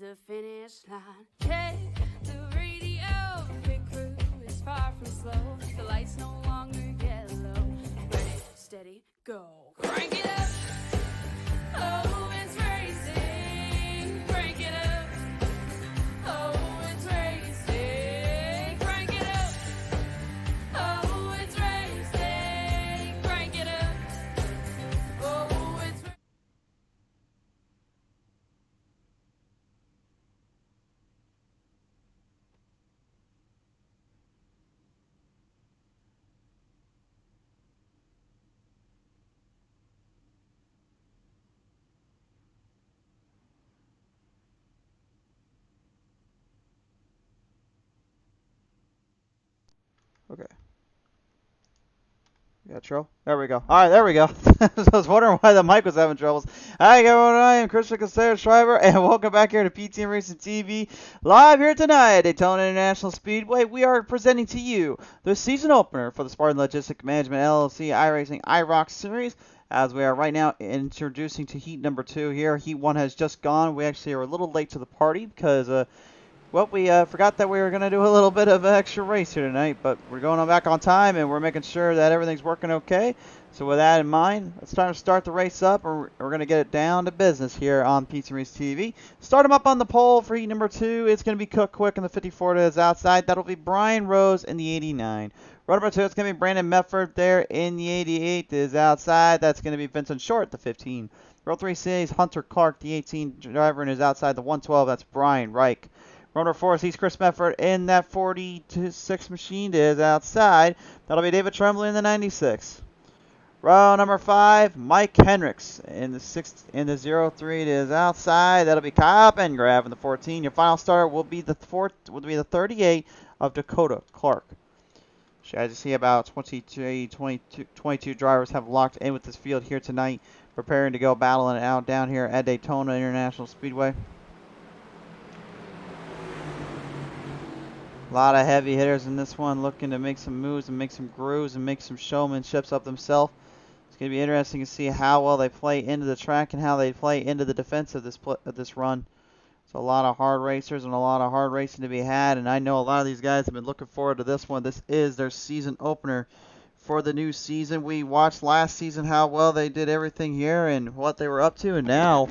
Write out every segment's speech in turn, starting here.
the finish line. Check the radio, pit crew is far from slow. The lights no longer yellow. Ready, steady, go. Crank it up. Oh, it's racing. Crank it up. Oh, it's racing. Crank it up. Oh, it's racing. Crank it up. Oh, it's Okay. Yeah, trouble. There we go. All right, there we go. I was wondering why the mic was having troubles. Hi, everyone. I am Christian Casero Schreiber, and welcome back here to PTM Racing TV. Live here tonight at Daytona International Speedway, we are presenting to you the season opener for the Spartan Logistic Management LLC iRacing IROC series. As we are right now introducing to heat number 2 here. Heat 1 has just gone. We actually are a little late to the party because well, we forgot that we were going to do a little bit of an extra race here tonight, but we're going on back on time, and we're making sure that everything's working okay. So with that in mind, it's time to start the race up, and we're going to get it down to business here on Pizza Race TV. Start them up on the pole for heat number 2. It's going to be Cook Quick in the 54 to his outside. That'll be Brian Rose in the 89. Row number 2, it's going to be Brandon Medford there in the 88 to his outside. That's going to be Vincent Short, the 15. Row 3 sees Hunter Clark, the 18 driver, in his outside, the 112. That's Brian Reich. Runner 4 sees Chris Medford in that 46 machine to his outside. That'll be David Tremblay in the 96. Row number 5, Mike Hendricks in the 03 to his outside. That'll be Kyle Bengrav in the 14. Your final starter will be the 38 of Dakota Clark. As you see, about 22 drivers have locked in with this field here tonight, preparing to go battling it out down here at Daytona International Speedway. A lot of heavy hitters in this one, looking to make some moves and make some grooves and make some showmanships up themselves. It's going to be interesting to see how well they play into the track and how they play into the defense of this run. So a lot of hard racers and a lot of hard racing to be had, and I know a lot of these guys have been looking forward to this one. This is their season opener for the new season. We watched last season how well they did everything here and what they were up to, and now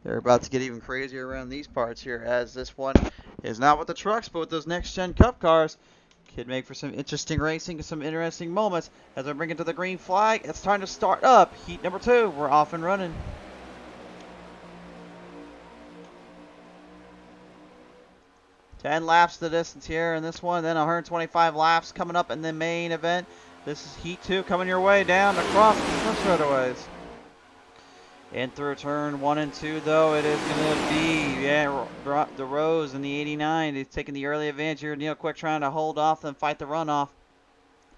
they're about to get even crazier around these parts here, as this one is not with the trucks, but with those next-gen Cup cars. Could make for some interesting racing and some interesting moments. As we bring it to the green flag, it's time to start up heat number 2. We're off and running. Ten laps the distance here in this one, then 125 laps coming up in the main event. This is heat 2 coming your way down across the front straightaways. In through turn 1 and 2, though, it is going to be, the Rose in the 89. He's taking the early advantage here. Neil Quick trying to hold off and fight the runoff.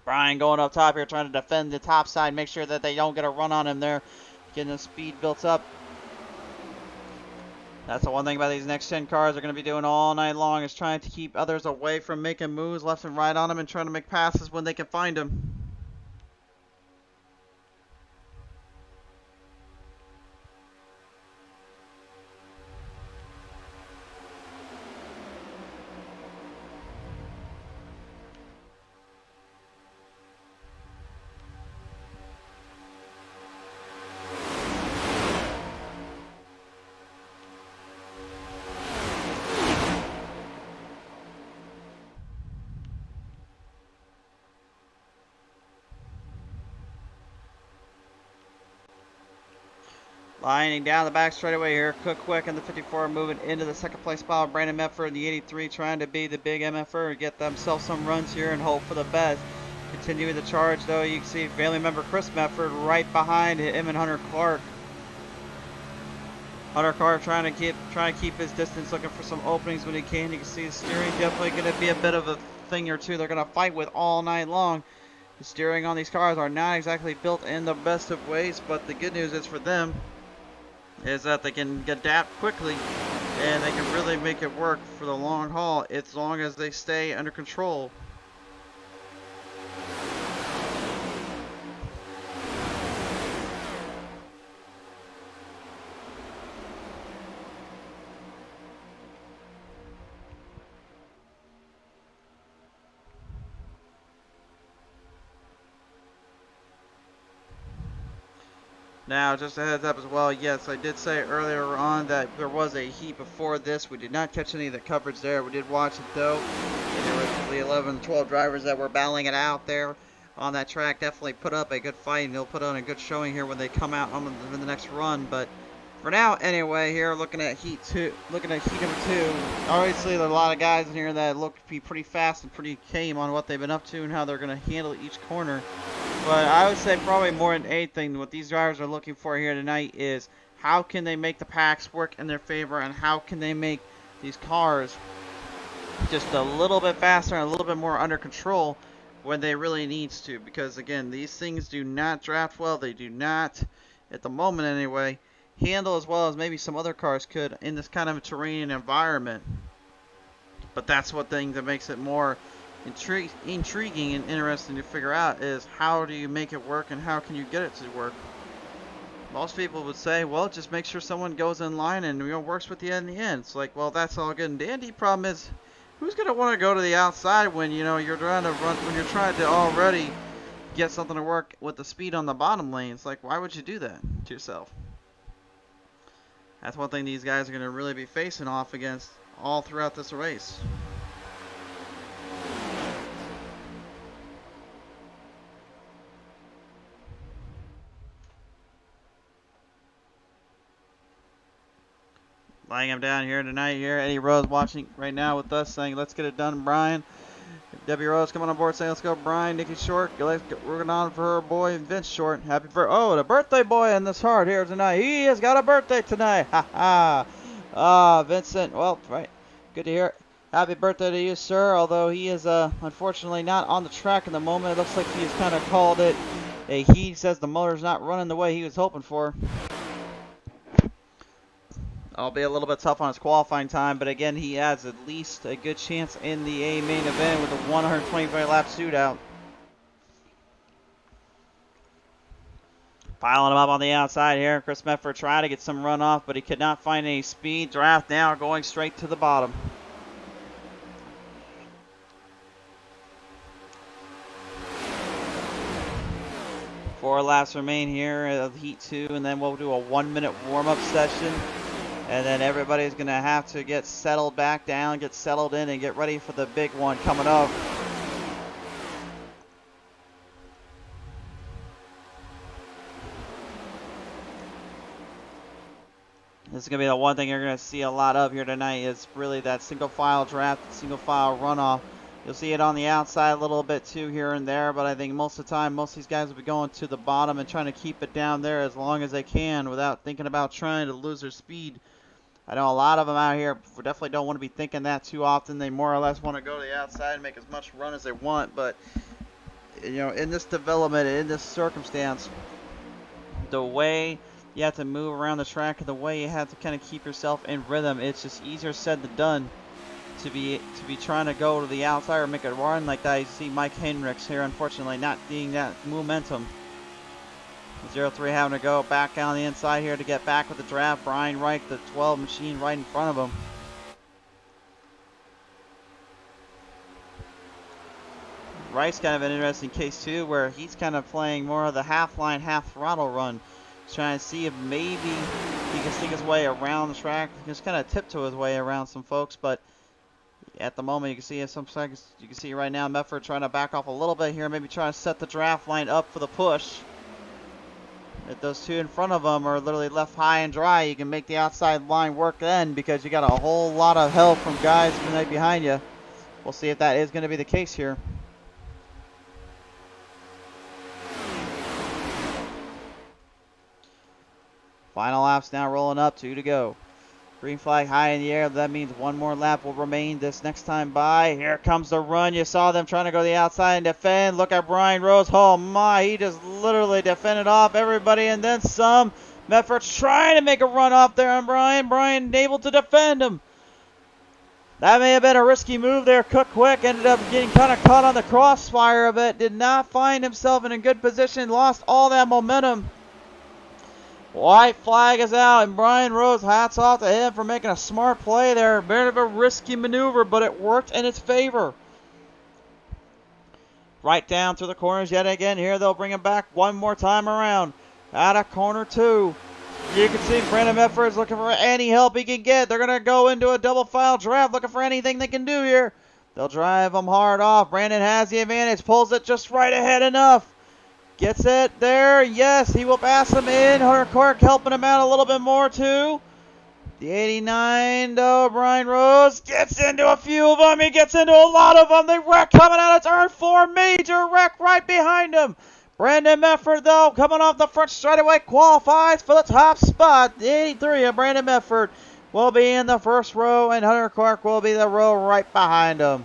Brian going up top here, trying to defend the top side, make sure that they don't get a run on him there. Getting the speed built up. That's the one thing about these next-gen cars they're going to be doing all night long, is trying to keep others away from making moves left and right on them and trying to make passes when they can find them. Lining down the back straightaway here. Cook Quick in the 54 moving into the second place spot. Brandon Medford in the 83 trying to be the big MFR and get themselves some runs here and hope for the best. Continuing the charge, though, you can see family member Chris Medford right behind him and Hunter Clark. Hunter Clark trying to keep his distance, looking for some openings when he can. You can see the steering definitely going to be a bit of a thing or two they're going to fight with all night long. The steering on these cars are not exactly built in the best of ways, but the good news is for them is that they can adapt quickly and they can really make it work for the long haul as long as they stay under control. Now, just a heads up as well, yes, I did say earlier on that there was a heat before this. We did not catch any of the coverage there. We did watch it, though. And there were the 11, 12 drivers that were battling it out there on that track. Definitely put up a good fight, and they'll put on a good showing here when they come out on the next run. But for now, anyway, here looking at heat number 2. Obviously, there are a lot of guys in here that look to be pretty fast and pretty game on what they've been up to and how they're going to handle each corner. But I would say probably more than anything, what these drivers are looking for here tonight is how can they make the packs work in their favor, and how can they make these cars just a little bit faster and a little bit more under control when they really needs to. Because again, these things do not draft well. They do not, at the moment anyway, handle as well as maybe some other cars could in this kind of a terrain environment. But that's what thing that makes it more intriguing and interesting to figure out is how do you make it work and how can you get it to work. Most people would say, well, just make sure someone goes in line and works with you in the end. It's like, well, that's all good and dandy. Problem is, who's gonna want to go to the outside when you're trying to run, when you're trying to already get something to work with the speed on the bottom lane? It's like, why would you do that to yourself? That's one thing these guys are gonna really be facing off against all throughout this race. Laying him down here tonight. Here, Eddie Rose watching right now with us, saying, "Let's get it done, Brian." Debbie Rose coming on board, saying, "Let's go, Brian." Nikki Short, we're going on for her boy Vince Short. Happy birthday! Oh, the birthday boy in this heart here tonight. He has got a birthday tonight. Ha ha! Vincent. Well, right. Good to hear. Happy birthday to you, sir. Although he is unfortunately not on the track in the moment. It looks like he's kind of called it. He says the motor's not running the way he was hoping for. I'll be a little bit tough on his qualifying time, but again, he has at least a good chance in the A main event with a 125 lap shootout. Piling him up on the outside here. Chris Medford tried to get some runoff, but he could not find any speed. Draft now going straight to the bottom. Four laps remain here of Heat 2, and then we'll do a 1-minute warm-up session. And then everybody's going to have to get settled back down, get settled in, and get ready for the big one coming up. This is going to be the one thing you're going to see a lot of here tonight is really that single file draft, single file runoff. You'll see it on the outside a little bit too here and there, but I think most of the time, most of these guys will be going to the bottom and trying to keep it down there as long as they can without thinking about trying to lose their speed. I know a lot of them out here definitely don't want to be thinking that too often. They more or less want to go to the outside and make as much run as they want. But, in this development, in this circumstance, the way you have to move around the track and the way you have to kind of keep yourself in rhythm, it's just easier said than done to be trying to go to the outside or make a run like that. You see Mike Hendricks here, unfortunately, not getting that momentum. 0-3 having to go back on the inside here to get back with the draft. Brian Reich, the 12 machine right in front of him. Reich's kind of an interesting case too, where he's kind of playing more of the half line, half throttle run. He's trying to see if maybe he can sneak his way around the track. Just kind of tiptoe his way around some folks, but at the moment you can see some seconds. You can see right now Medford trying to back off a little bit here, maybe trying to set the draft line up for the push. If those two in front of them are literally left high and dry, you can make the outside line work then because you got a whole lot of help from guys right behind you. We'll see if that is going to be the case here. Final laps now rolling up, 2 to go. Green flag high in the air. That means one more lap will remain this next time by. Here comes the run. You saw them trying to go to the outside and defend. Look at Brian Rose. Oh my, he just literally defended off everybody and then some. Medford's trying to make a run off there on Brian. Brian able to defend him. That may have been a risky move there. Cook Quick ended up getting kind of caught on the crossfire of it. Did not find himself in a good position. Lost all that momentum. White flag is out, and Brian Rose, hats off to him for making a smart play there. A bit of a risky maneuver, but it worked in its favor. Right down through the corners yet again. Here they'll bring him back one more time around. Out of corner 2. You can see Brandon Medford is looking for any help he can get. They're going to go into a double file draft looking for anything they can do here. They'll drive him hard off. Brandon has the advantage. Pulls it just right ahead enough. Gets it there. Yes, he will pass him in. Hunter Clark helping him out a little bit more too. The 89, though, Brian Rose gets into a few of them. He gets into a lot of them. The wreck coming out of turn 4. Major wreck right behind him. Brandon Medford, though, coming off the front straightaway, qualifies for the top spot. The 83 of Brandon Medford will be in the first row, and Hunter Clark will be the row right behind him.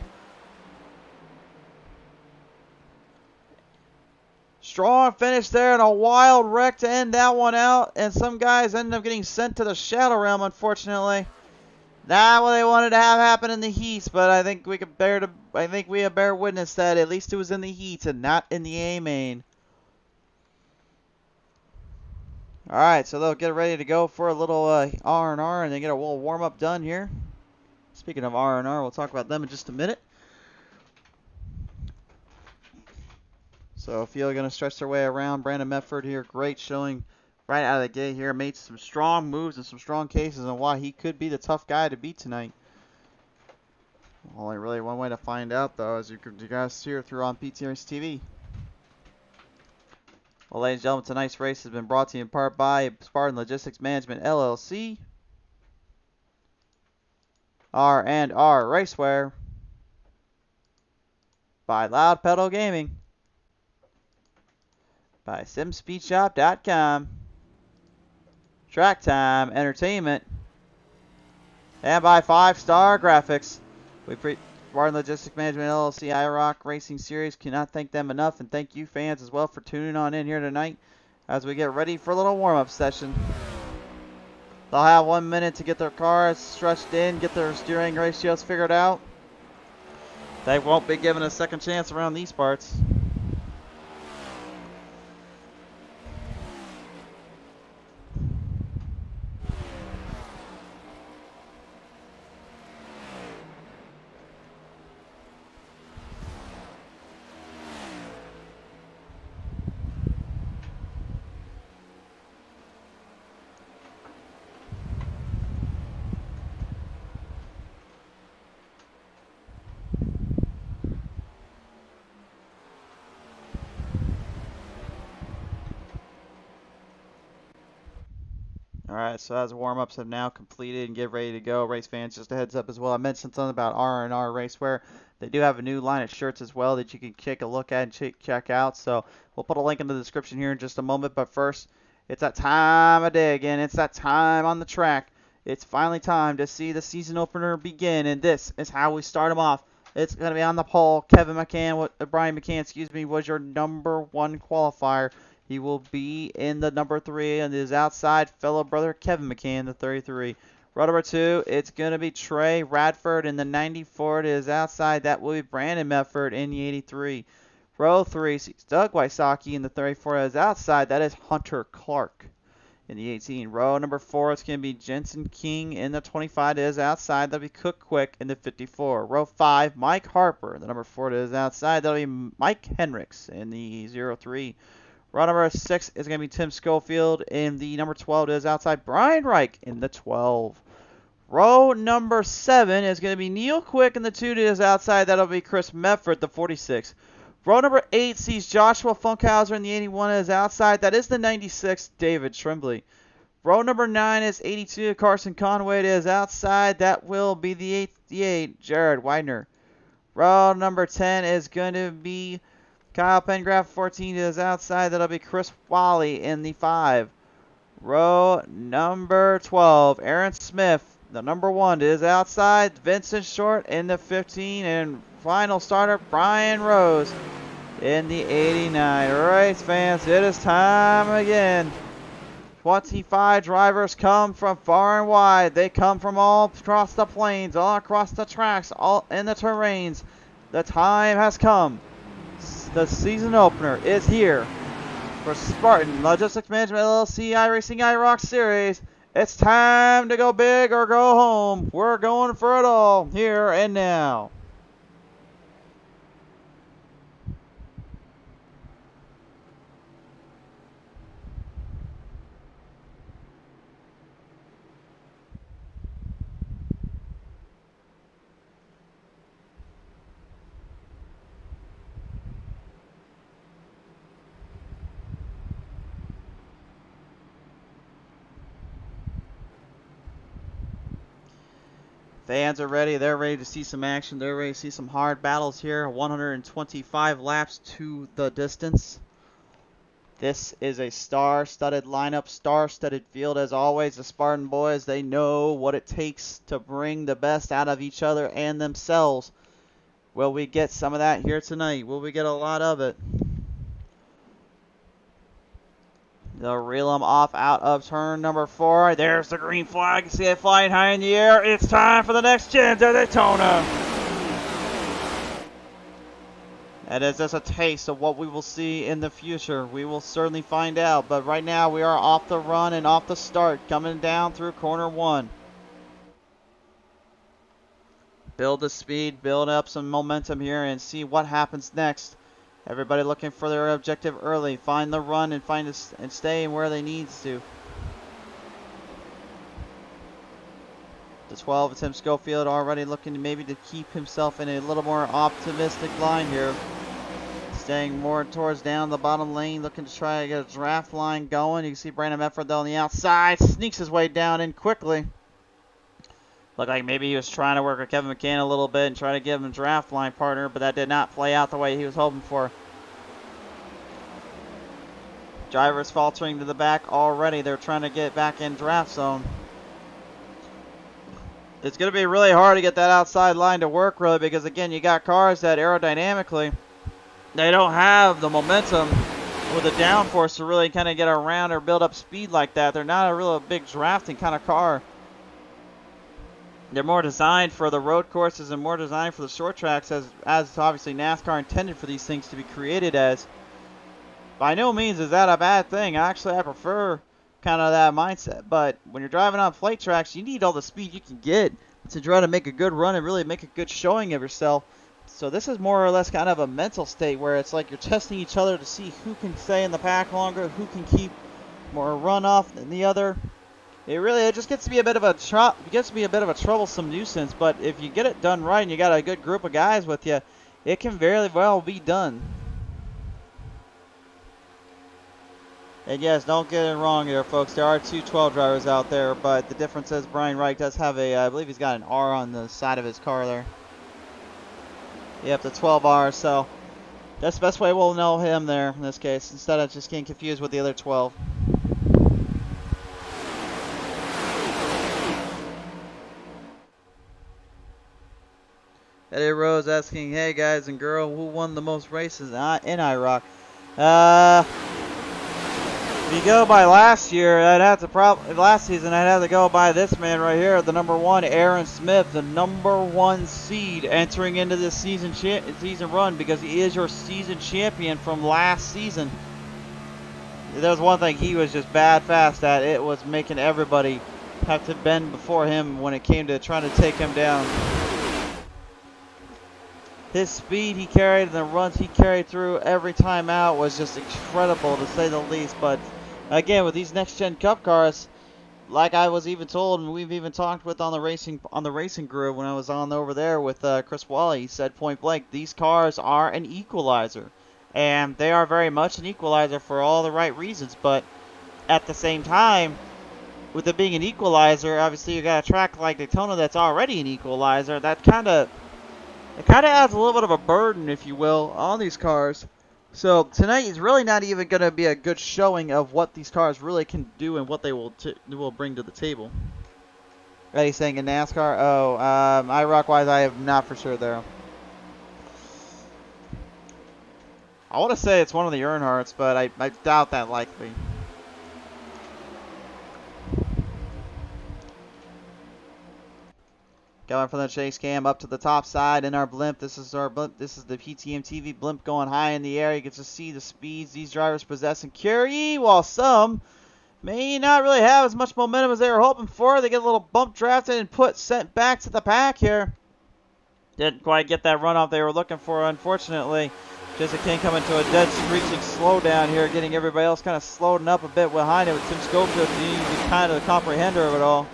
Strong finish there and a wild wreck to end that one out. And some guys ended up getting sent to the Shadow Realm, unfortunately. Not what they wanted to have happen in the heats, but I think we have bear witness that at least it was in the heats and not in the A main. Alright, so they'll get ready to go for a little R&R and they get a little warm-up done here. Speaking of R&R, we'll talk about them in just a minute. So Field going to stretch their way around. Brandon Medford here, great showing right out of the gate here. Made some strong moves and some strong cases on why he could be the tough guy to beat tonight. Only really one way to find out, though, as you guys see here through on PT Race TV. Well, ladies and gentlemen, tonight's race has been brought to you in part by Spartan Logistics Management LLC, R&R Racewear, by Loud Pedal Gaming, by SimSpeedShop.com, Track Time Entertainment, and by 5-Star Graphics. Spartan Logistics Management LLC iRacing Racing Series cannot thank them enough, and thank you fans as well for tuning on in here tonight as we get ready for a little warm-up session. They'll have 1 minute to get their cars stretched in, get their steering ratios figured out. They won't be given a second chance around these parts. Alright, so as warm-ups have now completed and get ready to go, race fans, just a heads up as well. I mentioned something about R&R Racewear. They do have a new line of shirts as well that you can take a look at and check out. So we'll put a link in the description here in just a moment. But first, it's that time of day again. It's that time on the track. It's finally time to see the season opener begin, and this is how we start them off. It's going to be on the pole. Brian McCann, was your number 1 qualifier. He will be in the number 3 and his outside fellow brother Kevin McCann, the 33. Row number 2, it's going to be Trey Radford in the 94 to his outside. That will be Brandon Medford in the 83. Row 3 sees Doug Wysocki in the 34 to his outside. That is Hunter Clark in the 18. Row number 4, it's going to be Jensen King in the 25 to his outside. That'll be Cook Quick in the 54. Row 5, Mike Harper, the number 4 to his outside. That'll be Mike Hendricks in the 03. Row number 6 is going to be Tim Schofield in the number 12 to his outside. Brian Reich in the 12. Row number 7 is going to be Neil Quick in the 2 to his outside. That'll be Chris Medford, the 46. Row number 8 sees Joshua Funkhauser in the 81 to his outside. That is the 96, David Trimbley. Row number 9 is 82, Carson Conway to his outside. That will be the 88, Jared Widener. Row number 10 is going to be Kyle Pengraff, 14 to his outside. That'll be Chris Wally in the 5. Row number 12, Aaron Smith, the number 1 to his outside. Vincent Short in the 15. And final starter, Brian Rose in the 89. Race fans, it is time again. 25 drivers come from far and wide. They come from all across the plains, all across the tracks, all in the terrains. The time has come. The season opener is here for Spartan Logistics Management LLC iRacing IROC Series. It's time to go big or go home. We're going for it all here and now. Fans are ready. They're ready to see some action. They're ready to see some hard battles here. 125 laps to the distance. This is a star-studded lineup, star-studded field as always. The Spartan boys, they know what it takes to bring the best out of each other and themselves. Will we get some of that here tonight? Will we get a lot of it? They'll reel them off out of turn number 4. There's the green flag. You see it flying high in the air. It's time for the next gen to Daytona. And is this a taste of what we will see in the future? We will certainly find out. But right now we are off the run and off the start, coming down through corner 1. Build the speed, build up some momentum here, and see what happens next. Everybody looking for their objective early. Find the run and stay where they need to. The 12 of Tim Schofield already looking maybe to keep himself in a little more optimistic line here. Staying more towards down the bottom lane, looking to try to get a draft line going. You can see Brandon Medford on the outside, sneaks his way down in quickly. Looked like maybe he was trying to work with Kevin McCann a little bit and try to give him a draft line partner, but that did not play out the way he was hoping for. Drivers faltering to the back already. They're trying to get back in draft zone. It's going to be really hard to get that outside line to work, really, because, again, you got cars that aerodynamically, they don't have the momentum with the downforce to really kind of get around or build up speed like that. They're not a real big drafting kind of car. They're more designed for the road courses and more designed for the short tracks as obviously NASCAR intended for these things to be created as. By no means is that a bad thing. Actually, I prefer kind of that mindset. But when you're driving on flight tracks, you need all the speed you can get to try to make a good run and really make a good showing of yourself. So this is more or less kind of a mental state where it's like you're testing each other to see who can stay in the pack longer, who can keep more runoff than the other. It just gets to be a bit of a troublesome nuisance. But if you get it done right and you got a good group of guys with you, it can very well be done. And yes, don't get it wrong here, folks. There are two 12 drivers out there, but the difference is Brian Wright does have I believe he's got an R on the side of his car there. Yep, the 12R, so that's the best way we'll know him there in this case, instead of just getting confused with the other 12. Eddie Rose asking, hey guys and girl, who won the most races in IROC? If you go by last year, last season, I'd have to go by this man right here, the number 1, Aaron Smith, the number 1 seed entering into this season run, because he is your season champion from last season. There's one thing he was just bad fast at. It was making everybody have to bend before him when it came to trying to take him down. His speed he carried and the runs he carried through every time out was just incredible, to say the least. But again, with these next gen cup cars, like I was even told, and we've even talked with on the racing group when I was on over there with Chris Wally, he said point blank, these cars are an equalizer, and they are very much an equalizer for all the right reasons. But at the same time, with it being an equalizer, obviously you got a track like Daytona that's already an equalizer. That kind of adds a little bit of a burden, if you will, on these cars. So tonight is really not even going to be a good showing of what these cars really can do and what they will bring to the table. Eddie saying in NASCAR? Oh, IROC-wise, I am not for sure there. I want to say it's one of the Earnhardts, but I doubt that likely. Going from the chase cam up to the top side in our blimp. This is our blimp. This is the PTM TV blimp going high in the air. You get to see the speeds these drivers possess and carry, while some may not really have as much momentum as they were hoping for. They get a little bump drafted and sent back to the pack here. Didn't quite get that runoff they were looking for, unfortunately. Jessica King coming to a dead screeching slowdown here, getting everybody else kind of slowed up a bit behind it, with Tim Schofield being kind of the comprehender of it all.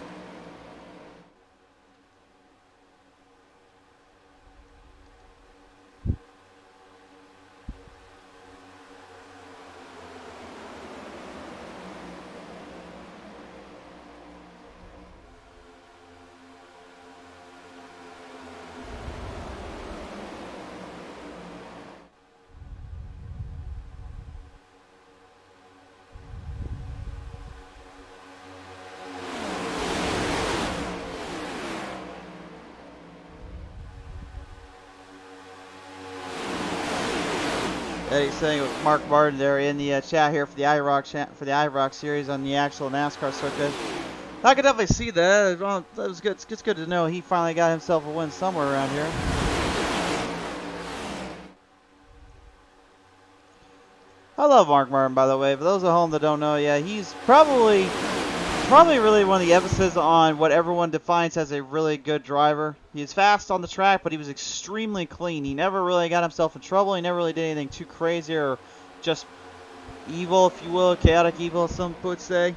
Eddie's saying with Mark Martin there in the chat here for the IROC series on the actual NASCAR circuit. I could definitely see that. Well, that was good. It's good to know he finally got himself a win somewhere around here. I love Mark Martin, by the way. For those at home that don't know, yeah, he's probably really one of the emphasis on what everyone defines as a really good driver. He's fast on the track, but he was extremely clean. He never really got himself in trouble. He never really did anything too crazy or just evil, if you will, chaotic evil, some would say.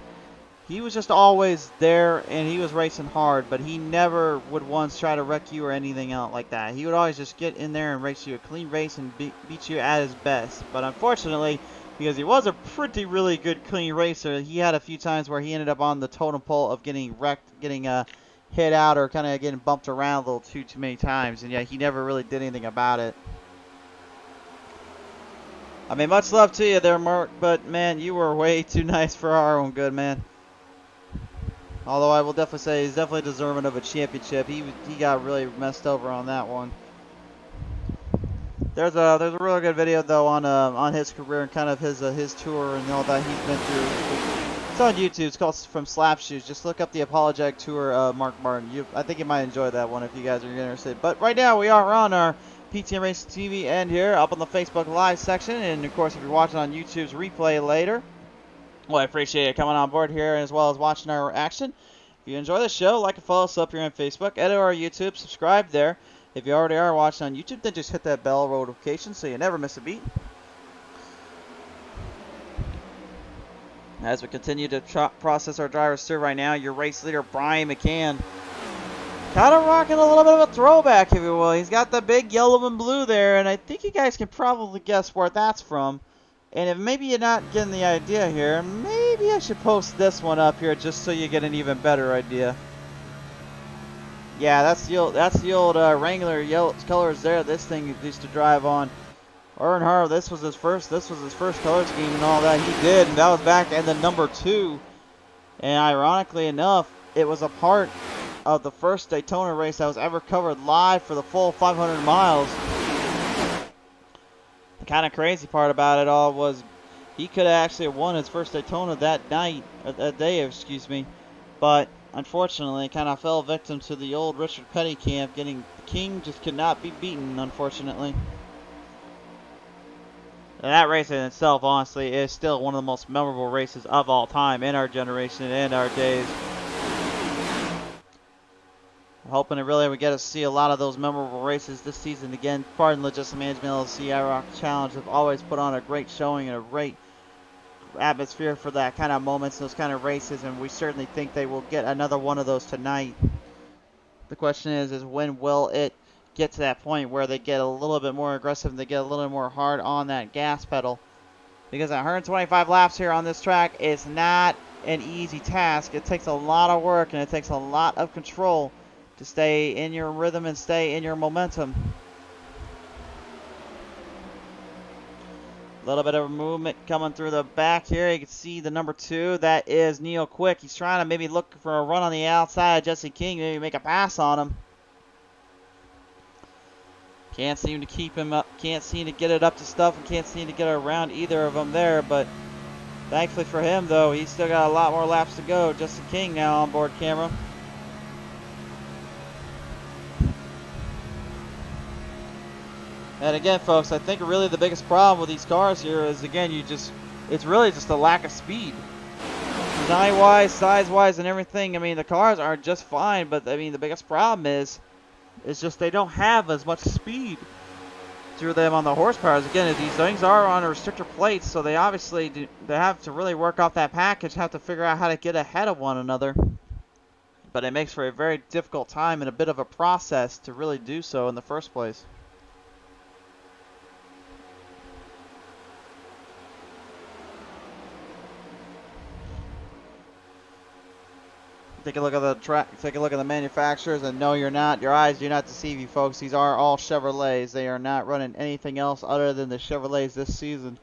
He was just always there, and he was racing hard, but he never would once try to wreck you or anything else like that. He would always just get in there and race you a clean race and beat you at his best. But unfortunately, because he was a really good clean racer, he had a few times where he ended up on the totem pole of getting wrecked, getting hit out, or kind of getting bumped around a little too many times. And yeah, he never really did anything about it. I mean, much love to you there, Mark, but man, you were way too nice for our own good, man. Although I will definitely say he's definitely deserving of a championship. He got really messed over on that one. There's a really good video though on his career and kind of his tour and all that he's been through. It's on YouTube. It's called From Slap Shoes. Just look up the Apologetic Tour, Mark Martin. I think you might enjoy that one if you guys are interested. But right now we are on our PTM Racing TV end here up on the Facebook Live section, and of course if you're watching on YouTube's replay later. Well, I appreciate you coming on board here as well as watching our action. If you enjoy the show, like and follow us up here on Facebook, edit our YouTube, subscribe there. If you already are watching on YouTube, then just hit that bell notification so you never miss a beat. As we continue to process our drivers through right now, your race leader, Brian McCann, kind of rocking a little bit of a throwback, if you will. He's got the big yellow and blue there, and I think you guys can probably guess where that's from. And if maybe you're not getting the idea here, maybe I should post this one up here just so you get an even better idea. Yeah, that's the old Wrangler yellow colors there. This thing used to drive on. R&R, this was his first color scheme and all that he did, and that was back in the number 2. And ironically enough, it was a part of the first Daytona race that was ever covered live for the full 500 miles. The kind of crazy part about it all was he could have actually won his first Daytona that day, excuse me. But unfortunately, kind of fell victim to the old Richard Petty camp. The King just could not be beaten, unfortunately. And that race in itself, honestly, is still one of the most memorable races of all time in our generation and our days. Hoping to really we get to see a lot of those memorable races this season again. Spartan Logistics Management LLC iRacing Challenge have always put on a great showing and a great atmosphere for that kind of moments, those kind of races, and we certainly think they will get another one of those tonight. The question is when will it get to that point where they get a little bit more aggressive and they get a little more hard on that gas pedal? Because 125 laps here on this track is not an easy task. It takes a lot of work and it takes a lot of control to stay in your rhythm and stay in your momentum. A little bit of movement coming through the back here. You can see the number 2. That is Neil Quick. He's trying to maybe look for a run on the outside. Jesse King, maybe make a pass on him. Can't seem to keep him up. Can't seem to get it up to stuff and can't seem to get around either of them there. But thankfully for him, though, he's still got a lot more laps to go. Jesse King now on board camera. And again, folks, I think really the biggest problem with these cars here is, again, it's really just a lack of speed. Design-wise, size-wise, and everything, I mean, the cars are just fine, but, I mean, the biggest problem is just they don't have as much speed through them on the horsepower. Again, these things are on restrictor plates, so they obviously they have to really work off that package, have to figure out how to get ahead of one another. But it makes for a very difficult time and a bit of a process to really do so in the first place. Take a look at the track. Take a look at the manufacturers, and no, you're not. Your eyes do not deceive you, folks. These are all Chevrolets. They are not running anything else other than the Chevrolets this season.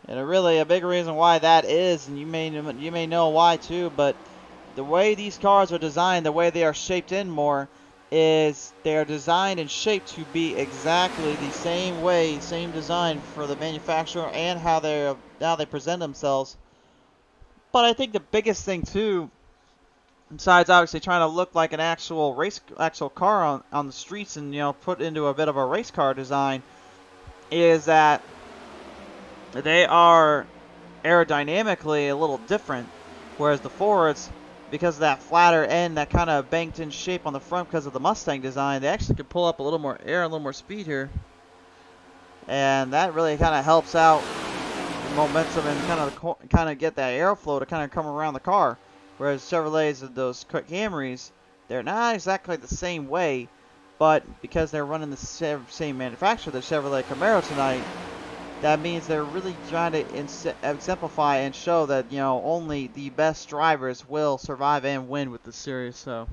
And a big reason why that is, and you may know why too, but the way these cars are designed, the way they are shaped in more, is they're designed and shaped to be exactly the same way, same design for the manufacturer and how they present themselves. But I think the biggest thing too, besides obviously trying to look like an actual car on the streets and put into a bit of a race car design, is that they are aerodynamically a little different, whereas the Fords, because of that flatter end, that kind of banked in shape on the front because of the Mustang design, they actually can pull up a little more air, a little more speed here, and that really kind of helps out the momentum and kind of get that airflow to kind of come around the car. Whereas Chevrolets and those Camrys, they're not exactly the same way, but because they're running the same manufacturer, the Chevrolet Camaro tonight, that means they're really trying to exemplify and show that, only the best drivers will survive and win with this series. So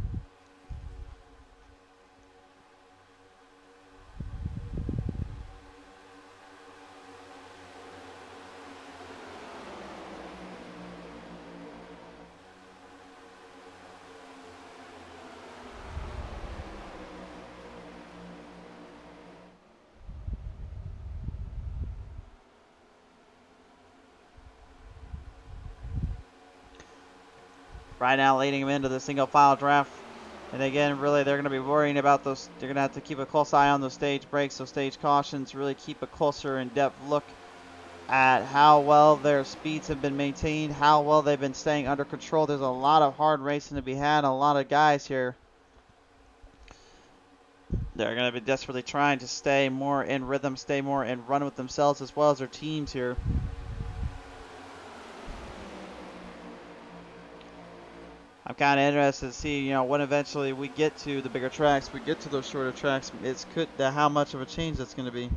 right now leading them into the single file draft. And again, really, they're going to be worrying about those. They're going to have to keep a close eye on those stage brakes, those stage cautions, really keep a closer in-depth look at how well their speeds have been maintained, how well they've been staying under control. There's a lot of hard racing to be had, a lot of guys here. They're going to be desperately trying to stay more in rhythm, stay more in run with themselves as well as their teams here. I'm kind of interested to see, when eventually we get to the bigger tracks, we get to those shorter tracks, how much of a change that's going to be.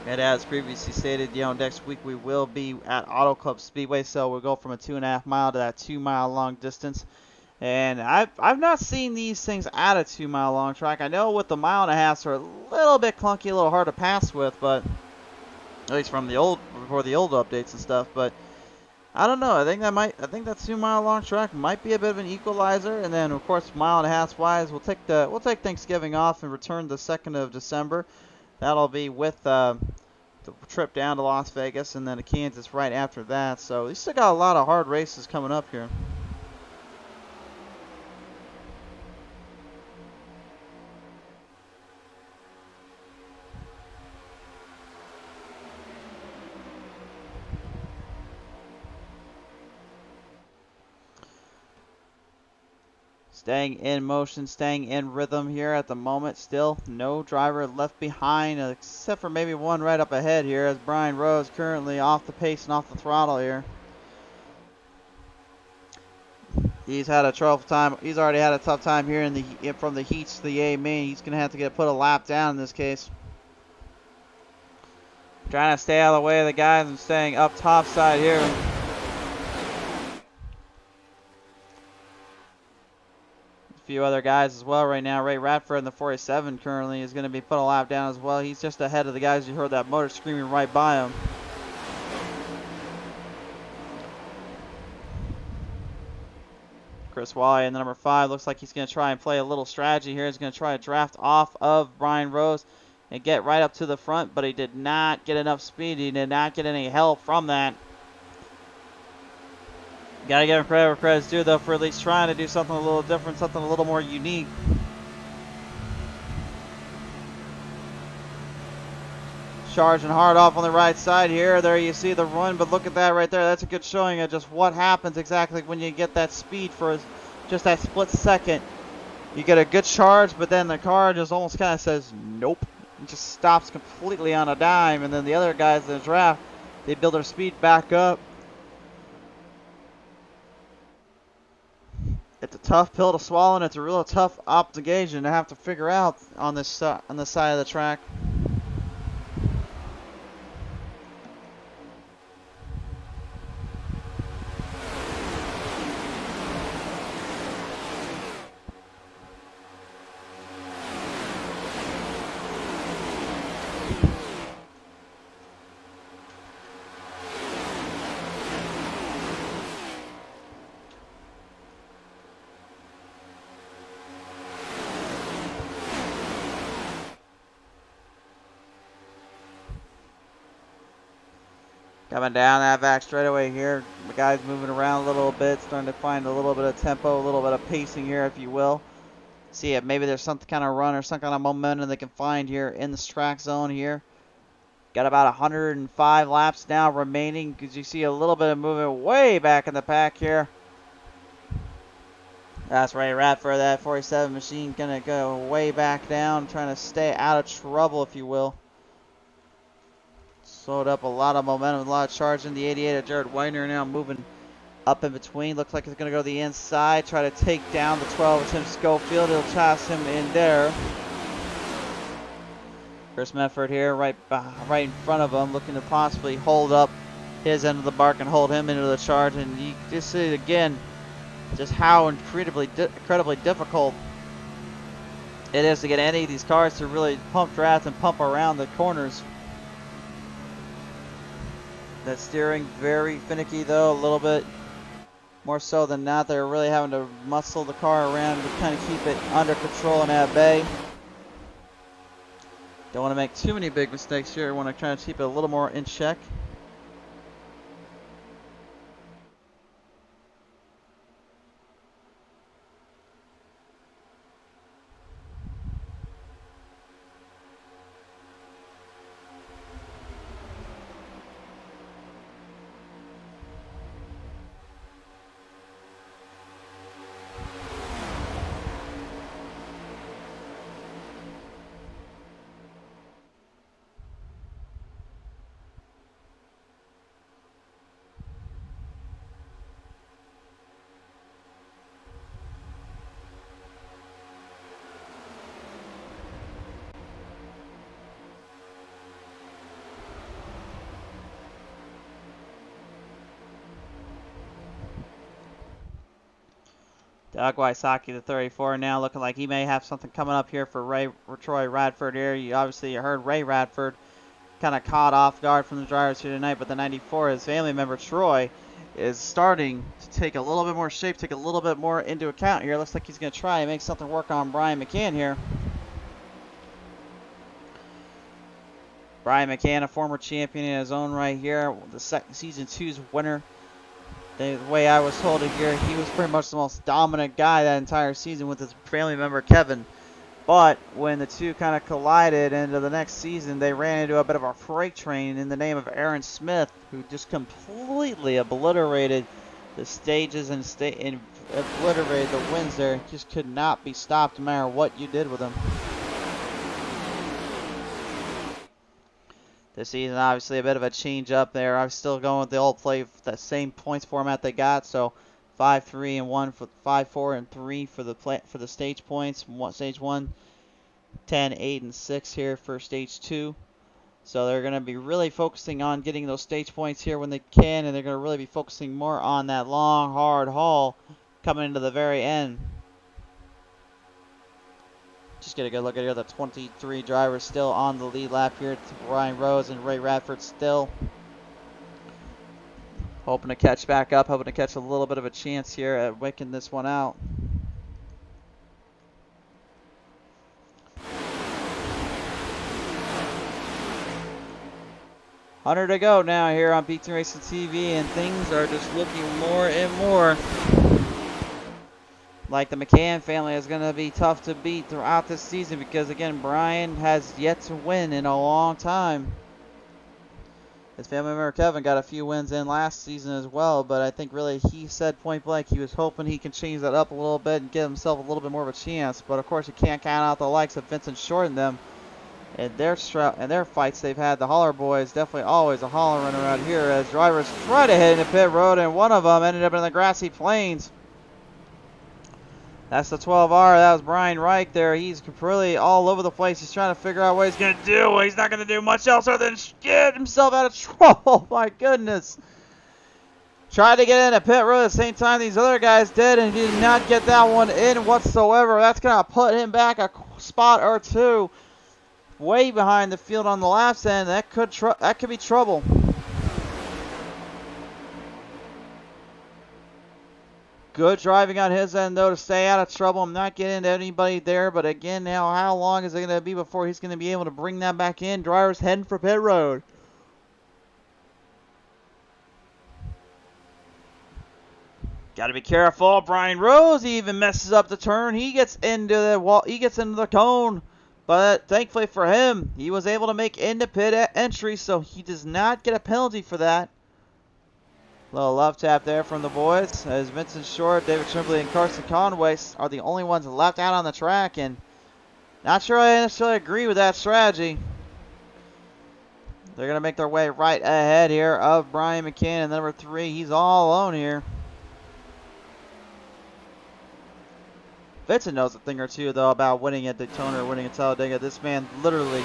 And as previously stated, next week we will be at Auto Club Speedway, so we'll go from a 2.5 mile to that 2 mile long distance. And I've not seen these things at a 2 mile long track. I know with the 1.5 miles are a little bit clunky, a little hard to pass with, but at least from before the old updates and stuff. But I don't know. I think that 2 mile long track might be a bit of an equalizer. And then of course 1.5 miles wise, we'll take Thanksgiving off and return the 2nd of December. That'll be with the trip down to Las Vegas and then to Kansas right after that. So we still got a lot of hard races coming up here. Staying in motion, staying in rhythm here at the moment. Still no driver left behind except for maybe one right up ahead here as Brian Rose currently off the pace and off the throttle here. He's had a tough time. He's already had a tough time here from the heats to the A main. He's going to have to put a lap down in this case. Trying to stay out of the way of the guys and staying up top side here. Few other guys as well right now. Ray Radford in the 47 currently is going to be put a lap down as well. He's just ahead of the guys. You heard that motor screaming right by him. Chris Wally in the number 5 looks like he's going to try and play a little strategy here. He's going to try to draft off of Brian Rose and get right up to the front, but he did not get enough speed. He did not get any help from that. Gotta give him credit where credit's due, though, for at least trying to do something a little different, something a little more unique. Charging hard off on the right side here. There you see the run, but look at that right there. That's a good showing of just what happens exactly when you get that speed for just that split second. You get a good charge, but then the car just almost kind of says nope. It just stops completely on a dime, and then the other guys in the draft, they build their speed back up. It's a tough pill to swallow, and it's a real tough obligation to have to figure out on this side of the track. Coming down that back straightaway here. The guy's moving around a little bit, starting to find a little bit of tempo, a little bit of pacing here, if you will. See if maybe there's some kind of run or some kind of momentum they can find here in this track zone here. Got about 105 laps now remaining, because you see a little bit of movement way back in the pack here. That's Ray Radford, that 47 machine, gonna go way back down, trying to stay out of trouble, if you will. Slowed up a lot of momentum, a lot of charge in the 88 of Jared Weiner now moving up in between. Looks like it's going to go to the inside, try to take down the 12 of Tim Schofield. He'll toss him in there. Chris Medford here right in front of him, looking to possibly hold up his end of the bark and hold him into the charge. And you just see again just how incredibly difficult it is to get any of these cars to really pump draft and pump around the corners. That steering very finicky though, a little bit more so than not. They're really having to muscle the car around to kind of keep it under control and at bay. Don't want to make too many big mistakes here. Want to try to keep it a little more in check. Doug Wysocki, the 34, now looking like he may have something coming up here for Troy Radford here. You obviously heard Ray Radford kind of caught off guard from the drivers here tonight, but the 94, his family member Troy, is starting to take a little bit more shape, take a little bit more into account here. Looks like he's going to try and make something work on Brian McCann here. Brian McCann, a former champion in his own right here, the season 2's winner. The way I was told to hear, he was pretty much the most dominant guy that entire season with his family member Kevin. But when the two kind of collided into the next season, they ran into a bit of a freight train in the name of Aaron Smith, who just completely obliterated the stages and obliterated the wins there. Just could not be stopped no matter what you did with him. This season, obviously, a bit of a change up there. I'm still going with the old play, that same points format they got. So 5, 3, and 1 for 5, 4, and 3 for the stage points. Stage 1, 10, 8, and 6 here for stage 2. So they're going to be really focusing on getting those stage points here when they can, and they're going to really be focusing more on that long, hard haul coming into the very end. Just get a good look at here. The 23 drivers still on the lead lap here. It's Ryan Rose and Ray Radford still hoping to catch back up, hoping to catch a little bit of a chance here at making this one out. $100 to go now here on PT Racing TV, and things are just looking more and more like the McCann family is going to be tough to beat throughout this season, because again, Brian has yet to win in a long time. His family member Kevin got a few wins in last season as well, but I think really he said point blank he was hoping he can change that up a little bit and give himself a little bit more of a chance. But of course you can't count out the likes of Vincent Short and them and their fights they've had. The Holler Boys definitely always a hollering around here as drivers try to hit into pit road, and one of them ended up in the grassy plains. That's the 12R. That was Brian Reich there. He's really all over the place. He's trying to figure out what he's going to do. Well, he's not going to do much else other than get himself out of trouble. My goodness. Tried to get in a pit road at the same time these other guys did, and he did not get that one in whatsoever. That's going to put him back a spot or two way behind the field on the laps end. That could be trouble. Good driving on his end, though, to stay out of trouble. I'm not getting into anybody there, but again, now how long is it going to be before he's going to be able to bring that back in? Drivers heading for pit road. Got to be careful. Brian Rose even messes up the turn. He gets into the wall. He gets into the cone. But thankfully for him, he was able to make into pit entry, so he does not get a penalty for that. Little love tap there from the boys, as Vincent Short, David Trimbley, and Carson Conway are the only ones left out on the track. And not sure I necessarily agree with that strategy. They're going to make their way right ahead here of Brian McCann, number 3. He's all alone here. Vincent knows a thing or two, though, about winning at Daytona or winning at Talladega. This man literally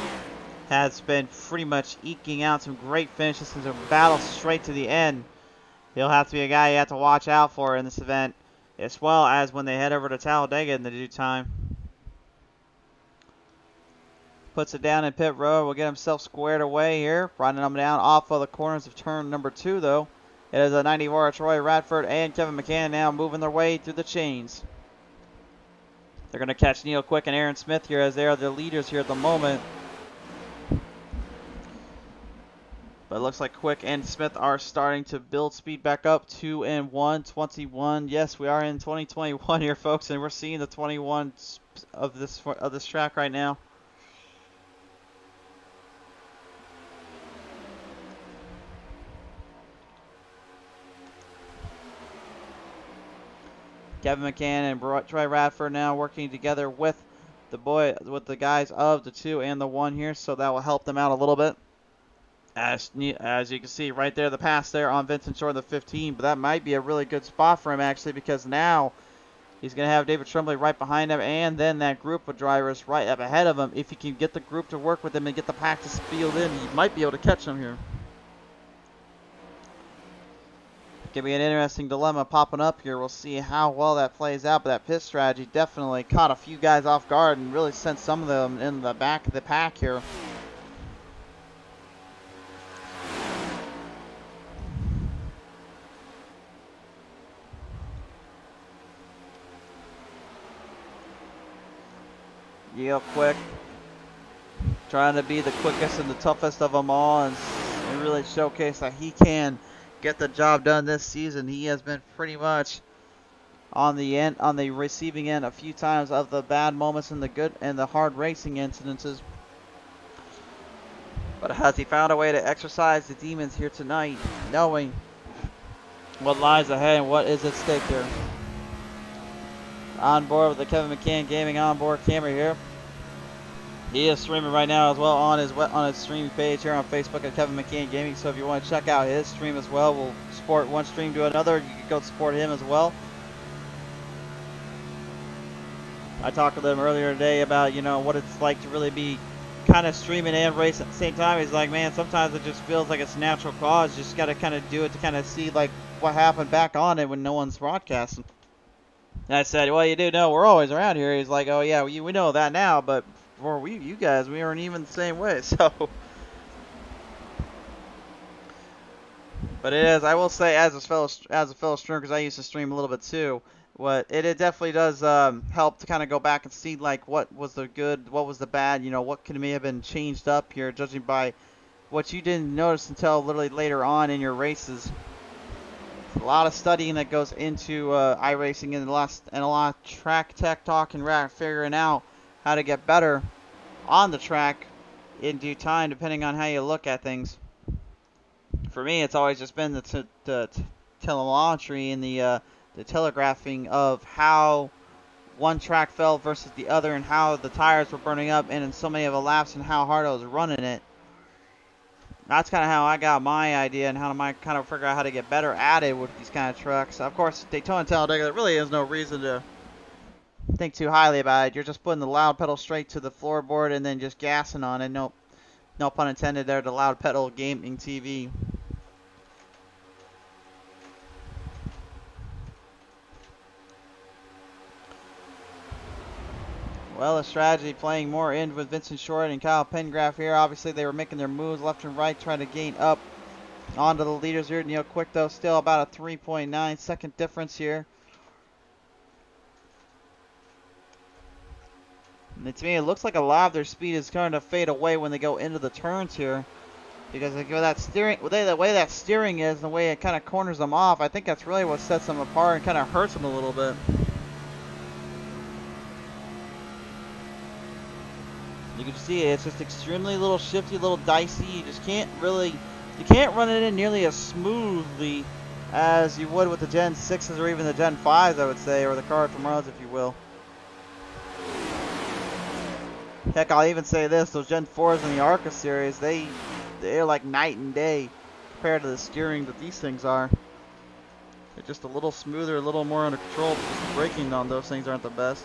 has been pretty much eking out some great finishes and some battles straight to the end. He'll have to be a guy you have to watch out for in this event, as well as when they head over to Talladega in the due time. Puts it down in pit road. Will get himself squared away here. Running him down off of the corners of turn number 2, though. It is a 94 Troy Radford and Kevin McCann now moving their way through the chains. They're going to catch Neil Quick and Aaron Smith here, as they are the leaders here at the moment. But it looks like Quick and Smith are starting to build speed back up. 2 and 1:21. Yes, we are in 2021 here, folks, and we're seeing the 21 of this track right now. Kevin McCann and Troy Radford now working together with the guys of the 2 and the 1 here, so that will help them out a little bit. As you can see right there, the pass there on Vincent Short, the 15, but that might be a really good spot for him actually, because now he's going to have David Tremblay right behind him, and then that group of drivers right up ahead of him. If he can get the group to work with him and get the pack to field in, he might be able to catch him here. Could be an interesting dilemma popping up here. We'll see how well that plays out, but that pit strategy definitely caught a few guys off guard and really sent some of them in the back of the pack here. Real quick, trying to be the quickest and the toughest of them all, and really showcase that he can get the job done this season. He has been pretty much on the receiving end a few times of the bad moments and the good and the hard racing incidences. But has he found a way to exercise the demons here tonight, knowing what lies ahead and what is at stake here? On board with the Kevin McCann Gaming onboard camera here. He is streaming right now as well on his streaming page here on Facebook at Kevin McCann Gaming. So if you want to check out his stream as well, we'll support one stream to another. You can go support him as well. I talked with him earlier today about, what it's like to really be kind of streaming and racing at the same time. He's like, man, sometimes it just feels like it's a natural cause. You just got to kind of do it to kind of see like what happened back on it when no one's broadcasting. And I said, well, you do know we're always around here. He's like, oh yeah, we know that now, but for you guys, we aren't even the same way. So, but it is. I will say, as a fellow streamer, because I used to stream a little bit too. It definitely does help to kind of go back and see like what was the good, what was the bad. What could may have been changed up here, judging by what you didn't notice until literally later on in your races. A lot of studying that goes into iRacing and a lot of track tech talk and figuring out how to get better on the track in due time, depending on how you look at things. For me, it's always just been the telemetry and the telegraphing of how one track felt versus the other, and how the tires were burning up and in so many of the laps, and how hard I was running it. That's kind of how I got my idea and how I kind of figure out how to get better at it with these kind of trucks. Of course, Daytona and Talladega, there really is no reason to think too highly about it. You're just putting the loud pedal straight to the floorboard and then just gassing on it. No pun intended there, the loud pedal gaming TV. Well, a strategy playing more in with Vincent Short and Kyle Pengraff here. Obviously, they were making their moves left and right, trying to gain up onto the leaders here. Neil Quick, though, still about a 3.9 second difference here. And to me, it looks like a lot of their speed is starting to fade away when they go into the turns here. Because like, with that steering, the way that steering is, the way it kind of corners them off, I think that's really what sets them apart and kind of hurts them a little bit. You can see it's just extremely little shifty, little dicey. You just can't really, you can't run it in nearly as smoothly as you would with the Gen 6s or even the Gen 5s, I would say, or the car from Rhodes, if you will. Heck, I'll even say this, those Gen 4s in the ARCA series, they're like night and day compared to the steering that these things are. They're just a little smoother, a little more under control, but just the braking on those things aren't the best.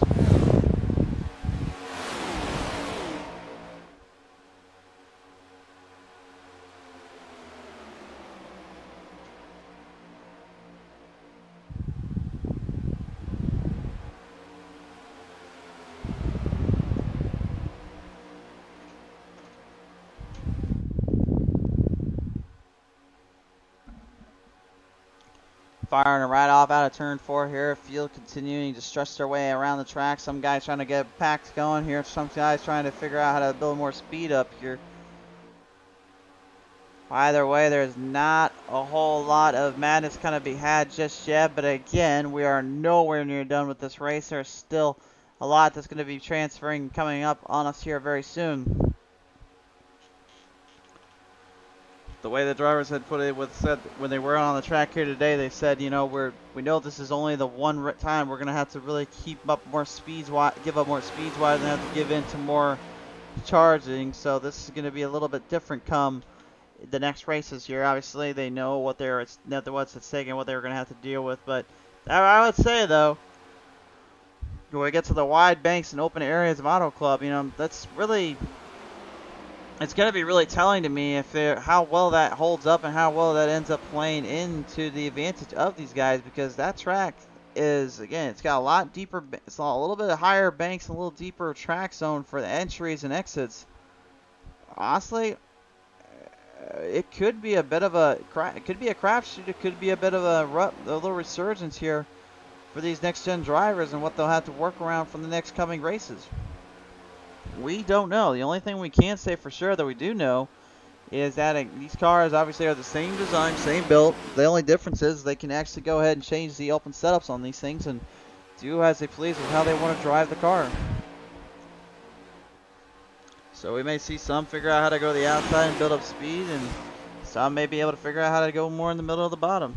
Firing it right off out of turn 4 here. Field continuing to stretch their way around the track. Some guys trying to get packs going here. Some guys trying to figure out how to build more speed up here. Either way, there's not a whole lot of madness kind of be had just yet. But again, we are nowhere near done with this race. There's still a lot that's going to be transferring coming up on us here very soon. The way the drivers had put it said when they were on the track here today, they said, you know, we know this is only the one time we're gonna have to really keep up more speeds, give up more speeds wise, and have to give in to more charging. So this is gonna be a little bit different come the next races here. Obviously, they know what's at stake and what they're gonna have to deal with. But I would say though, when we get to the wide banks and open areas of Auto Club, you know, that's really. It's going to be really telling to me if how well that holds up and how well that ends up playing into the advantage of these guys, because that track is, again, it's got a lot deeper, it's a little bit higher banks, a little deeper track zone for the entries and exits. Honestly, it could be a bit of a crapshoot. It could be a bit of a little resurgence here for these next gen drivers and what they'll have to work around from the next coming races. We don't know. The only thing we can say for sure that we do know is that these cars obviously are the same design, same build. The only difference is they can actually go ahead and change the open setups on these things and do as they please with how they want to drive the car. So we may see some figure out how to go to the outside and build up speed, and some may be able to figure out how to go more in the middle of the bottom.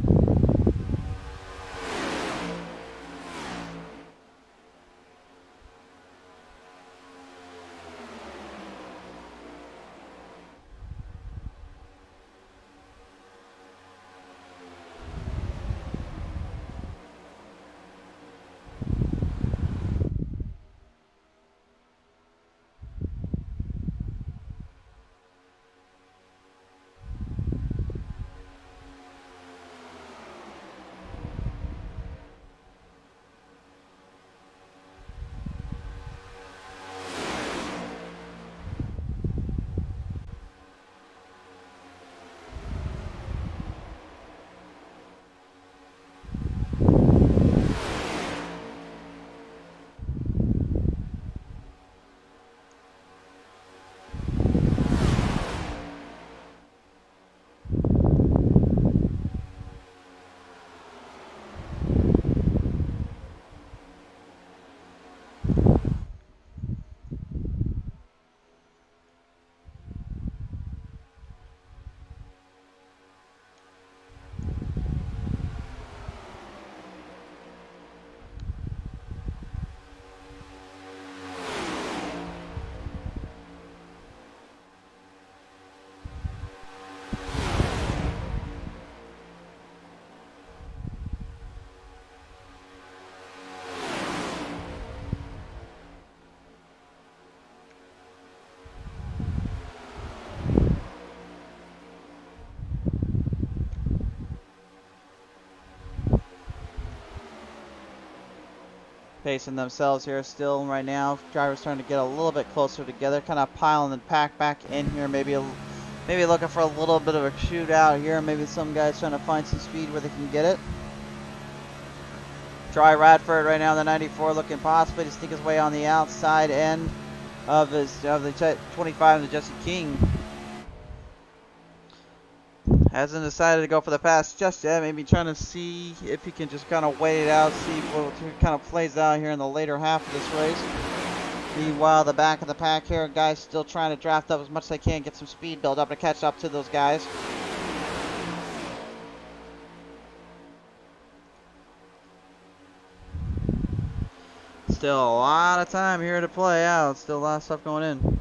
Pacing themselves here still right now. Drivers trying to get a little bit closer together, kind of piling the pack back in here. Maybe looking for a little bit of a shootout here. Maybe some guys trying to find some speed where they can get it. Try Radford right now, the 94, looking possibly to sneak his way on the outside end of the 25 of the Jesse King. Hasn't decided to go for the pass just yet. Maybe trying to see if he can just kind of wait it out, see what kind of plays out here in the later half of this race. Meanwhile, the back of the pack here, guys still trying to draft up as much as they can, get some speed build up to catch up to those guys. Still a lot of time here to play out. Still a lot of stuff going in.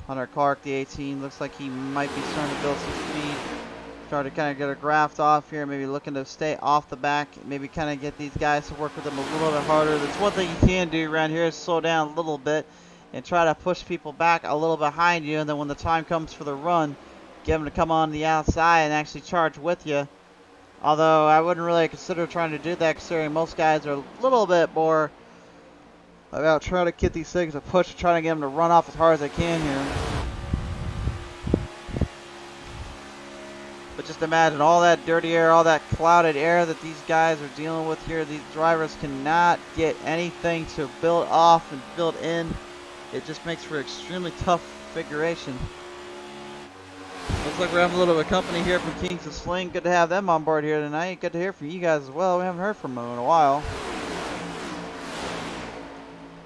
Hunter Clark, the 18, looks like he might be starting to build some speed. Starting to kind of get a graft off here, maybe looking to stay off the back, maybe kind of get these guys to work with them a little bit harder. That's one thing you can do around here is slow down a little bit and try to push people back a little behind you, and then when the time comes for the run, get them to come on the outside and actually charge with you. Although I wouldn't really consider trying to do that, considering most guys are a little bit more about trying to get these things to push, trying to get them to run off as hard as they can here. But just imagine all that dirty air, all that clouded air that these guys are dealing with here. These drivers cannot get anything to build off and build in. It just makes for extremely tough configuration. Looks like we're having a little bit of company here from Kings of Sling. Good to have them on board here tonight. Good to hear from you guys as well. We haven't heard from them in a while.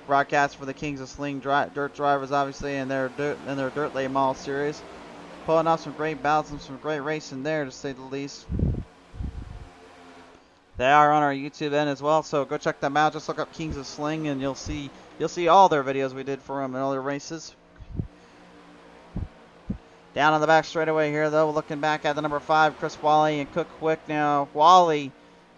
Broadcast for the Kings of Sling dirt drivers, obviously, and their dirt late model series. Pulling off some great bouts and some great racing there, to say the least. They are on our YouTube end as well, so go check them out. Just look up Kings of Sling, and you'll see all their videos we did for them and all their races. Down on the back straightaway here, though, looking back at the number 5, Chris Wally and Cook Quick. Now, Wally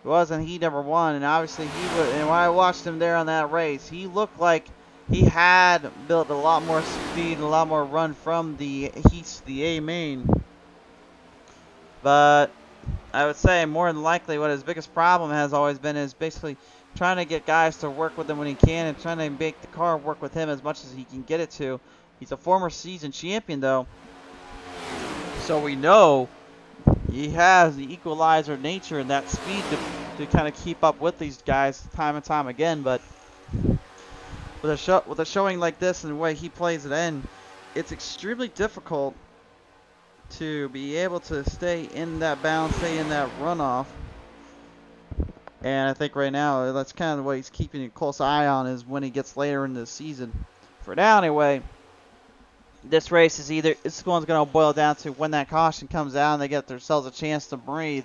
wasn't he number 1, and obviously he was. And when I watched him there on that race, he looked like he had built a lot more speed, a lot more run from the A main. But I would say more than likely what his biggest problem has always been is basically trying to get guys to work with him when he can and trying to make the car work with him as much as he can get it to. He's a former season champion, though, so we know he has the equalizer nature and that speed to kind of keep up with these guys time and time again. But with a showing like this and the way he plays it in, it's extremely difficult to be able to stay in that balance, stay in that runoff. And I think right now that's kind of what he's keeping a close eye on, is when he gets later in the season. For now, anyway, this race is this one's going to boil down to when that caution comes out and they get themselves a chance to breathe.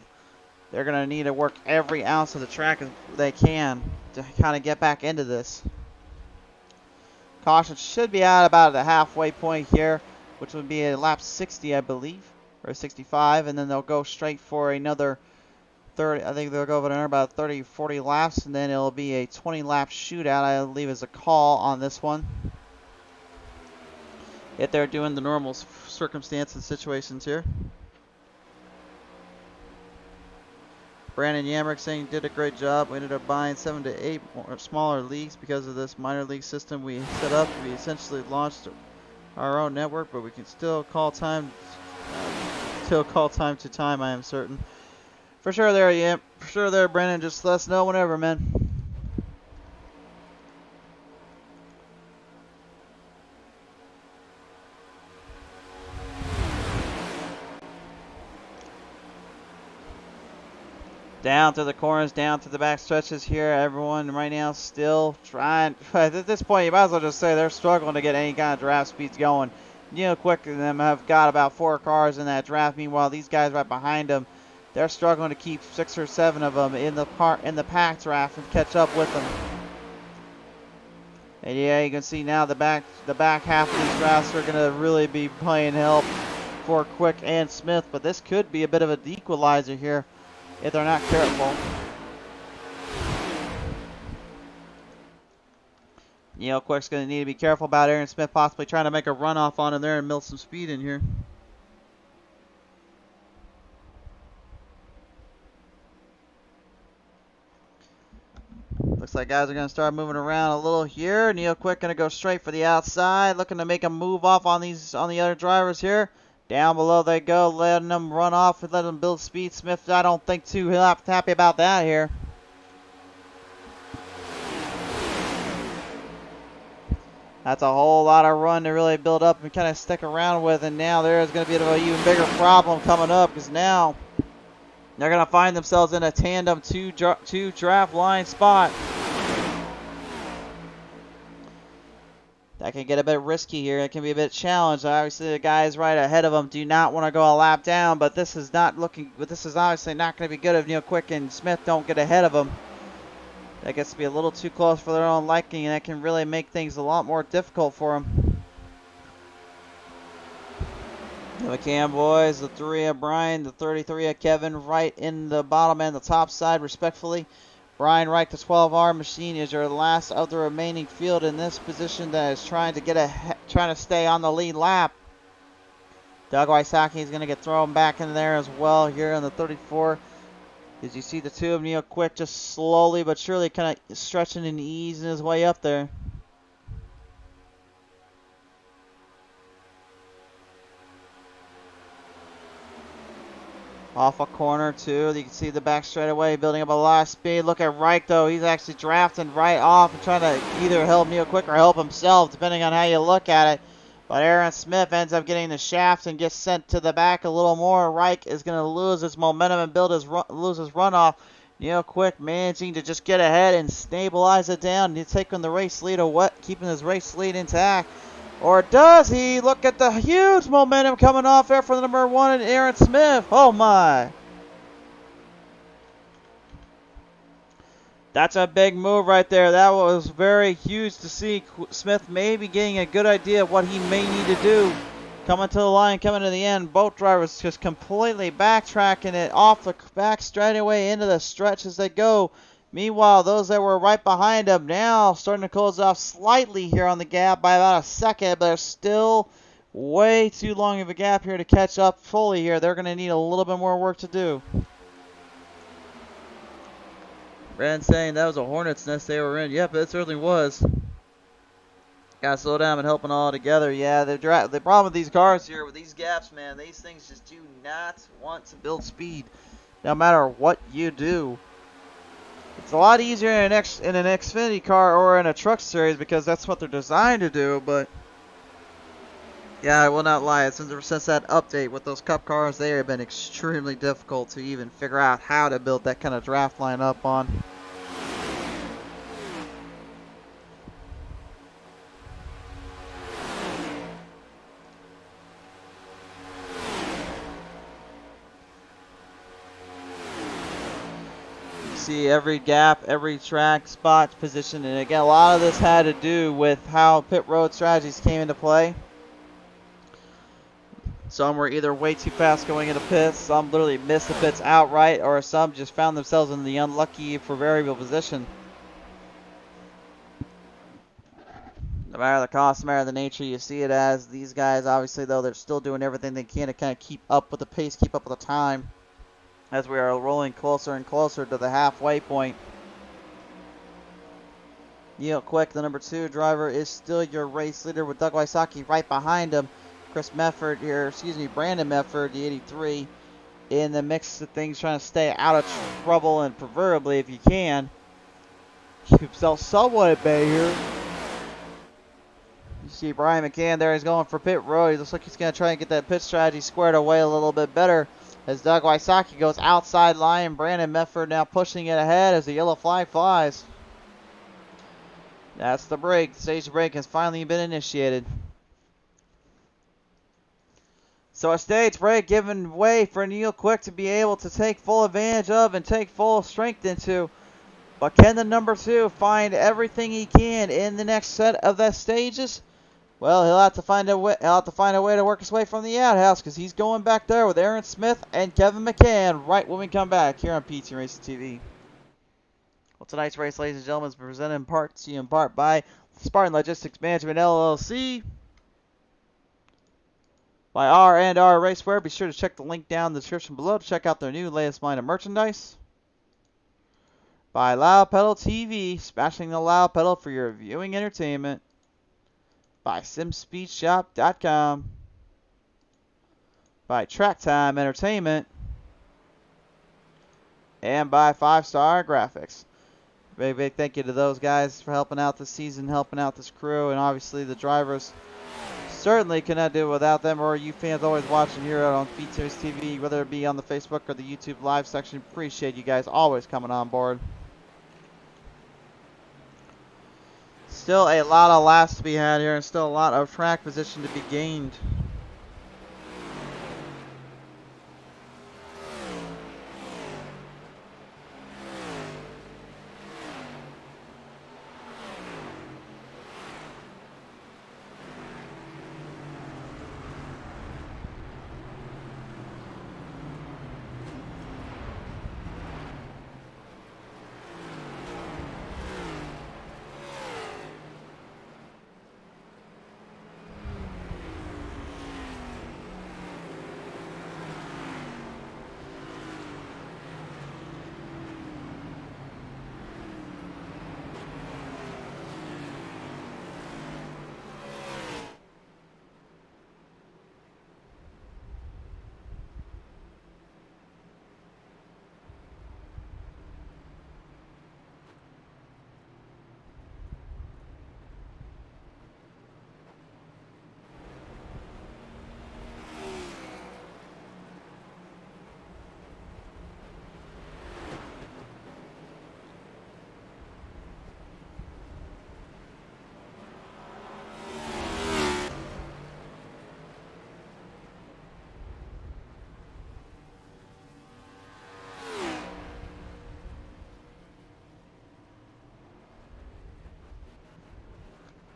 They're going to need to work every ounce of the track they can to kind of get back into this. Caution should be out about the halfway point here, which would be a lap 60, I believe, or 65, and then they'll go straight for another 30. I think they'll go over about 30, 40 laps, and then it'll be a 20-lap shootout, I believe, is a call on this one. If they're doing the normal circumstances situations here. Brandon Yamrick saying did a great job. We ended up buying 7 to 8 more smaller leagues because of this minor league system we set up. We essentially launched our own network, but we can still call time to time, I am certain. For sure there, yeah. For sure there, Brandon. Just let us know whenever, man. Down to the corners, down to the back stretches here. Everyone right now still trying. At this point, you might as well just say they're struggling to get any kind of draft speeds going. Quick and them have got about 4 cars in that draft. Meanwhile, these guys right behind them, they're struggling to keep 6 or 7 of them in the pack draft and catch up with them. And yeah, you can see now the back half of these drafts are going to really be playing help for Quick and Smith. But this could be a bit of an equalizer here if they're not careful. Quick's going to need to be careful about Aaron Smith possibly trying to make a runoff on him there and mill some speed in here. like guys are going to start moving around a little here. Neil Quick going to go straight for the outside, looking to make a move off on the other drivers here. Down below they go, letting them run off and letting them build speed. Smith, I don't think too happy about that here. That's a whole lot of run to really build up and kind of stick around with. And now there's going to be an even bigger problem coming up, because now they're going to find themselves in a tandem two draft line spot. That can get a bit risky here. It can be a bit challenged. Obviously, the guys right ahead of them do not want to go a lap down, but this is obviously not going to be good if Neil Quick and Smith don't get ahead of them. That gets to be a little too close for their own liking, and that can really make things a lot more difficult for them. The McCann boys, the 3 of Brian, the 33 of Kevin, right in the bottom and the top side, respectfully. Brian Wright, the 12R machine, is your last of the remaining field in this position that is trying to stay on the lead lap. Doug Wysocki is going to get thrown back in there as well here on the 34. As you see the two of Neil Quick just slowly but surely kind of stretching and easing his way up there. Off a corner too. You can see the back straightaway building up a lot of speed. Look at Wright though. He's actually drafting right off and trying to either help Neil Quick or help himself, depending on how you look at it. But Aaron Smith ends up getting the shaft and gets sent to the back a little more. Reich is going to lose his momentum and lose his runoff. Neil Quick managing to just get ahead and stabilize it down. He's taking the race lead away, keeping his race lead intact. Or does he? Look at the huge momentum coming off there for the number 1 and Aaron Smith. Oh my. That's a big move right there. That was very huge to see. Smith maybe getting a good idea of what he may need to do. Coming to the line, coming to the end. Both drivers just completely backtracking it off the back straightaway into the stretch as they go. Meanwhile, those that were right behind him now starting to close off slightly here on the gap by about a second, but there's still way too long of a gap here to catch up fully here. They're going to need a little bit more work to do. Brandon saying that was a hornet's nest they were in. Yep, it certainly was. Gotta slow down and help them all together. Yeah, the problem with these cars here, with these gaps, man, these things just do not want to build speed, no matter what you do. It's a lot easier in an Xfinity car or in a truck series because that's what they're designed to do, but yeah, I will not lie. Since that update with those Cup cars, they have been extremely difficult to even figure out how to build that kind of draft line up on. See every gap, every track spot position, and again, a lot of this had to do with how pit road strategies came into play. Some were either way too fast going into pits, some literally missed the pits outright, or some just found themselves in the unlucky for variable position. No matter the cost, no matter the nature, you see it as these guys, obviously, though, they're still doing everything they can to kind of keep up with the pace, keep up with the time, as we are rolling closer and closer to the halfway point. Neil Quick, the number 2 driver, is still your race leader with Doug Wysocki right behind him. Brandon Mefford, the 83, in the mix of things, trying to stay out of trouble and preferably, if you can, keep himself somewhat at bay here. You see Brian McCann there. He's going for pit road. He looks like he's going to try and get that pit strategy squared away a little bit better as Doug Wysocki goes outside line. Brandon Mefford now pushing it ahead as the yellow flag flies. That's the break. The stage break has finally been initiated. So a stage break giving way for Neil Quick to be able to take full advantage of and take full strength into. But can the number 2 find everything he can in the next set of the stages? Well, he'll have to find a way. To work his way from the outhouse because he's going back there with Aaron Smith and Kevin McCann right when we come back here on PT Racing TV. Well, tonight's race, ladies and gentlemen, is presented in part by Spartan Logistics Management LLC, by R&R Racewear. Be sure to check the link down in the description below to check out their new latest line of merchandise. By Loud Pedal TV, smashing the loud pedal for your viewing entertainment. By SimSpeedShop.com. By Track Time Entertainment. And by 5-Star Graphics. Big, big thank you to those guys for helping out this season, helping out this crew, and obviously the drivers. Certainly cannot do it without them, or you fans always watching here on Beat Series TV, whether it be on the Facebook or the YouTube live section. Appreciate you guys always coming on board. Still a lot of laps to be had here, and still a lot of track position to be gained.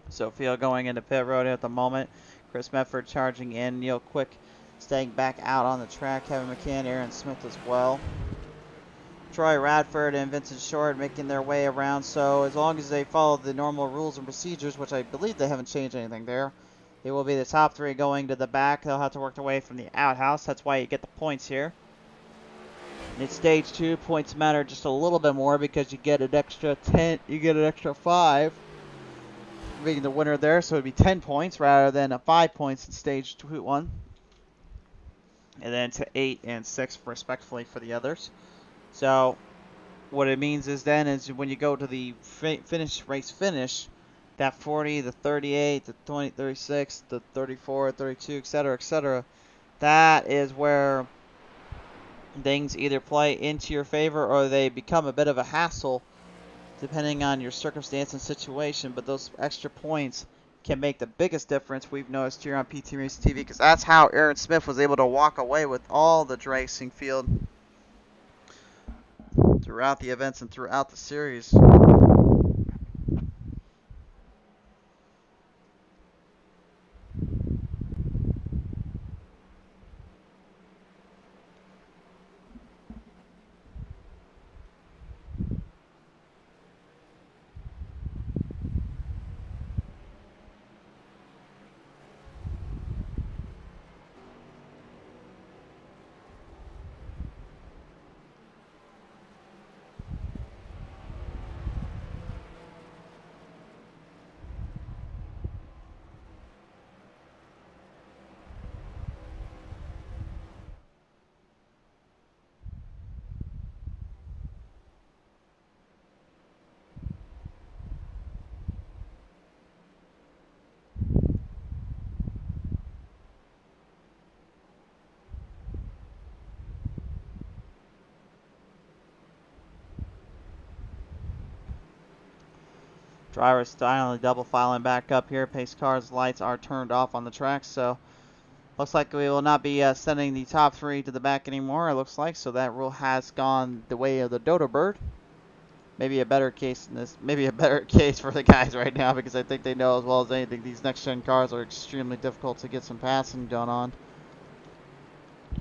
Sophia going into pit road at the moment. Chris Medford charging in. Neil Quick staying back out on the track. Kevin McCann, Aaron Smith as well. Troy Radford and Vincent Short making their way around. So as long as they follow the normal rules and procedures, which I believe they haven't changed anything there, they will be the top three going to the back. They'll have to work their way from the outhouse. That's why you get the points here. In stage 2, points matter just a little bit more because you get an extra 10. You get an extra 5. Being the winner there, so it would be 10 points rather than 5 points in stage 1, and then to 8 and 6 respectively for the others. So what it means is then is when you go to the race finish, that 40, the 38, the 20, 36, the 34, 32, etc., that is where things either play into your favor or they become a bit of a hassle depending on your circumstance and situation, but those extra points can make the biggest difference we've noticed here on PT Racing TV, because that's how Aaron Smith was able to walk away with all the racing field throughout the events and throughout the series. Drivers finally double filing back up here. Pace cars lights are turned off on the track, so looks like we will not be sending the top 3 to the back anymore, it looks like. So that rule has gone the way of the Dodo Bird. Maybe a better case in this, maybe a better case for the guys right now, because I think they know as well as anything these next gen cars are extremely difficult to get some passing done on.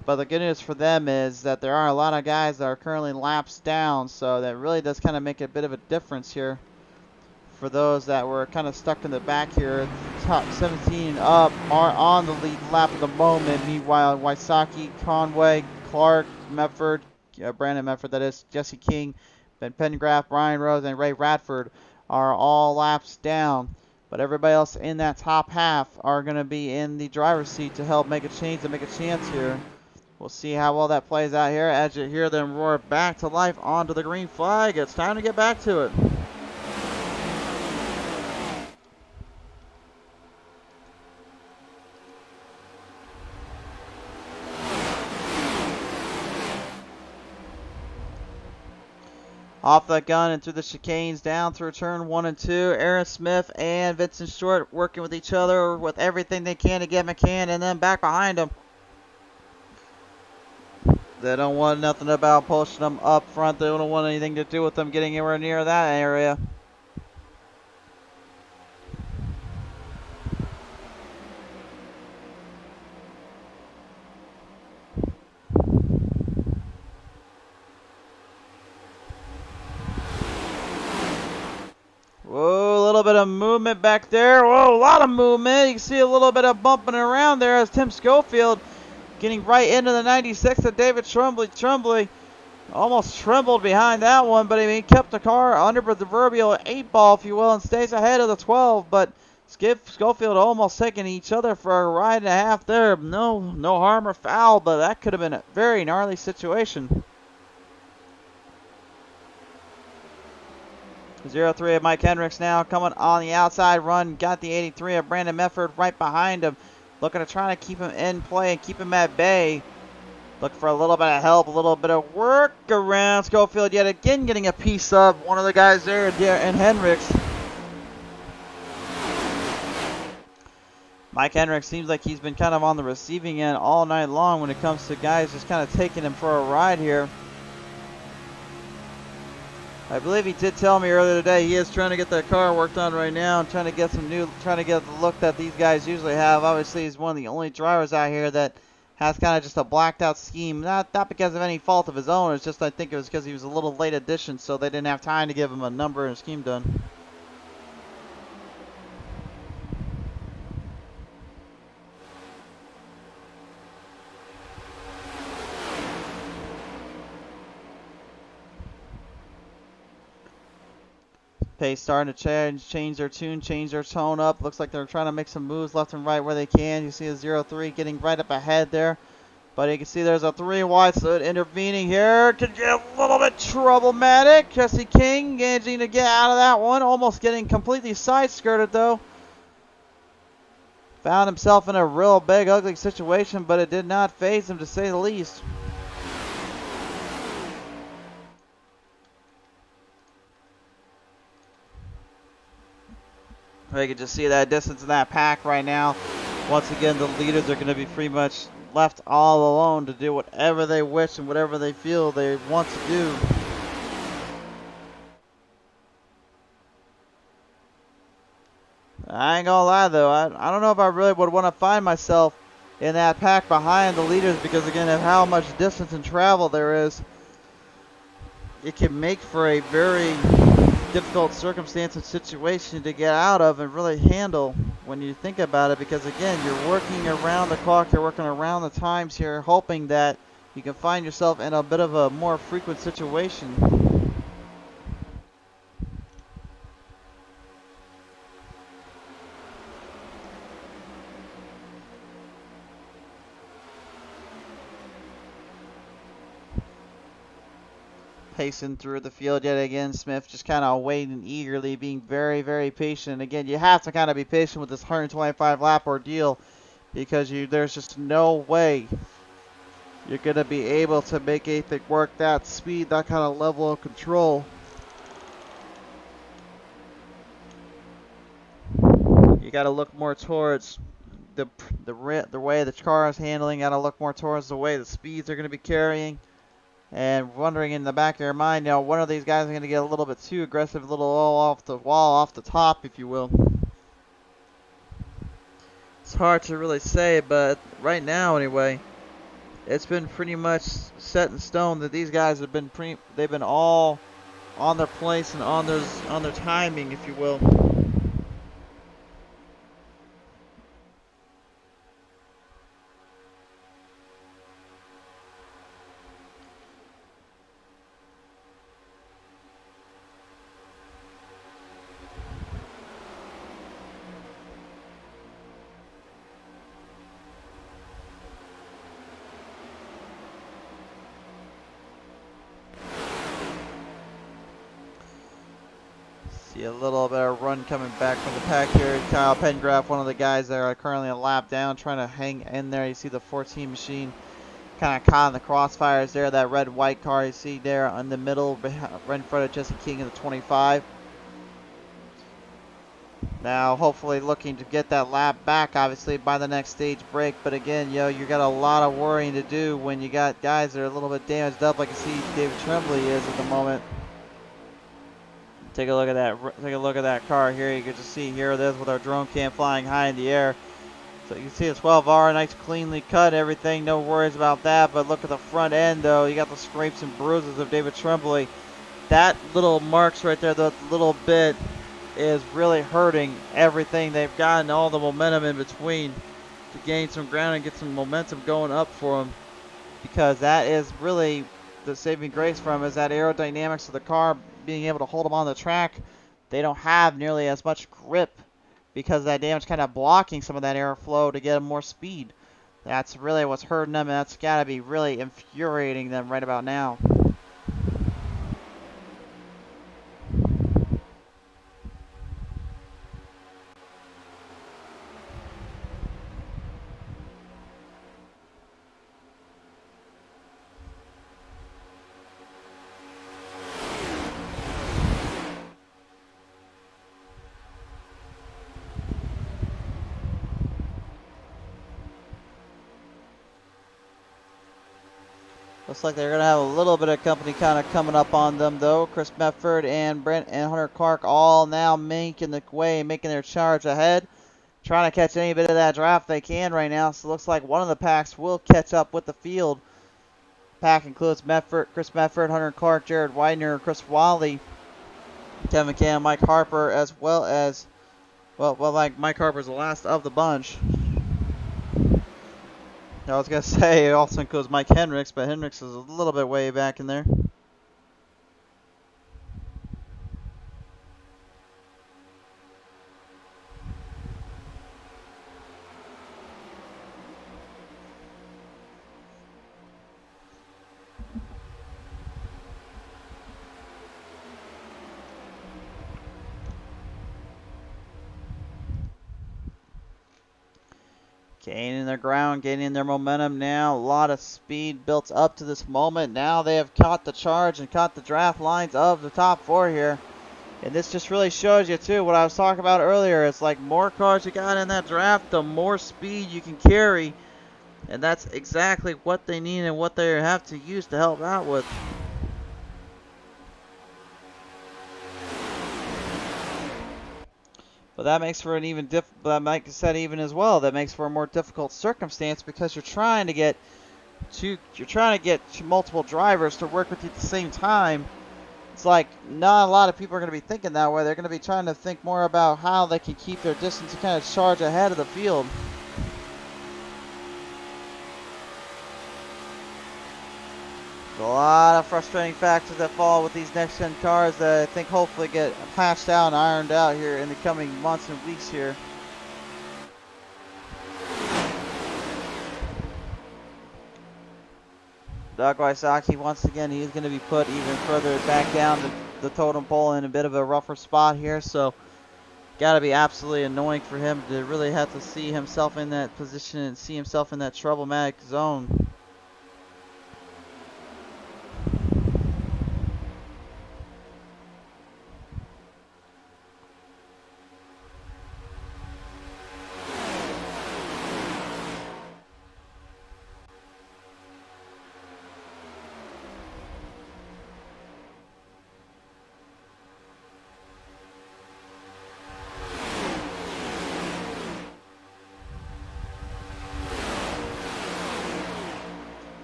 But the good news for them is that there are a lot of guys that are currently laps down, so that really does kind of make a bit of a difference here for those that were kind of stuck in the back here. Top 17 up are on the lead lap at the moment. Meanwhile, Wysocki, Conway, Clark, Medford, Brandon Medford, that is, Jesse King, Ben Pengraff, Brian Rose, and Ray Radford are all laps down. But everybody else in that top half are going to be in the driver's seat to help make a change, to make a chance here. We'll see how well that plays out here as you hear them roar back to life onto the green flag. It's time to get back to it. Off the gun and through the chicanes down through turn 1 and 2. Aaron Smith and Vincent Short working with each other with everything they can to get McCann and then back behind them. They don't want nothing about pushing them up front. They don't want anything to do with them getting anywhere near that area. Whoa, a little bit of movement back there. Whoa, a lot of movement. You can see a little bit of bumping around there as Tim Schofield getting right into the 96 of David Tremblay. Tremblay almost trembled behind that one, but he kept the car under the proverbial 8-ball, if you will, and stays ahead of the 12. But Schofield almost taking each other for a ride and a half there. No harm or foul, but that could have been a very gnarly situation. 0-3 of Mike Hendricks now coming on the outside run. Got the 83 of Brandon Mefford right behind him. Looking to try to keep him in play and keep him at bay. Look for a little bit of help, a little bit of work around. Schofield yet again getting a piece of one of the guys there and Hendricks. Mike Hendricks seems like he's been kind of on the receiving end all night long when it comes to guys just kind of taking him for a ride here. I believe he did tell me earlier today he is trying to get that car worked on right now and trying to get the look that these guys usually have. Obviously, he's one of the only drivers out here that has kind of just a blacked out scheme. Not because of any fault of his own. It's just I think it was because he was a little late addition, so they didn't have time to give him a number and a scheme done. Pace starting to change their tune, change their tone up. Looks like they're trying to make some moves left and right where they can. You see a 0-3 getting right up ahead there. But you can see there's a 3 wide, so intervening here could get a little bit troublematic. Jesse King managing to get out of that one. Almost getting completely side-skirted though. Found himself in a real big, ugly situation, but it did not faze him to say the least. You can just see that distance in that pack right now. Once again, the leaders are going to be pretty much left all alone to do whatever they wish and whatever they feel they want to do. I ain't gonna lie though, I don't know if I really would want to find myself in that pack behind the leaders because again of how much distance and travel there is. It can make for a very difficult circumstance and situation to get out of and really handle when you think about it, because again you're working around the clock, you're working around the times here, hoping that you can find yourself in a bit of a more frequent situation. Pacing through the field yet again. Smith just kind of waiting eagerly, being very, very patient. Again, you have to kind of be patient with this 125 lap ordeal because there's just no way you're going to be able to make anything work that speed, that kind of level of control. You got to look more towards the way the car is handling. Got to look more towards the way the speeds are going to be carrying. And wondering in the back of your mind, you know, one of these guys are going to get a little bit too aggressive, a little all off the wall, off the top, if you will. It's hard to really say, but right now, anyway, it's been pretty much set in stone that these guys have been they've been all on their place and on their timing, if you will. See a little bit of run coming back from the pack here. Kyle Pengraff, one of the guys that are currently a lap down, trying to hang in there. You see the 14 machine kind of caught in the crossfires there. That red white car you see there in the middle, right in front of Jesse King in the 25. Now, hopefully looking to get that lap back, obviously, by the next stage break. But again, you got a lot of worrying to do when you got guys that are a little bit damaged up, like you see David Tremblay is at the moment. Take a look at that. Take a look at that car here. You can just see here it is with our drone cam flying high in the air. So you can see a 12R, nice cleanly cut, everything. No worries about that. But look at the front end, though. You got the scrapes and bruises of David Tremblay. That little marks right there, the little bit, is really hurting everything they've gotten, all the momentum in between to gain some ground and get some momentum going up for them, because that is really the saving grace for them, is that aerodynamics of the car, being able to hold them on the track. They don't have nearly as much grip because that damage kind of blocking some of that airflow to get them more speed. That's really what's hurting them, and that's got to be really infuriating them right about now. Looks like they're going to have a little bit of company kind of coming up on them, though. Chris Medford and Brent and Hunter Clark all now making the way, making their charge ahead. Trying to catch any bit of that draft they can right now. So it looks like one of the packs will catch up with the field. Pack includes Medford, Chris Medford, Hunter Clark, Jared Widener, Chris Wally, Kevin Cam, Mike Harper, as well as, like Mike Harper's the last of the bunch. I was going to say it also includes Mike Hendricks, but Hendricks is a little bit way back in there. Gaining their ground, gaining their momentum now. A lot of speed built up to this moment. Now they have caught the charge and caught the draft lines of the top four here. And this just really shows you, too, what I was talking about earlier. It's like more cars you got in that draft, the more speed you can carry. And that's exactly what they need and what they have to use to help out with. But that makes for an even but Mike said even as well, that makes for a more difficult circumstance, because you're trying to get multiple drivers to work with you at the same time. It's like not a lot of people are going to be thinking that way. They're going to be trying to think more about how they can keep their distance and kind of charge ahead of the field. A lot of frustrating factors that fall with these next-gen cars that I think hopefully get patched out and ironed out here in the coming months and weeks here. Doug Wysocki, once again, he's going to be put even further back down the totem pole in a bit of a rougher spot here. So, got to be absolutely annoying for him to really have to see himself in that position and see himself in that troublematic zone.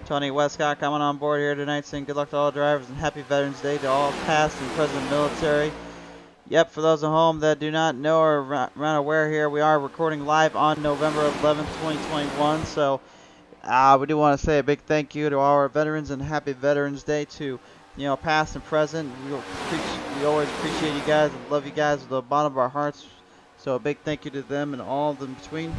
Tony Westcott coming on board here tonight, saying good luck to all drivers and happy Veterans Day to all past and present military. Yep, for those at home that do not know or are not aware here, we are recording live on November 11th, 2021. So we do want to say a big thank you to all our veterans and happy Veterans Day to, past and present. We always appreciate you guys and love you guys with the bottom of our hearts. So a big thank you to them and all of them in between.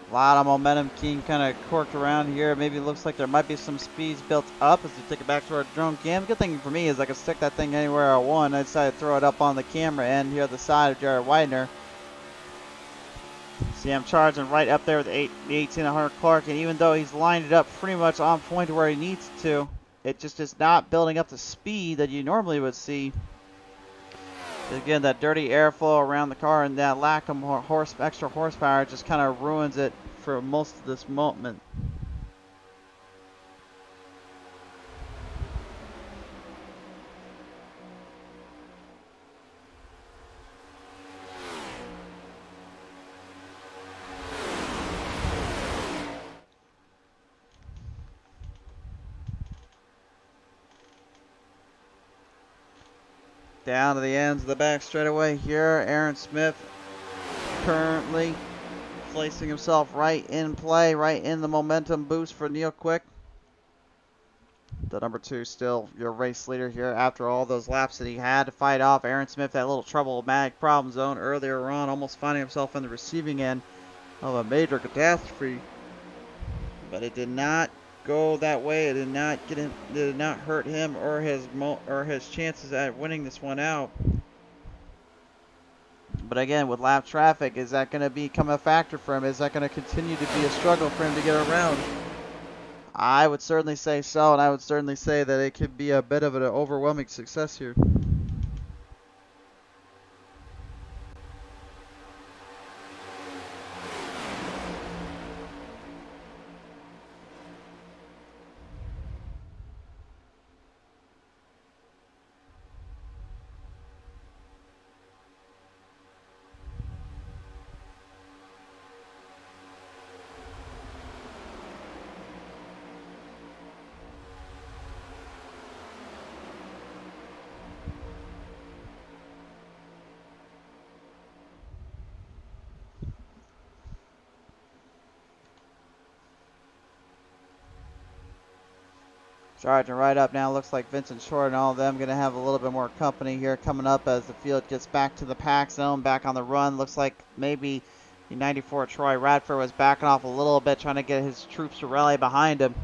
A lot of momentum being kind of corked around here. Maybe it looks like there might be some speeds built up as we take it back to our drone cam. Good thing for me is I can stick that thing anywhere I want. I decided to throw it up on the camera end here at the side of Jared Widener. See, I'm charging right up there with the 1800 Clark, and even though he's lined it up pretty much on point to where he needs to, it just is not building up the speed that you normally would see. Again, that dirty airflow around the car and that lack of extra horsepower just kind of ruins it for most of this moment. Down to the ends of the back straightaway here. Aaron Smith currently placing himself right in play, right in the momentum boost for Neil Quick. The number 2 still your race leader here after all those laps that he had to fight off. Aaron Smith had a little problematic problem zone earlier on, almost finding himself on the receiving end of a major catastrophe. But it did not go that way. It did not get him. It did not hurt him or his chances at winning this one out. But again, with lap traffic, is that going to become a factor for him? Is that going to continue to be a struggle for him to get around? I would certainly say so, and I would certainly say that it could be a bit of an overwhelming success here. Charging right up now. Looks like Vincent Short and all of them going to have a little bit more company here coming up as the field gets back to the pack zone, back on the run. Looks like maybe the 94 Troy Radford was backing off a little bit, trying to get his troops to rally behind him.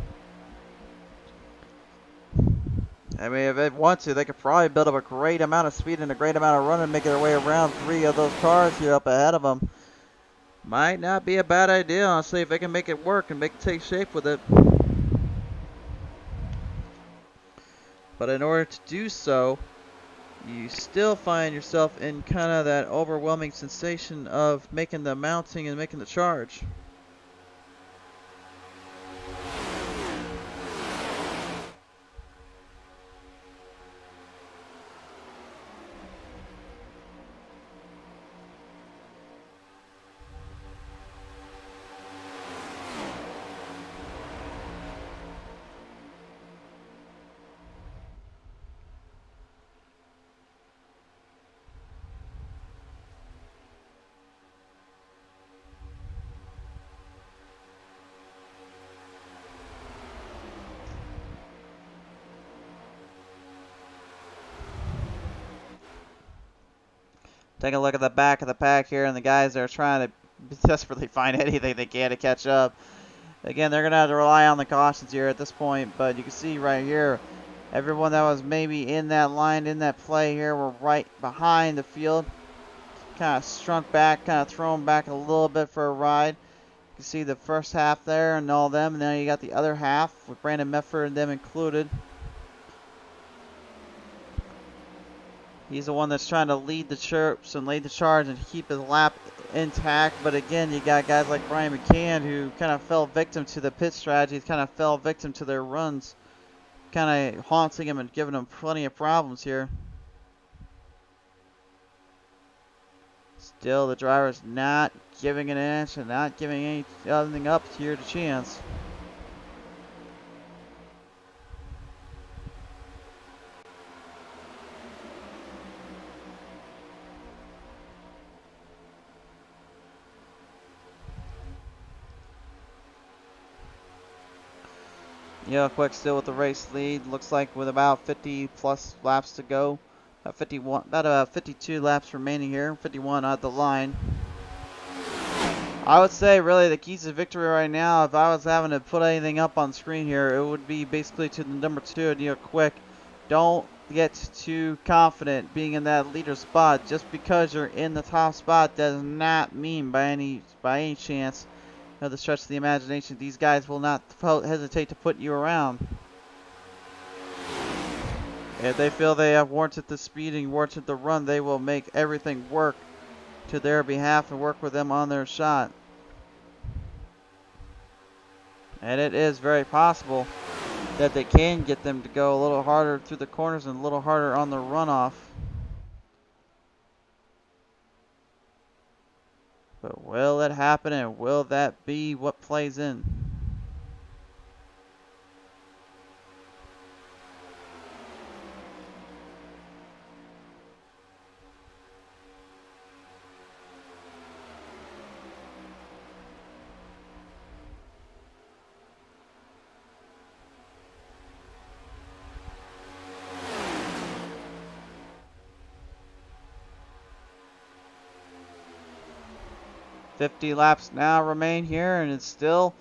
I mean, if they want to, they could probably build up a great amount of speed and a great amount of run and make their way around 3 of those cars here up ahead of them. Might not be a bad idea, honestly, if they can make it work and take shape with it. But in order to do so, you still find yourself in kind of that overwhelming sensation of making the mounting and making the charge. Take a look at the back of the pack here, and the guys are trying to desperately find anything they can to catch up. Again, they're going to have to rely on the cautions here at this point, but you can see right here, everyone that was maybe in that line, in that play here, were right behind the field. Kind of shrunk back, kind of thrown back a little bit for a ride. You can see the first half there and all them, and then you got the other half with Brandon Mefford and them included. He's the one that's trying to lead the chirps and lead the charge and keep his lap intact. But again, you got guys like Brian McCann who kind of fell victim to the pit strategies, kind of fell victim to their runs, kind of haunting him and giving him plenty of problems here. Still, the driver's not giving an inch and not giving anything up here to chance. Yeah, Quick still with the race lead. Looks like with about 50 plus laps to go. About 52 laps remaining here. 51 at the line. I would say really the keys to victory right now, if I was having to put anything up on screen here, it would be basically to the number 2, Neil Quick. Don't get too confident being in that leader spot. Just because you're in the top spot does not mean by any chance, the stretch of the imagination, these guys will not hesitate to put you around. If they feel they have warranted the speed and warranted the run, they will make everything work to their behalf and work with them on their shot. And it is very possible that they can get them to go a little harder through the corners and a little harder on the runoff. But will it happen, and will that be what plays in? "50 laps now remain here, and it's still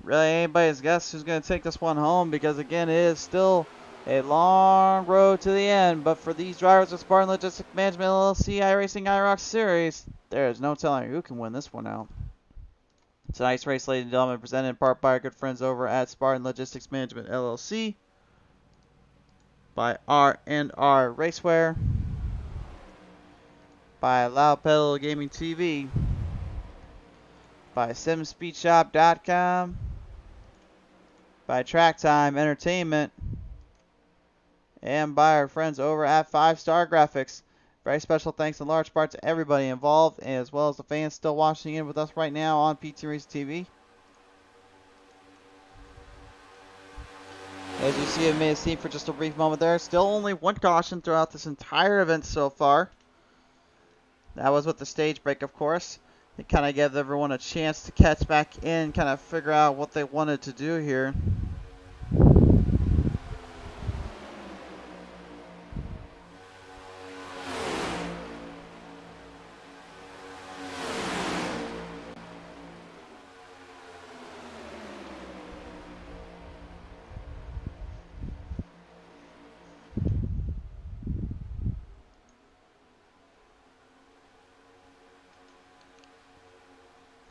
really anybody's guess who's going to take this one home, because again, it is still a long road to the end. But for these drivers of Spartan Logistics Management LLC iRacing IROC Series, there is no telling who can win this one out. Tonight's race, ladies and gentlemen, presented in part by our good friends over at Spartan Logistics Management LLC, by R&R Racewear, by Loud Pedal Gaming TV, by SimSpeedShop.com, by Track Time Entertainment, and by our friends over at 5 Star Graphics. Very special thanks in large part to everybody involved, as well as the fans still watching in with us right now on PT Racing TV. As you see, it may have seemed for just a brief moment there. Still only one caution throughout this entire event so far. That was with the stage break, of course. It kind of gave everyone a chance to catch back in, kind of figure out what they wanted to do here.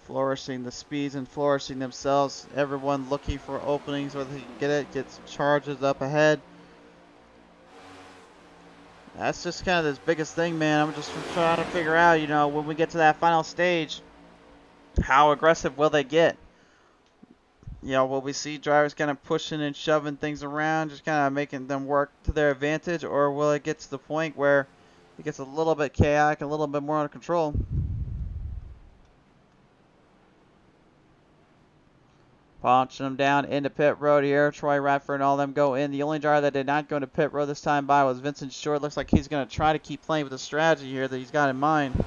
Flourishing the speeds and flourishing themselves. Everyone looking for openings where they can get it, get some charges up ahead. That's just kind of this biggest thing, man. I'm just trying to figure out, when we get to that final stage, how aggressive will they get? Will we see drivers kind of pushing and shoving things around, just kind of making them work to their advantage, or will it get to the point where it gets a little bit chaotic, a little bit more under control? Punching them down into pit road here. Troy Radford and all them go in. The only driver that did not go into pit road this time by was Vincent Short. Looks like he's going to try to keep playing with the strategy here that he's got in mind.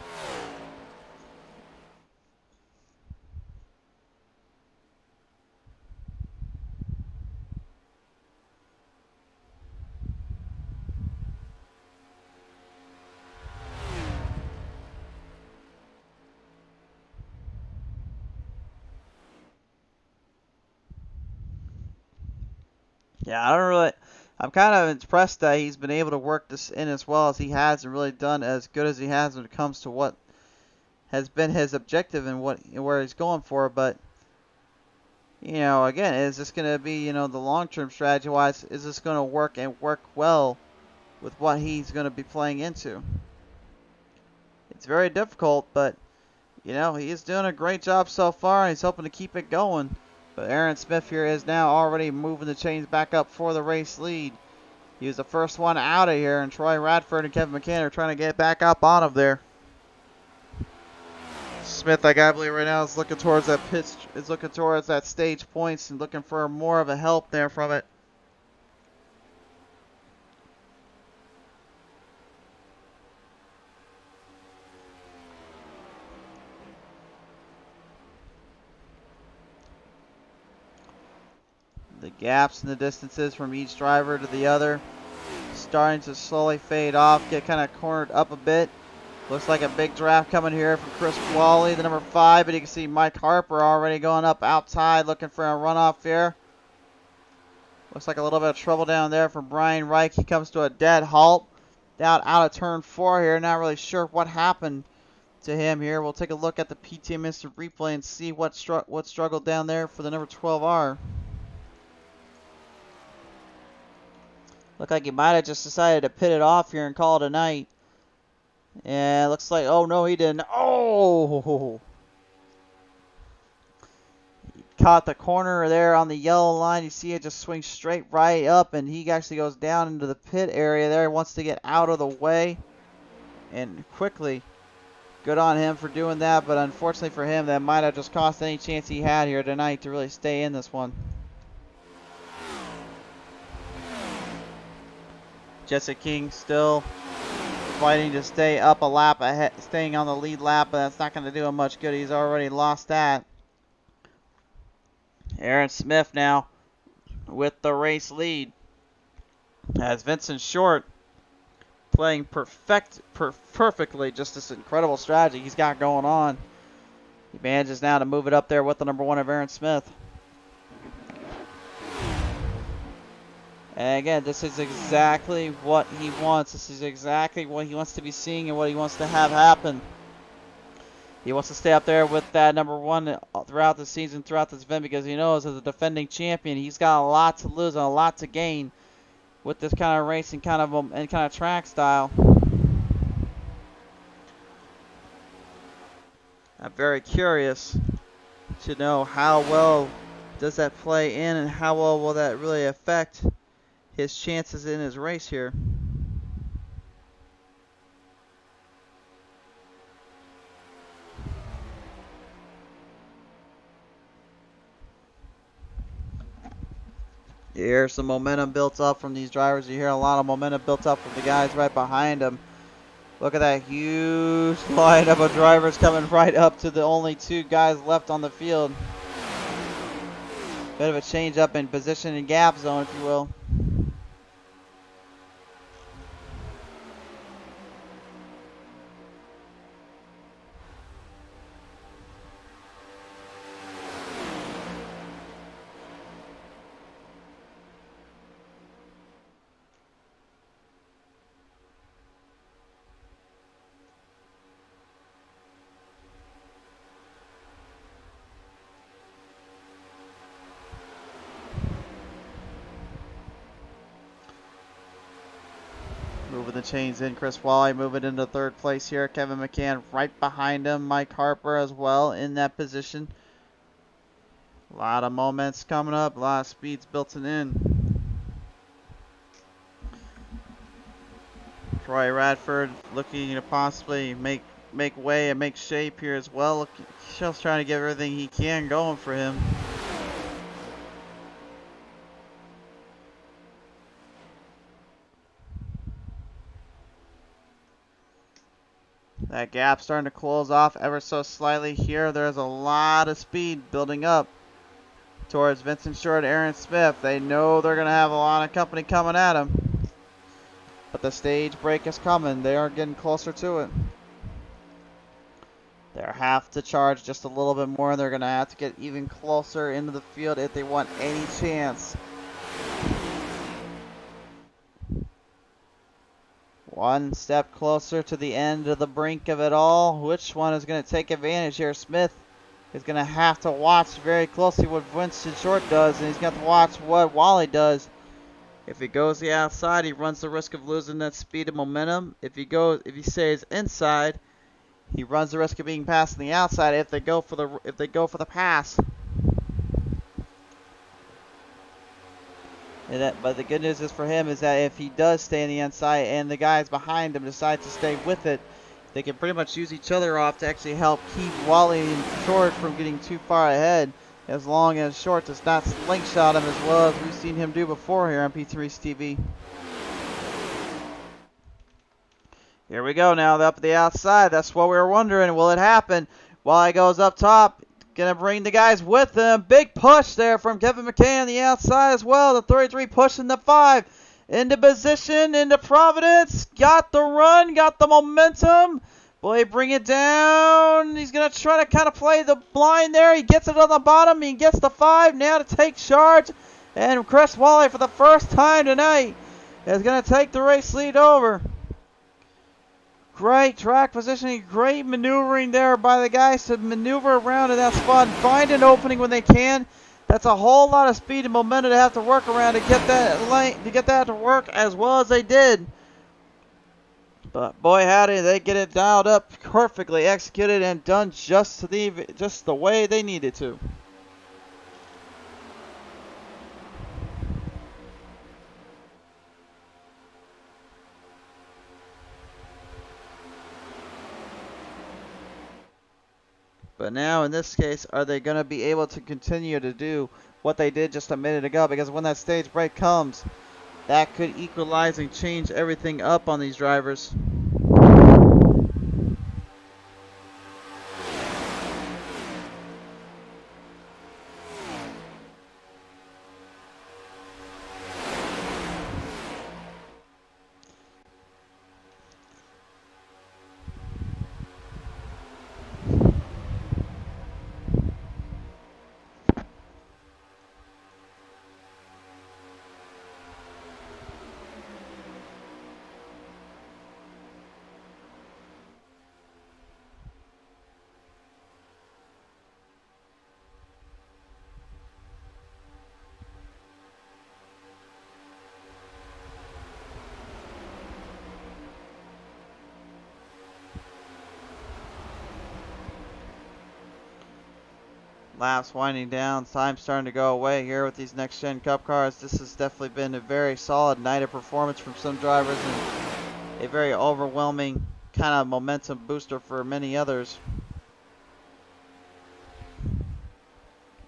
Yeah, I'm kind of impressed that he's been able to work this in as well as he has and really done as good as he has when it comes to what has been his objective and where he's going for. But, again, is this going to be, the long-term strategy-wise, is this going to work and work well with what he's going to be playing into? It's very difficult, but, he is doing a great job so far, and he's hoping to keep it going. But Aaron Smith here is now already moving the chains back up for the race lead. He was the first one out of here, and Troy Radford and Kevin McCann are trying to get back up on him there. Smith, I believe right now, is looking towards that looking towards that stage points and looking for more of a help there from it. The gaps and the distances from each driver to the other starting to slowly fade off, get kind of cornered up a bit. Looks like a big draft coming here from Chris Wally, the number 5, but you can see Mike Harper already going up outside looking for a runoff here. Looks like a little bit of trouble down there from Brian Reich. He comes to a dead halt down out of turn 4 here. Not really sure what happened to him here. We'll take a look at the PTM Instant Replay and see what struggled down there for the number 12R. Looked like he might have just decided to pit it off here and call it a night. And it looks like, oh no, he didn't. Oh! He caught the corner there on the yellow line. You see it just swing straight right up, and he actually goes down into the pit area there. He wants to get out of the way and quickly. Good on him for doing that, but unfortunately for him, that might have just cost any chance he had here tonight to really stay in this one. Jesse King still fighting to stay up a lap ahead, staying on the lead lap, but that's not going to do him much good. He's already lost that. Aaron Smith now with the race lead. As Vincent Short playing perfectly, just this incredible strategy he's got going on. He manages now to move it up there with the number 1 of Aaron Smith. And again, this is exactly what he wants. This is exactly what he wants to be seeing and what he wants to have happen. He wants to stay up there with that number 1 throughout the season, throughout this event, because he knows as a defending champion, he's got a lot to lose and a lot to gain with this kind of racing kind of track style. I'm very curious to know how well does that play in and how well will that really affect his chances in his race here. You hear some momentum built up from these drivers. You hear a lot of momentum built up from the guys right behind them. Look at that huge lineup of drivers coming right up to the only 2 guys left on the field. Bit of a change up in position and gap zone, if you will. Moving the chains in, Chris Wally moving into 3rd place here. Kevin McCann right behind him. Mike Harper as well in that position. A lot of moments coming up, a lot of speeds built in. Troy Radford looking to possibly make way and make shape here as well. Just trying to get everything he can going for him. That gap starting to close off ever so slightly here. There's a lot of speed building up towards Vincent Short, Aaron Smith. They know they're going to have a lot of company coming at them. But the stage break is coming. They are getting closer to it. They have to charge just a little bit more. They're going to have to get even closer into the field if they want any chance. One step closer to the end of the brink of it all. Which one is going to take advantage here? Smith is going to have to watch very closely what Vincent Short does, and he's got to watch what Wally does. If he goes the outside, he runs the risk of losing that speed and momentum. If he stays inside, he runs the risk of being passed on the outside if they go for the pass. But the good news is for him is that if he does stay on the inside and the guys behind him decide to stay with it, they can pretty much use each other off to actually help keep Wally and Short from getting too far ahead, as long as Short does not slingshot him as well as we've seen him do before here on P3 TV. Here we go now, up the outside. That's what we were wondering. Will it happen? Wally goes up top. Gonna bring the guys with him. Big push there from Kevin McCann on the outside as well. The 33 pushing the 5. Into position, into Providence. Got the run, got the momentum. Boy, bring it down. He's going to try to kind of play the blind there. He gets it on the bottom. He gets the 5 now to take charge. And Chris Wally, for the first time tonight, is going to take the race lead over. Great track positioning, great maneuvering there by the guys to maneuver around in that spot and find an opening when they can. That's a whole lot of speed and momentum to have to work around to get that lane, to get that to work as well as they did. But boy howdy, they get it dialed up, perfectly executed and done just the way they needed to. But now in this case, are they going to be able to continue to do what they did just a minute ago? Because when that stage break comes, that could equalize and change everything up on these drivers. Laps winding down, time starting to go away here with these next gen cup cars. This has definitely been a very solid night of performance from some drivers and a very overwhelming kind of momentum booster for many others.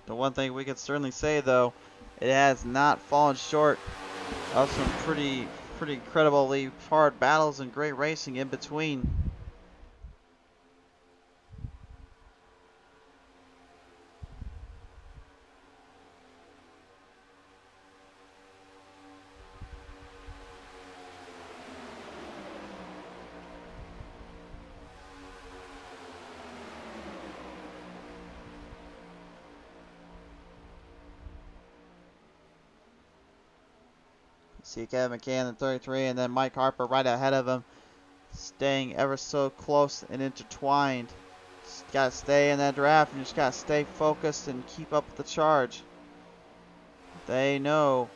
The one thing we can certainly say though, it has not fallen short of some pretty incredibly hard battles and great racing in between. See Kevin McCann in 33 and then Mike Harper right ahead of him, staying ever so close and intertwined. Just gotta stay in that draft and just gotta stay focused and keep up with the charge. They know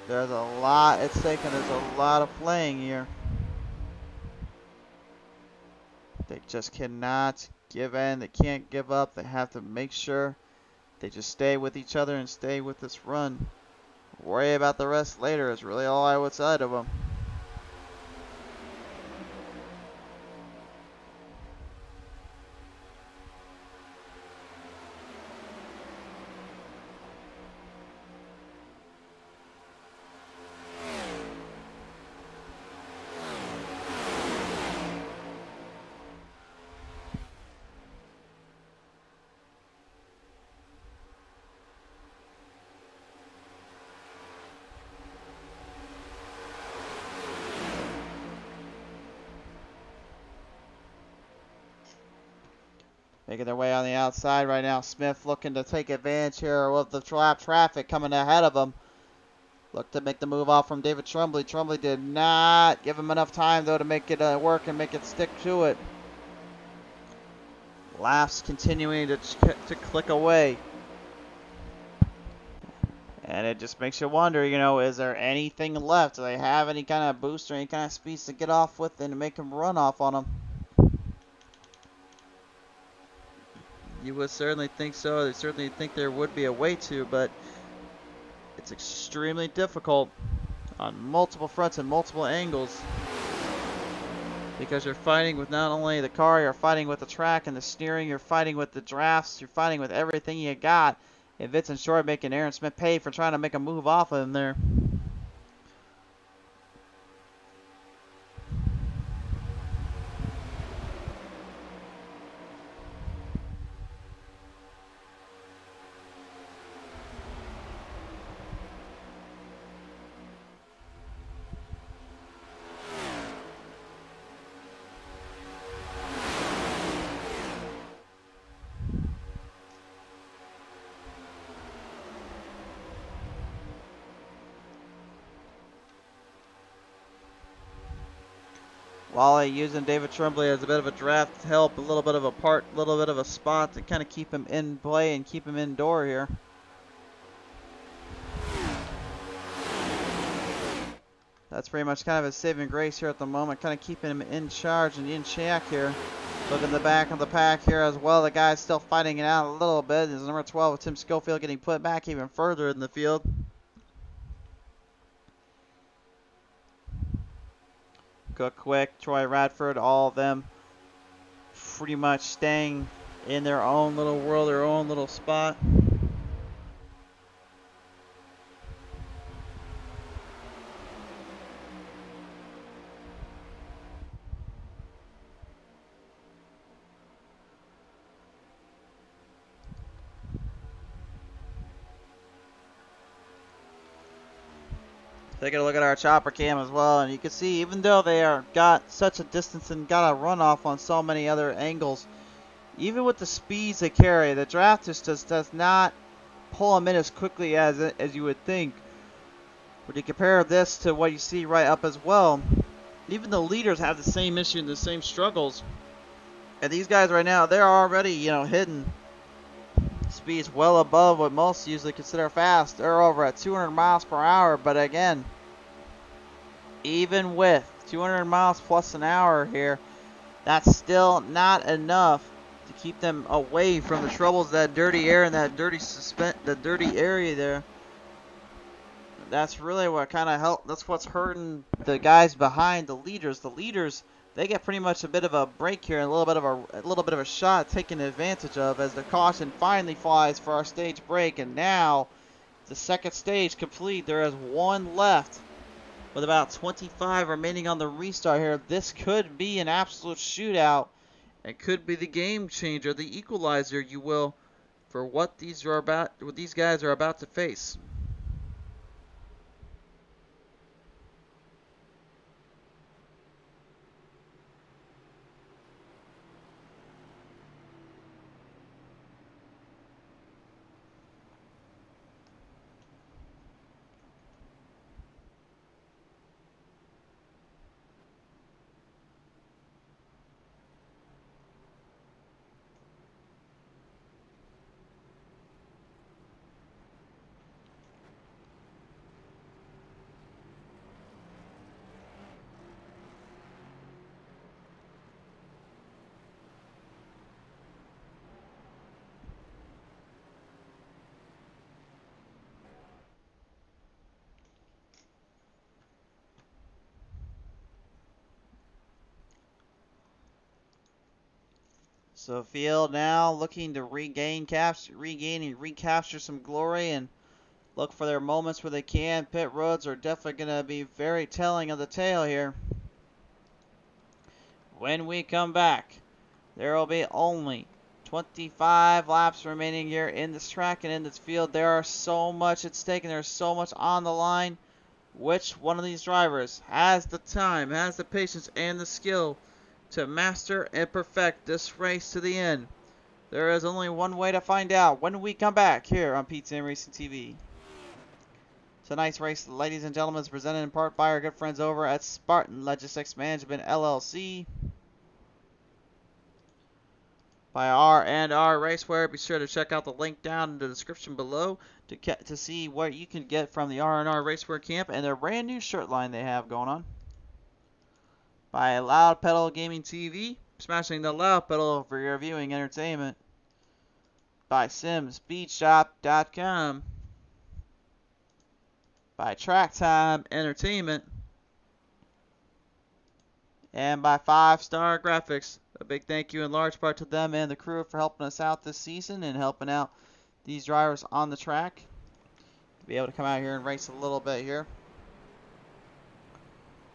there's a lot at stake and there's a lot of playing here. They just cannot give in. They can't give up. They have to make sure they just stay with each other and stay with this run. Worry about the rest later is really all I would say to them. Making their way on the outside right now. Smith looking to take advantage here of the traffic coming ahead of him. Look to make the move off from David Trumbley. Trumbley did not give him enough time though to make it work and make it stick to it. Laps continuing to click away. And it just makes you wonder, you know, is there anything left? Do they have any kind of boost or any kind of speeds to get off with and make them run off on them? You would certainly think so. They certainly think there would be a way to, but it's extremely difficult on multiple fronts and multiple angles because you're fighting with not only the car, you're fighting with the track and the steering, you're fighting with the drafts, you're fighting with everything you got. And Vincent Short making Aaron Smith pay for trying to make a move off of him there. Wally using David Tremblay as a bit of a draft help, a little bit of a spot to kind of keep him in play and keep him indoor here. That's pretty much kind of his saving grace here at the moment, kind of keeping him in charge and in check here. Look in the back of the pack here as well. The guy's still fighting it out a little bit. There's number 12 with Tim Schofield getting put back even further in the field. Cook Quick, Troy Radford, all of them pretty much staying in their own little world, their own little spot. Taking a look at our chopper cam as well, and you can see even though they are got such a distance and got a runoff on so many other angles, even with the speeds they carry, the draft just does not pull them in as quickly as you would think. When you compare this to what you see right up as well, even the leaders have the same issue and the same struggles. And these guys right now, they're already, hitting speeds well above what most usually consider fast. They're over at 200 miles per hour, but again, even with 200 miles plus an hour here, that's still not enough to keep them away from the troubles of that dirty air and that dirty area there. That's really what kind of helped. That's what's hurting the guys behind the leaders. The leaders, they get pretty much a bit of a break here, and a little bit of a shot taken advantage of as the caution finally flies for our stage break. And now the second stage complete. There is one left with about 25 remaining on the restart here. This could be an absolute shootout. It could be the game changer, the equalizer, you will, for what these guys are about to face. So field now looking to regain and recapture some glory and look for their moments where they can. Pit roads are definitely going to be very telling of the tale here. When we come back, there will be only 25 laps remaining here in this track and in this field. There are so much at stake and there's so much on the line. Which one of these drivers has the time, has the patience, and the skill to master and perfect this race to the end? There is only one way to find out when we come back here on PTM Racing TV. Tonight's race, ladies and gentlemen, is presented in part by our good friends over at Spartan Logistics Management LLC, by R&R Racewear. Be sure to check out the link down in the description below to see what you can get from the R&R Racewear camp and their brand new shirt line they have going on. By Loud Pedal Gaming TV, smashing the loud pedal for your viewing entertainment. By SimsSpeedShop.com. By Track Time Entertainment. And by 5-Star Graphics. A big thank you in large part to them and the crew for helping us out this season and helping out these drivers on the track to be able to come out here and race a little bit here.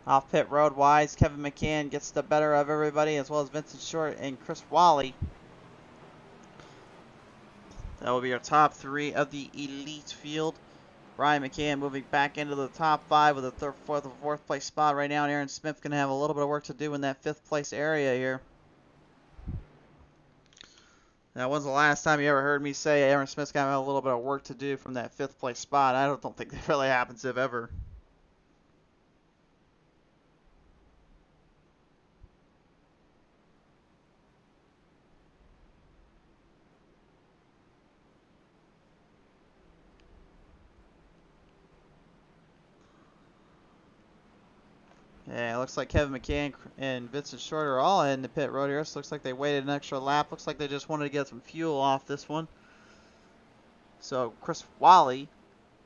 Off pit road wise, Kevin McCann gets the better of everybody, as well as Vincent Short and Chris Wally. That will be our top three of the elite field. Brian McCann moving back into the top 5 with a fourth place spot right now. And Aaron Smith going to have a little bit of work to do in that 5th place area here. Now, when's the last time you ever heard me say Aaron Smith's going to have a little bit of work to do from that 5th place spot? I don't think that really happens if ever. looks like Kevin McCann and Vincent Short are all in the pit road here. So looks like they waited an extra lap. Looks like they just wanted to get some fuel off this one. So Chris Wally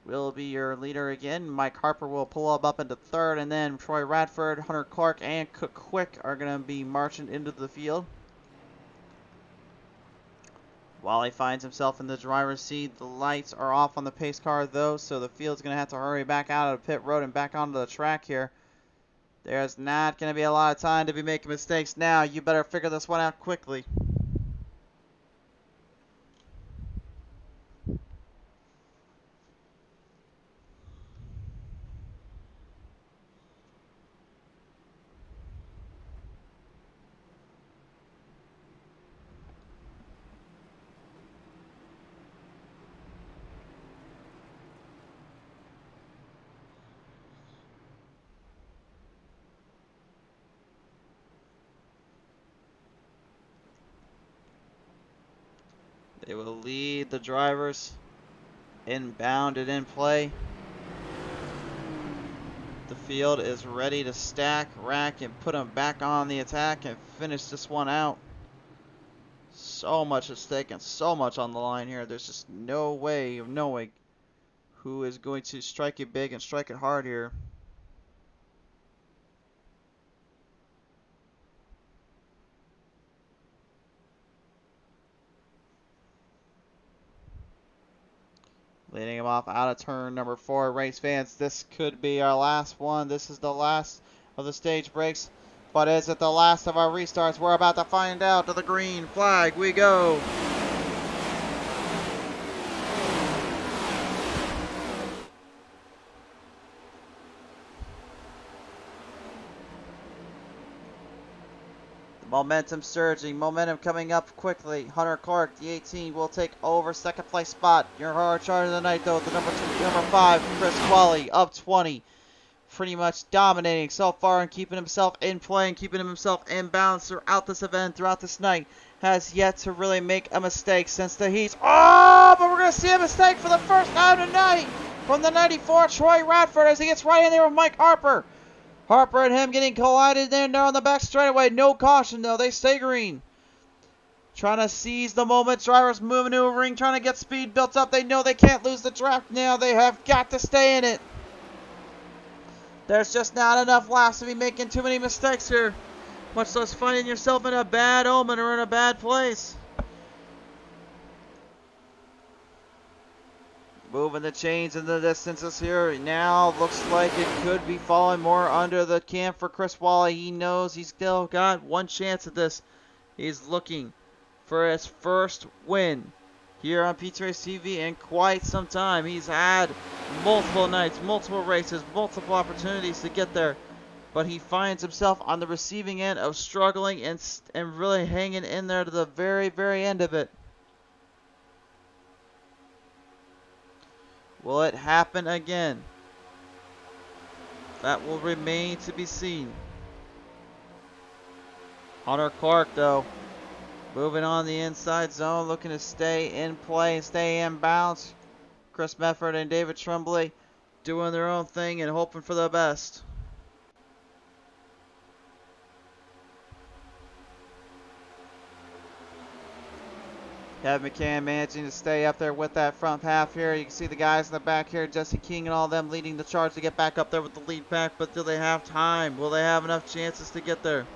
will be your leader again. Mike Harper will pull up into third, and then Troy Radford, Hunter Clark, and Cook Quick are going to be marching into the field. Wally finds himself in the driver's seat. The lights are off on the pace car, though, so the field's going to have to hurry back out of the pit road and back onto the track here. There's not going to be a lot of time to be making mistakes now. You better figure this one out quickly. They will lead the drivers inbound and in play. The field is ready to stack, rack, and put them back on the attack and finish this one out. So much at stake and so much on the line here. There's just no way of knowing who is going to strike it big and strike it hard here. Leading him off out of turn number 4. Race fans, this could be our last one. This is the last of the stage breaks. But is it the last of our restarts? We're about to find out. To the green flag we go. Momentum surging, momentum coming up quickly. Hunter Clark, the 18, will take over second place spot. Your hard charge of the night, though, the number 5, Chris Wally, up 20. Pretty much dominating so far and keeping himself in play and keeping himself in balance throughout this event, throughout this night. Has yet to really make a mistake since the heats. Oh, but we're going to see a mistake for the first time tonight from the 94, Troy Radford, as he gets right in there with Mike Harper. Harper and him getting collided there on the back straightaway. No caution, though. They stay green. Trying to seize the moment. Drivers maneuvering, trying to get speed built up. They know they can't lose the draft now. They have got to stay in it. There's just not enough laps to be making too many mistakes here. Much less finding yourself in a bad omen or in a bad place. Moving the chains in the distances here. Now looks like it could be falling more under the camp for Chris Wally. He knows he's still got one chance at this. He's looking for his first win here on PT Race TV in quite some time. He's had multiple nights, multiple races, multiple opportunities to get there. But he finds himself on the receiving end of struggling and really hanging in there to the very, very end of it. Will it happen again? That will remain to be seen. Hunter Clark, though, moving on the inside zone, looking to stay in play and stay in bounds. Chris Mefford and David Tremblay doing their own thing and hoping for the best. Kevin McCann managing to stay up there with that front half here. You can see the guys in the back here, Jesse King and all them leading the charge to get back up there with the lead pack. But do they have time? Will they have enough chances to get there?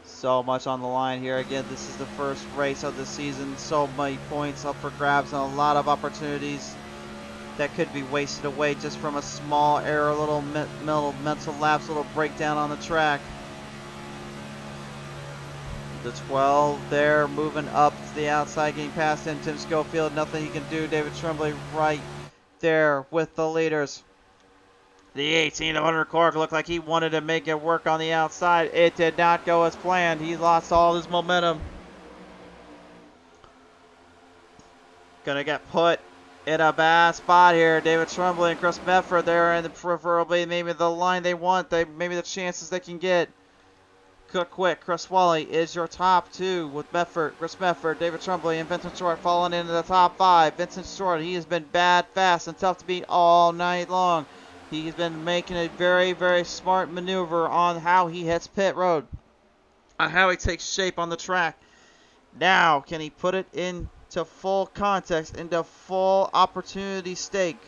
So much on the line here. Again, this is the first race of the season. So many points up for grabs and a lot of opportunities that could be wasted away just from a small error, a little mental lapse, a little breakdown on the track. The 12 there, moving up to the outside, getting past him. Tim Schofield, nothing he can do. David Tremblay right there with the leaders. The 18 of Hunter Clark looked like he wanted to make it work on the outside. It did not go as planned. He lost all his momentum. Gonna get put in a bad spot here. David Tremblay and Chris Mefford there, and preferably maybe the line they want, maybe the chances they can get. Cook Quick, Chris Wally is your top two with Medford, Chris Medford, David Tremblay, and Vincent Short falling into the top five. Vincent Short, he has been bad, fast, and tough to beat all night long. He's been making a very, very smart maneuver on how he hits pit road, on how he takes shape on the track. Now, can he put it into full context, into full opportunity stake?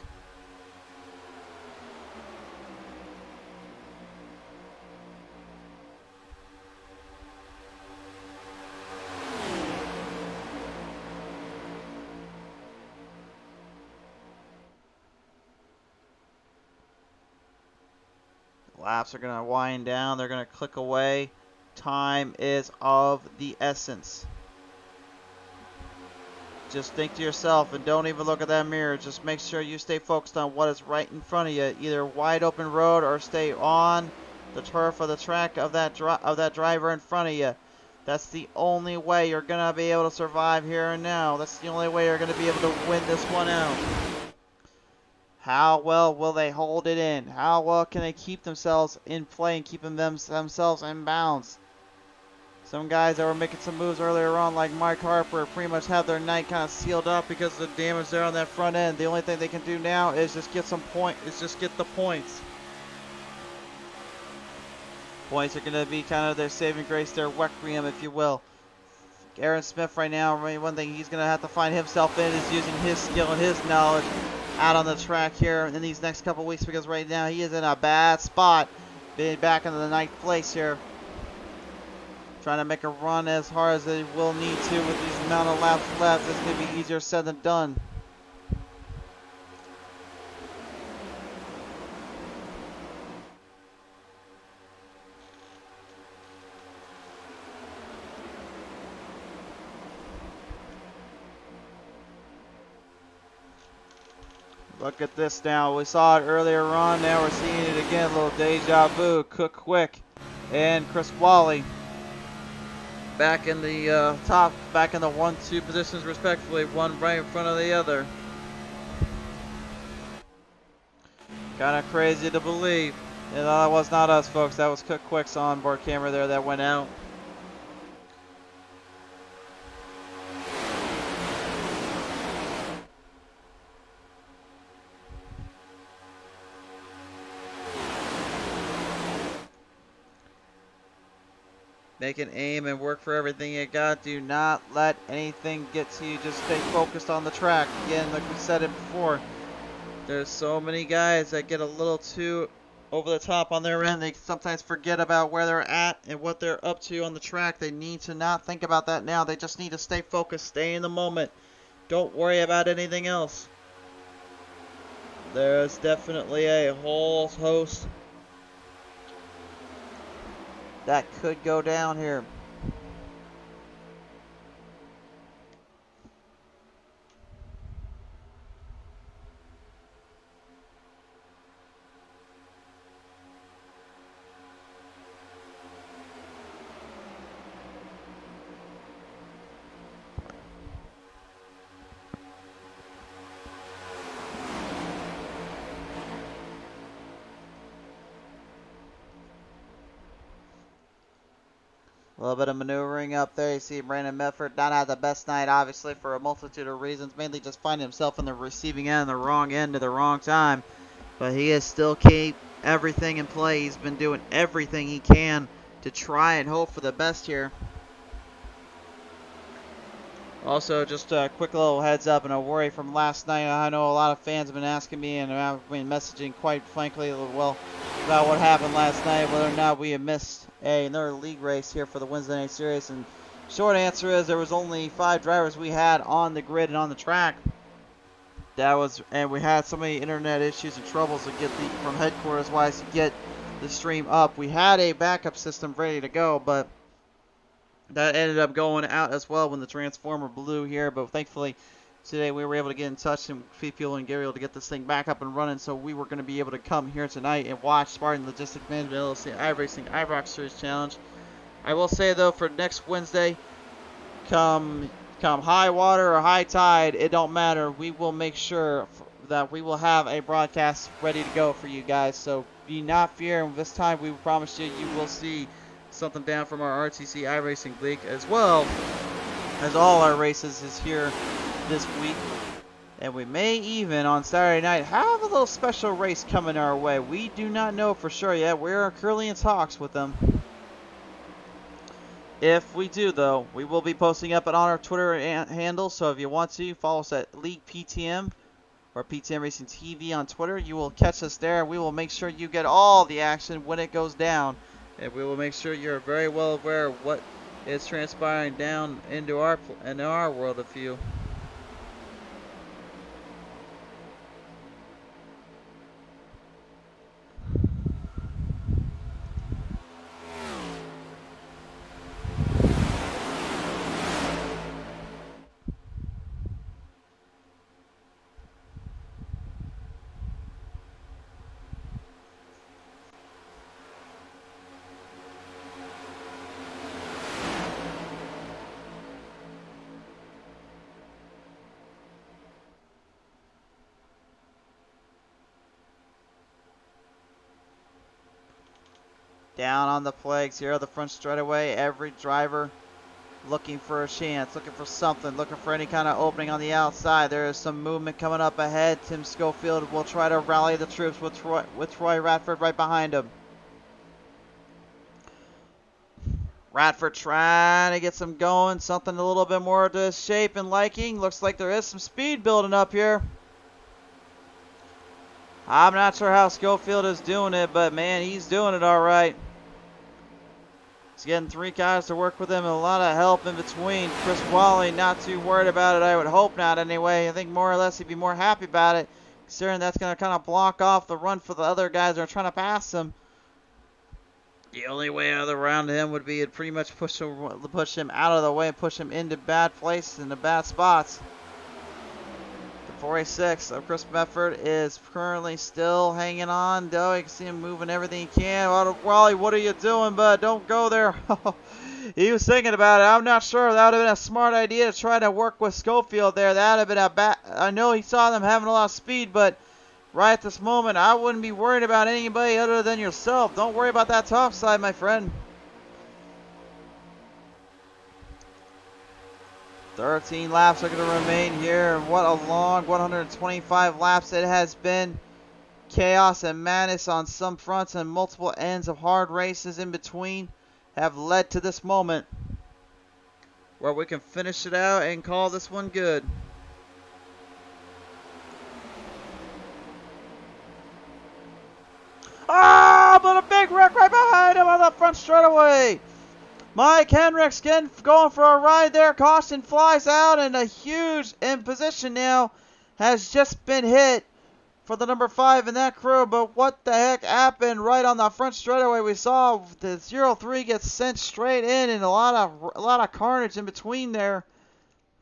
Laps are going to wind down. They're going to click away. Time is of the essence. Just think to yourself and don't even look at that mirror. Just make sure you stay focused on what is right in front of you. Either wide open road or stay on the turf of the track of that driver in front of you. That's the only way you're going to be able to survive here and now. That's the only way you're going to be able to win this one out. How well will they hold it in? How well can they keep themselves in play and keeping themselves in bounds? Some guys that were making some moves earlier on, like Mike Harper, pretty much have their night kind of sealed up because of the damage there on that front end. The only thing they can do now is just get the points. Points are going to be kind of their saving grace, their requiem, if you will. Aaron Smith right now, one thing he's going to have to find himself in is using his skill and his knowledge out on the track here in these next couple weeks, because right now he is in a bad spot, being back into the ninth place here. Trying to make a run as hard as they will need to with these amount of laps left. It's going to be easier said than done. Look at this now. We saw it earlier on. Now we're seeing it again. A little deja vu. Cook Quick and Chris Wally back in the top, back in the 1-2 positions respectively. One right in front of the other. Kind of crazy to believe. And that was not us, folks. That was Cook Quick's onboard camera there that went out. Make an aim and work for everything you got. Do not let anything get to you. Just stay focused on the track. Again, like we said it before, there's so many guys that get a little too over the top on their end. They sometimes forget about where they're at and what they're up to on the track. They need to not think about that now. They just need to stay focused, stay in the moment. Don't worry about anything else. There's definitely a whole host that could go down here. A little bit of maneuvering up there. You see Brandon Medford not had the best night, obviously, for a multitude of reasons. Mainly just finding himself in the receiving end, the wrong end at the wrong time. But he has still kept everything in play. He's been doing everything he can to try and hope for the best here. Also, just a quick little heads up and a worry from last night. I know a lot of fans have been asking me and I've been messaging, quite frankly, well, about what happened last night, whether or not we had missed another league race here for the Wednesday night series. And short answer is there was only 5 drivers we had on the grid and on the track. And we had so many internet issues and troubles to get from headquarters wise to get the stream up. We had a backup system ready to go, but that ended up going out as well when the transformer blew here. But thankfully today we were able to get in touch and Fuel and Gary to get this thing back up and running, so we were going to be able to come here tonight and watch Spartan Logistics Management LLC iRacing IROC Series Challenge. I will say though, for next Wednesday, come high water or high tide, it don't matter. We will make sure that we will have a broadcast ready to go for you guys. So be not fearing. This time we promise you will see something down from our RTC iRacing league, as well as all our races is here this week. And we may even, on Saturday night, have a little special race coming our way. We do not know for sure yet. We're currently in talks with them. If we do, though, we will be posting up it on our Twitter handle. So if you want to, follow us at League PTM or PTM Racing TV on Twitter. You will catch us there. We will make sure you get all the action when it goes down. And we will make sure you're very well aware of what is transpiring down into our world of view. Down on the flags here, the front straightaway. Every driver looking for a chance, looking for something, looking for any kind of opening on the outside. There is some movement coming up ahead. Tim Schofield will try to rally the troops with Troy Radford right behind him. Radford trying to get some going, something a little bit more to his shape and liking. Looks like there is some speed building up here. I'm not sure how Schofield is doing it, but man, he's doing it all right. He's getting 3 guys to work with him and a lot of help in between. Chris Wally not too worried about it, I would hope not anyway. I think more or less he'd be more happy about it, considering that's going to kind of block off the run for the other guys that are trying to pass him. The only way around him would be to pretty much push him out of the way and push him into bad places, into bad spots. 486 of Chris Medford is currently still hanging on, though. You can see him moving everything he can. Wally, what are you doing, bud? Don't go there. He was thinking about it. I'm not sure. That would have been a smart idea to try to work with Schofield there. That would have been a bad. I know he saw them having a lot of speed, but right at this moment, I wouldn't be worried about anybody other than yourself. Don't worry about that top side, my friend. 13 laps are going to remain here. What a long 125 laps it has been. Chaos and madness on some fronts and multiple ends of hard races in between have led to this moment where we can finish it out and call this one good. Ah, but a big wreck right behind him on the front straightaway. Mike Henricks getting going for a ride there. Caution flies out, and a huge in position now has just been hit for the number 5 in that crew. But what the heck happened right on the front straightaway? We saw the 03 get sent straight in, and a lot of carnage in between there.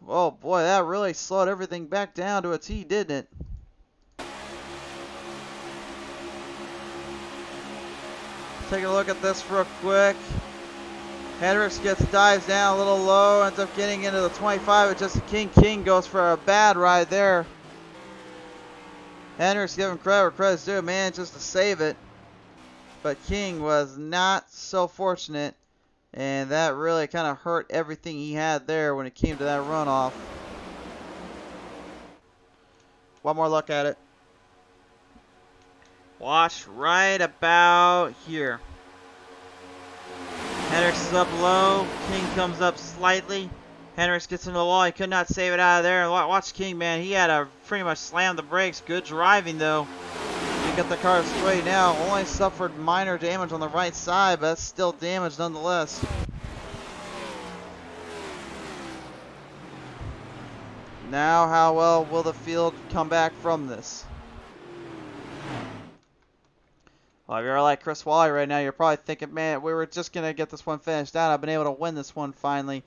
Oh boy, that really slowed everything back down to a T, didn't it? Take a look at this real quick. Hendricks dives down a little low, ends up getting into the 25, but just King. King goes for a bad ride there. Hendricks giving credit where credit's due, man, just to save it. But King was not so fortunate, and that really kind of hurt everything he had there when it came to that runoff. One more look at it. Watch right about here. Hendricks is up low. King comes up slightly. Hendricks gets into the wall. He could not save it out of there. Watch King, man. He had to pretty much slam the brakes. Good driving, though. He got the car straight now. Only suffered minor damage on the right side, but that's still damage nonetheless. Now, how well will the field come back from this? Well, if you're like Chris Wally right now, you're probably thinking, man, we were just going to get this one finished out. I've been able to win this one finally.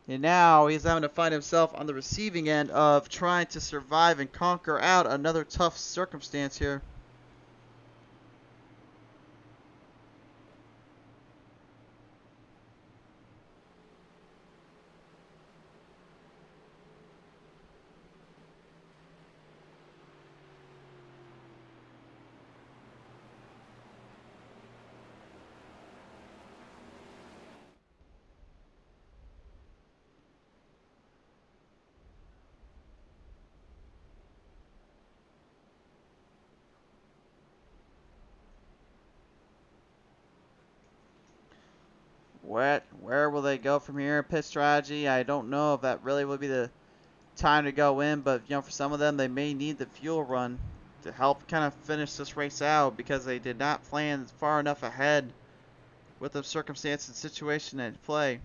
And now he's having to find himself on the receiving end of trying to survive and conquer out another tough circumstance here. Where will they go from here? Pit strategy, I don't know if that really would be the time to go in, but you know, for some of them, they may need the fuel run to help kind of finish this race out because they did not plan far enough ahead with the circumstance and situation at play.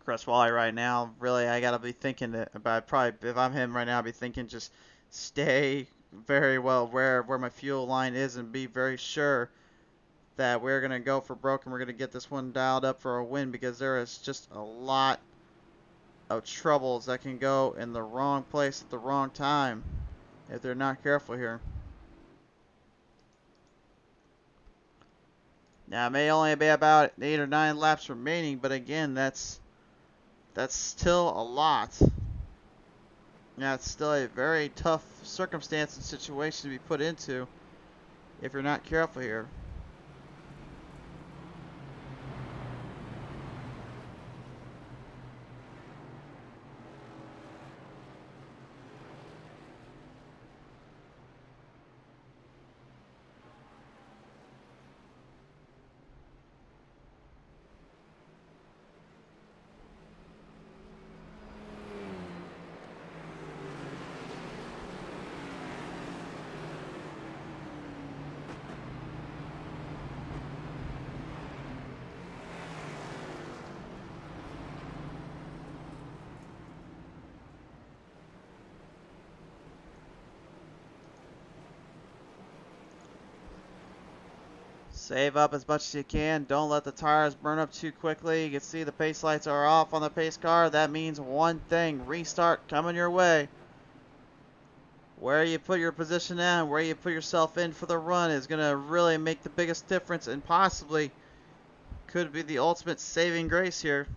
Chris Wally right now, really, I gotta be thinking that about probably if I'm him right now, I'd be thinking just stay very well where my fuel line is and be very sure that we're gonna go for broke and we're gonna get this one dialed up for a win because there is just a lot of troubles that can go in the wrong place at the wrong time if they're not careful here. Now it may only be about 8 or 9 laps remaining, but again, that's still a lot. Now it's still a very tough circumstance and situation to be put into if you're not careful here. Save up as much as you can. Don't let the tires burn up too quickly. You can see the pace lights are off on the pace car. That means one thing. Restart coming your way. Where you put your position in, where you put yourself in for the run is going to really make the biggest difference and possibly could be the ultimate saving grace here.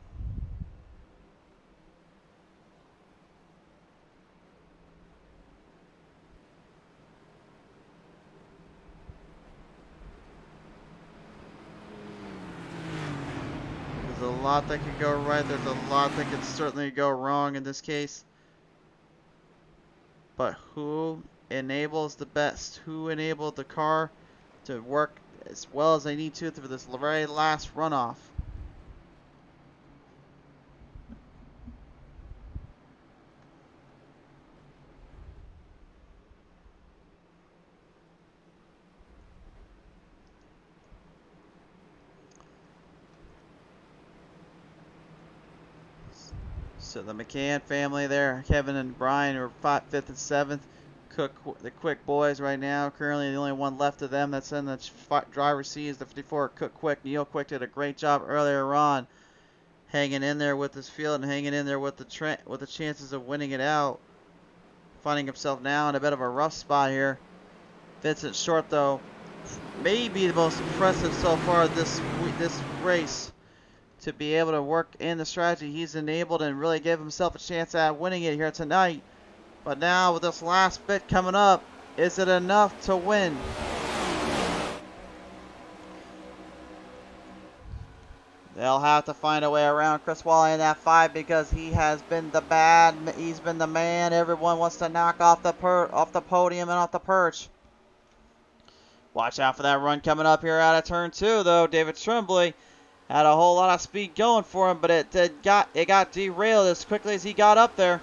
There's a lot that could go right. There's a lot that could certainly go wrong in this case. But who enables the best? Who enabled the car to work as well as they need to for this very last runoff? So the McCann family there, Kevin and Brian, are 5th and 7th. Cook, the Quick boys right now. Currently the only one left of them that's in the driver's seat is the 54 Cook Quick. Neil Quick did a great job earlier on, hanging in there with his field and hanging in there with the chances of winning it out. Finding himself now in a bit of a rough spot here. Vincent Short, though, may be the most impressive so far this race. To be able to work in the strategy he's enabled and really give himself a chance at winning it here tonight. But now with this last bit coming up, is it enough to win? They'll have to find a way around Chris Wally in that 5 because he has been he's been the man everyone wants to knock off the podium and off the perch. Watch out for that run coming up here out of turn 2 though. David Tremblay had a whole lot of speed going for him, but it got derailed as quickly as he got up there.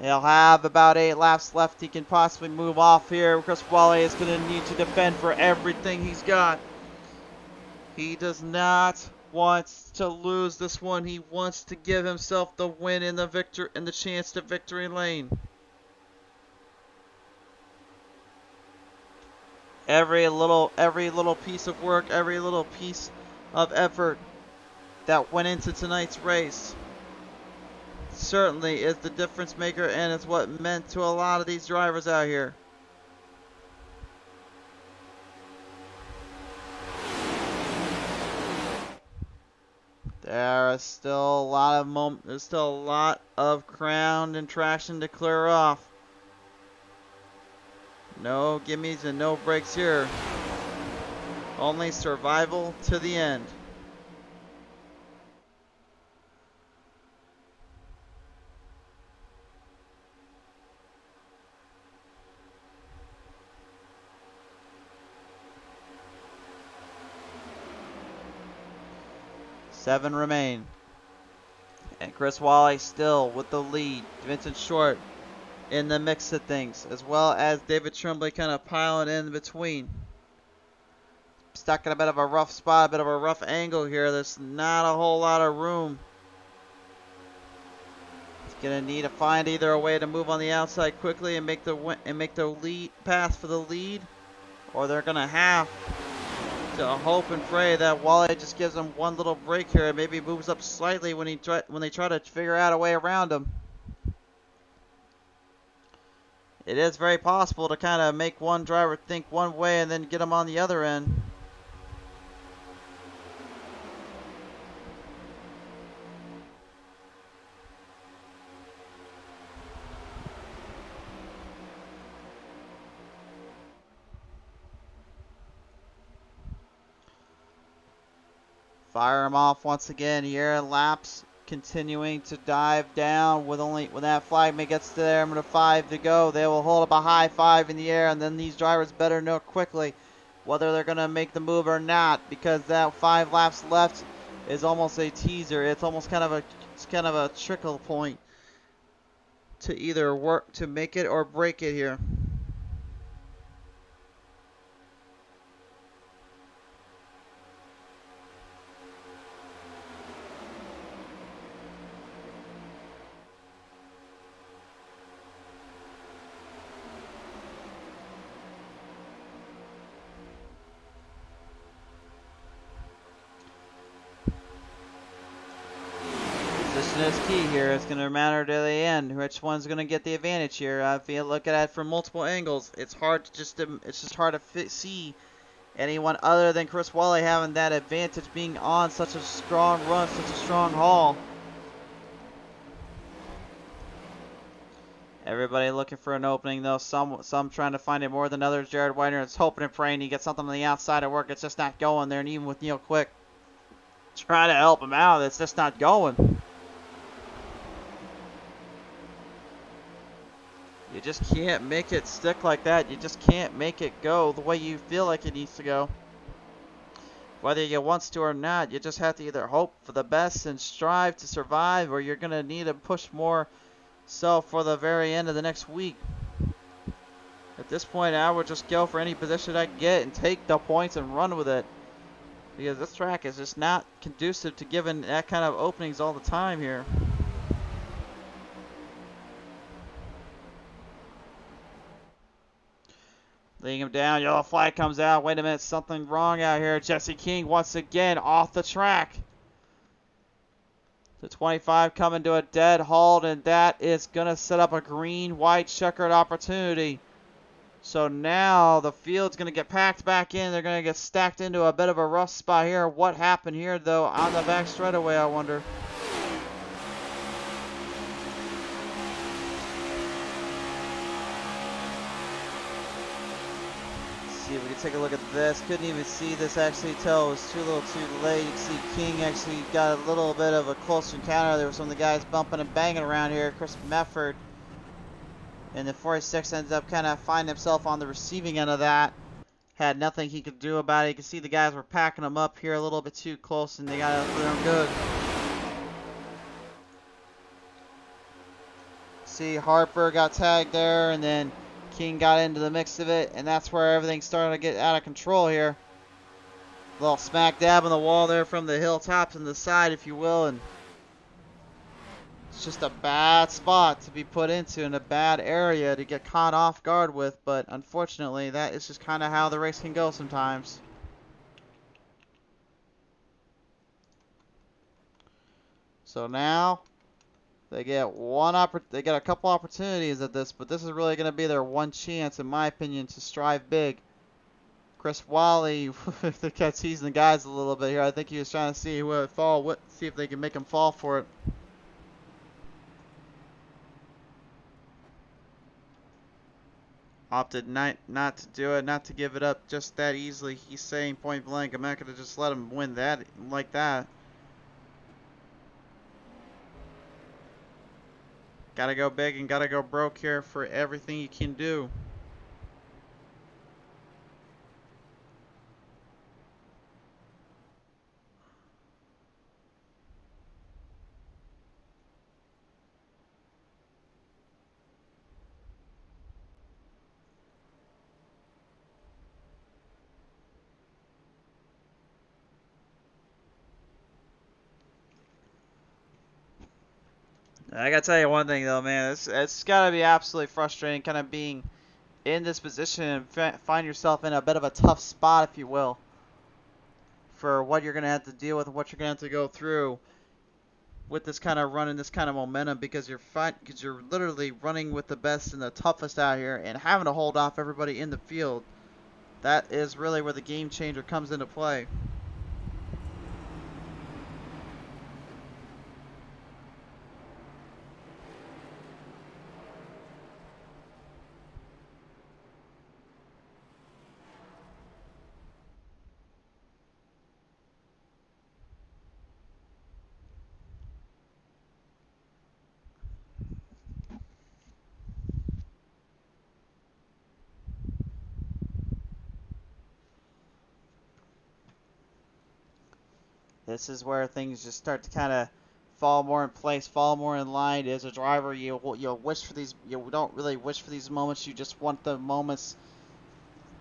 He'll have about 8 laps left. He can possibly move off here. Chris Wally is going to need to defend for everything he's got. He does not want to lose this one. He wants to give himself the win and the chance to victory lane. Every little piece of work, every little piece of effort that went into tonight's race certainly is the difference maker, and it's what meant to a lot of these drivers out here. There's still a lot of ground and traction to clear off. No gimmies and no breaks here. Only survival to the end. Seven remain. And Chris Wally still with the lead. Vincent Short in the mix of things, as well as David Tremblay kind of piling in between. Stuck in a bit of a rough spot, a bit of a rough angle here. There's not a whole lot of room. It's gonna need to find either a way to move on the outside quickly and make the lead pass for the lead, or they're gonna have to hope and pray that Wally just gives them one little break here and maybe moves up slightly when they try to figure out a way around him. It is very possible to kind of make one driver think one way and then get them on the other end. Fire him off once again here. Laps continuing to dive down with when that flag gets to there, number 5 to go. They will hold up a high 5 in the air, and then these drivers better know quickly whether they're going to make the move or not, because that 5 laps left is almost a teaser. It's almost kind of a trickle point to either work to make it or break it here. Position is key here. It's going to matter to the end. Which one's going to get the advantage here? If you look at it from multiple angles, it's just hard to see anyone other than Chris Wally having that advantage, being on such a strong run, such a strong haul. Everybody looking for an opening, though. Some trying to find it more than others. Jared Widener is hoping and praying he gets something on the outside of work. It's just not going there. And even with Neil Quick trying to help him out, it's just not going. You just can't make it stick like that. You just can't make it go the way you feel like it needs to go. Whether you want to or not, you just have to either hope for the best and strive to survive, or you're going to need to push more so for the very end of the next week. At this point, I would just go for any position I get and take the points and run with it, because this track is just not conducive to giving that kind of openings all the time here. Laying him down, yellow flag comes out. Wait a minute, something wrong out here. Jesse King once again off the track. The 25 coming to a dead halt, and that is going to set up a green-white checkered opportunity. So now the field's going to get packed back in. They're going to get stacked into a bit of a rough spot here. What happened here, though, on the back straightaway, I wonder? See if we can take a look at this. Couldn't even see this actually till it was too little too late. You can see King actually got a little bit of a close encounter. There were some of the guys bumping and banging around here. Chris Mefford in the 46 ends up kind of finding himself on the receiving end of that. Had nothing he could do about it. You can see the guys were packing him up here a little bit too close, and they got it for them good. See, Harper got tagged there, and then King got into the mix of it, and that's where everything started to get out of control here. A little smack dab on the wall there from the hilltops and the side, if you will, and it's just a bad spot to be put into and a bad area to get caught off guard with, but unfortunately that is just kind of how the race can go sometimes. So now they get a couple opportunities at this, but this is really going to be their one chance, in my opinion, to strive big. Chris Wally, if they're teasing the guys a little bit here, I think he was trying to see who would fall, see if they can make him fall for it. Opted not to do it, not to give it up just that easily. He's saying point blank, I'm not going to just let him win that like that. Gotta go big and gotta go broke here for everything you can do. I gotta tell you one thing though, man. It's gotta be absolutely frustrating, kind of being in this position and find yourself in a bit of a tough spot, if you will, for what you're gonna have to deal with, and what you're gonna have to go through with this kind of run and this kind of momentum, because you're literally running with the best and the toughest out here, and having to hold off everybody in the field. That is really where the game changer comes into play. This is where things just start to kind of fall more in place, fall more in line. As a driver, you'll wish for these. You don't really wish for these moments. You just want the moments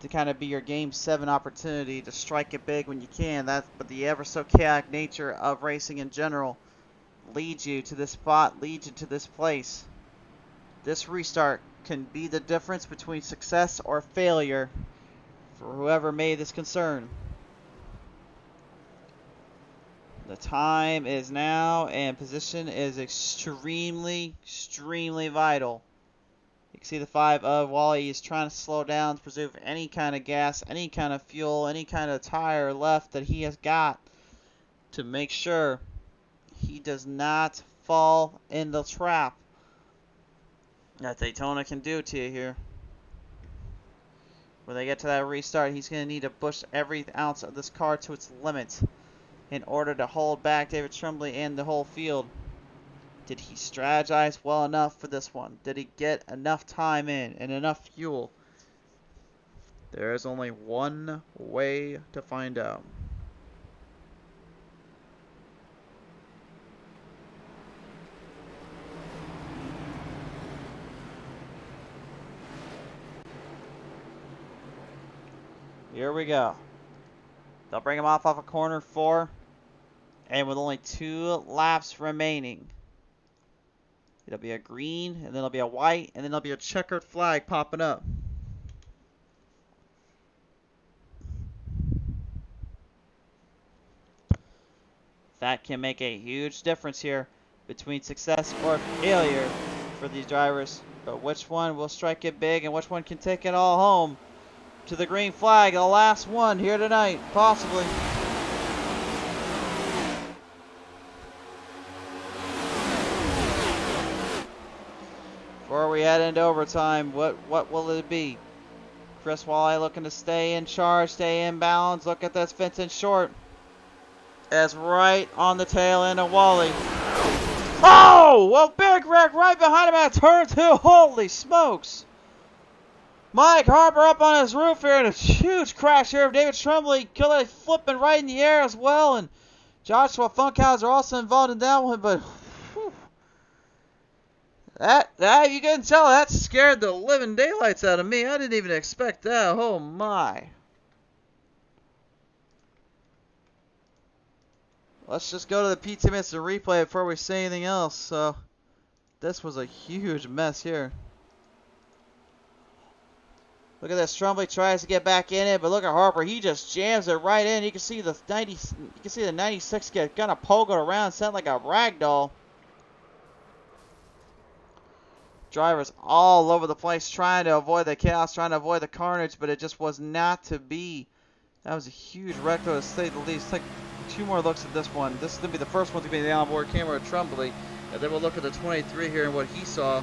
to kind of be your Game 7 opportunity to strike it big when you can. But the ever so chaotic nature of racing in general leads you to this spot, leads you to this place. This restart can be the difference between success or failure for whoever made this concern. The time is now, and position is extremely, extremely vital. You can see the 5 of Wally is trying to slow down to preserve any kind of gas, any kind of fuel, any kind of tire left that he has got to make sure he does not fall in the trap that Daytona can do to you here. When they get to that restart, he's going to need to push every ounce of this car to its limit in order to hold back David Tremblay and the whole field. Did he strategize well enough for this one? Did he get enough time in and enough fuel? There is only one way to find out. Here we go. They'll bring him off of corner 4. And with only 2 laps remaining, it'll be a green, and then it'll be a white, and then there'll be a checkered flag popping up. That can make a huge difference here between success or failure for these drivers. But which one will strike it big, and which one can take it all home to the green flag, the last one here tonight, possibly. Before we head into overtime, what will it be? Chris Wally looking to stay in charge, stay in balance. Look at this, Vincent Short is right on the tail end of Wally. Oh! Well, big wreck right behind him at turn 2. Holy smokes! Mike Harper up on his roof here, and a huge crash here of David Tremblay, flipping right in the air as well, and Joshua Funkhauser also involved in that one, but whew, that you can tell that scared the living daylights out of me. I didn't even expect that. Oh my. Let's just go to the PT minutes and replay before we say anything else. So this was a huge mess here. Look at this. Tremblay tries to get back in it, but look at Harper. He just jams it right in. You can see the 96 get kind of pogoed around, sent like a rag doll. drivers all over the place trying to avoid the chaos, trying to avoid the carnage, but it just was not to be. That was a huge wreck, though, to say the least. Take 2 more looks at this one. This is going to be the first one to be the onboard camera of Trumbull. And then we'll look at the 23 here and what he saw.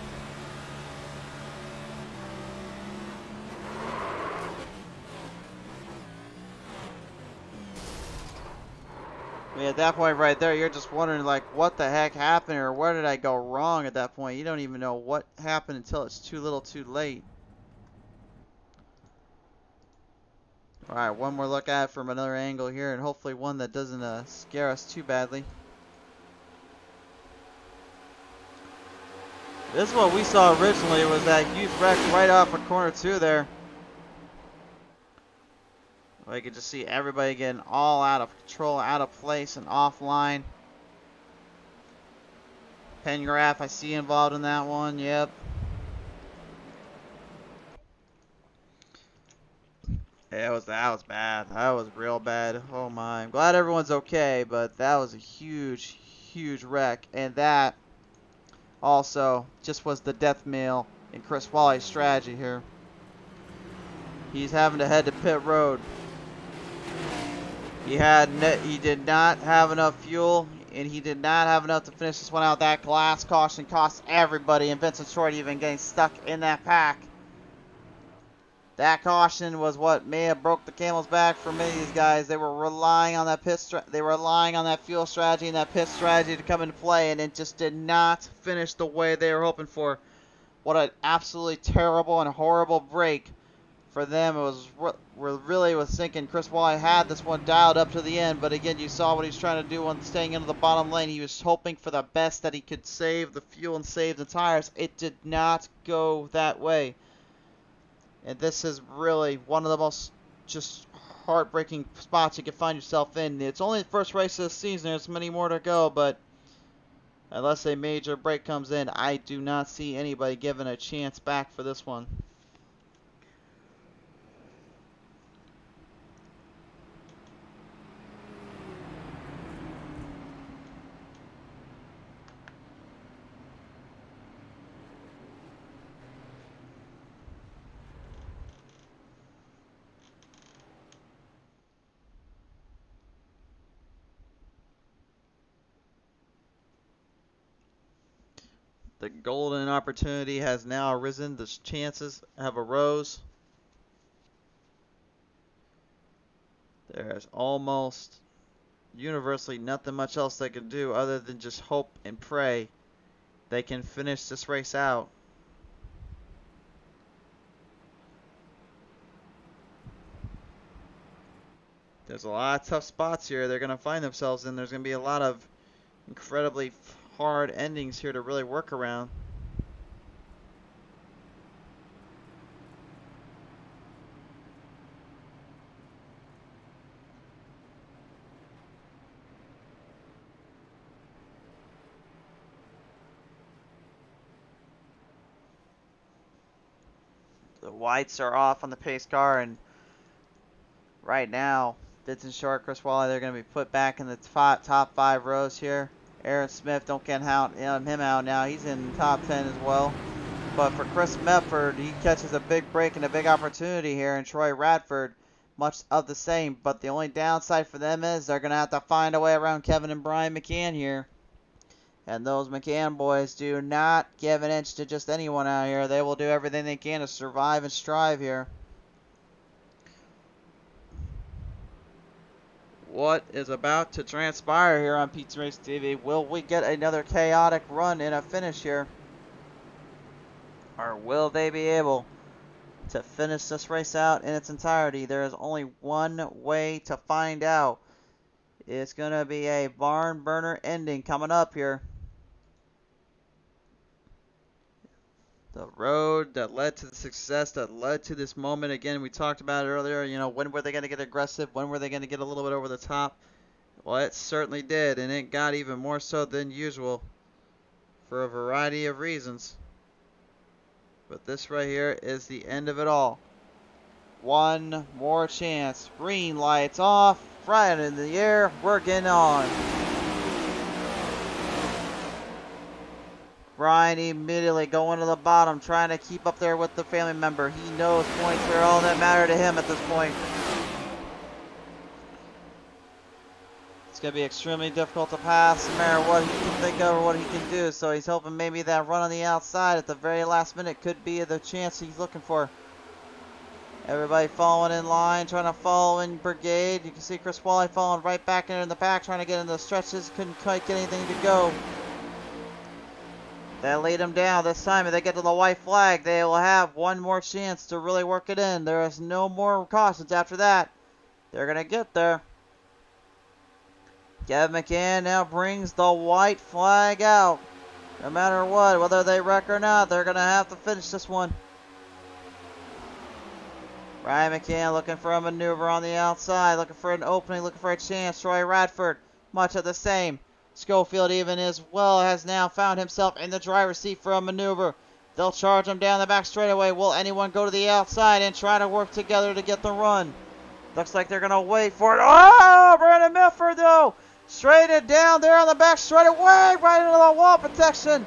I mean, at that point right there, you're just wondering, like, what the heck happened or where did I go wrong at that point? You don't even know what happened until it's too little too late. Alright, one more look at it from another angle here, and hopefully one that doesn't scare us too badly. This is what we saw originally, was that huge wreck right off of corner 2 there. Well, you can just see everybody getting all out of control, out of place, and offline. Pengraph, I see involved in that one. Yep. Yeah, that was bad. That was real bad. Oh my. I'm glad everyone's okay, but that was a huge, huge wreck. And that also just was the death knell in Chris Wally's strategy here. He's having to head to pit road. He did not have enough fuel, and he did not have enough to finish this one out. That glass caution cost everybody, and Vincent Short even getting stuck in that pack. That caution was what may have broke the camel's back for many of these guys. They were relying on that fuel strategy and that pit strategy to come into play, and it just did not finish the way they were hoping for. What an absolutely terrible and horrible break for them. It was really was thinking Chris Wally had this one dialed up to the end, but again, you saw what he was trying to do when staying into the bottom lane. He was hoping for the best, that he could save the fuel and save the tires. It did not go that way. And this is really one of the most just heartbreaking spots you can find yourself in. It's only the first race of the season. There's many more to go, but unless a major break comes in, I do not see anybody given a chance back for this one. The golden opportunity has now arisen. The chances have arose. There's almost universally nothing much else they can do other than just hope and pray they can finish this race out. There's a lot of tough spots here they're going to find themselves in. There's going to be a lot of incredibly hard endings here to really work around. The whites are off on the pace car, and right now Vincent Short, Chris Wally, they're going to be put back in the top 5 rows here. Aaron Smith, don't get him out now. He's in the top 10 as well. But for Chris Medford, he catches a big break and a big opportunity here. And Troy Radford, much of the same. But the only downside for them is they're going to have to find a way around Kevin and Brian McCann here. And those McCann boys do not give an inch to just anyone out here. They will do everything they can to survive and strive here. What is about to transpire here on Pizza Race TV? Will we get another chaotic run in a finish here? Or will they be able to finish this race out in its entirety? There is only one way to find out. It's going to be a barn burner ending coming up here. The road that led to the success, that led to this moment. Again, we talked about it earlier. You know, when were they going to get aggressive? When were they going to get a little bit over the top? Well, it certainly did, and it got even more so than usual for a variety of reasons. But this right here is the end of it all. One more chance. Green lights off. Right in the air. We're getting on. Brian immediately going to the bottom, trying to keep up there with the family member. He knows points are all that matter to him at this point. It's going to be extremely difficult to pass no matter what he can think of or what he can do. So he's hoping maybe that run on the outside at the very last minute could be the chance he's looking for. Everybody following in line, trying to follow in brigade. You can see Chris Wally falling right back in the back, trying to get into the stretches. Couldn't quite get anything to go. That laid him down this time. If they get to the white flag, they will have one more chance to really work it in. There is no more cautions after that. They're going to get there. Kevin McCann now brings the white flag out. No matter what, whether they wreck or not, they're going to have to finish this one. Ryan McCann looking for a maneuver on the outside, looking for an opening, looking for a chance. Troy Radford, much of the same. Schofield even as well has now found himself in the driver's seat for a maneuver. They'll charge him down the back straightaway. Will anyone go to the outside and try to work together to get the run? Looks like they're going to wait for it. Oh, Brandon Milford, though. Straight it down there on the back straightaway, right into the wall protection.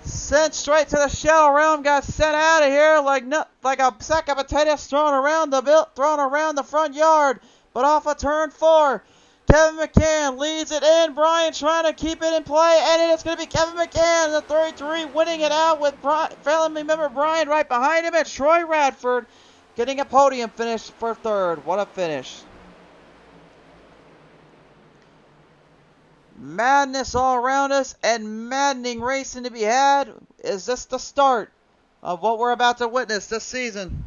Sent straight to the shell realm, got sent out of here like a sack of potatoes thrown around the front yard, but off of turn 4. Kevin McCann leads it in. Brian trying to keep it in play, and it's going to be Kevin McCann, the 33, winning it out with family member Brian right behind him, and Troy Radford getting a podium finish for 3rd. What a finish. Madness all around us and maddening racing to be had. Is this the start of what we're about to witness this season?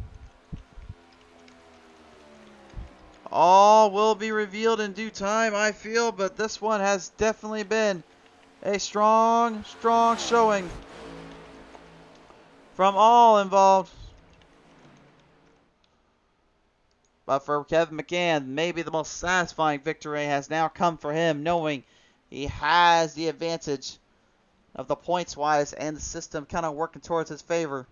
All will be revealed in due time, I feel, but this one has definitely been a strong showing from all involved. But for Kevin McCann, maybe the most satisfying victory has now come for him, knowing he has the advantage of the points-wise and the system kind of working towards his favor.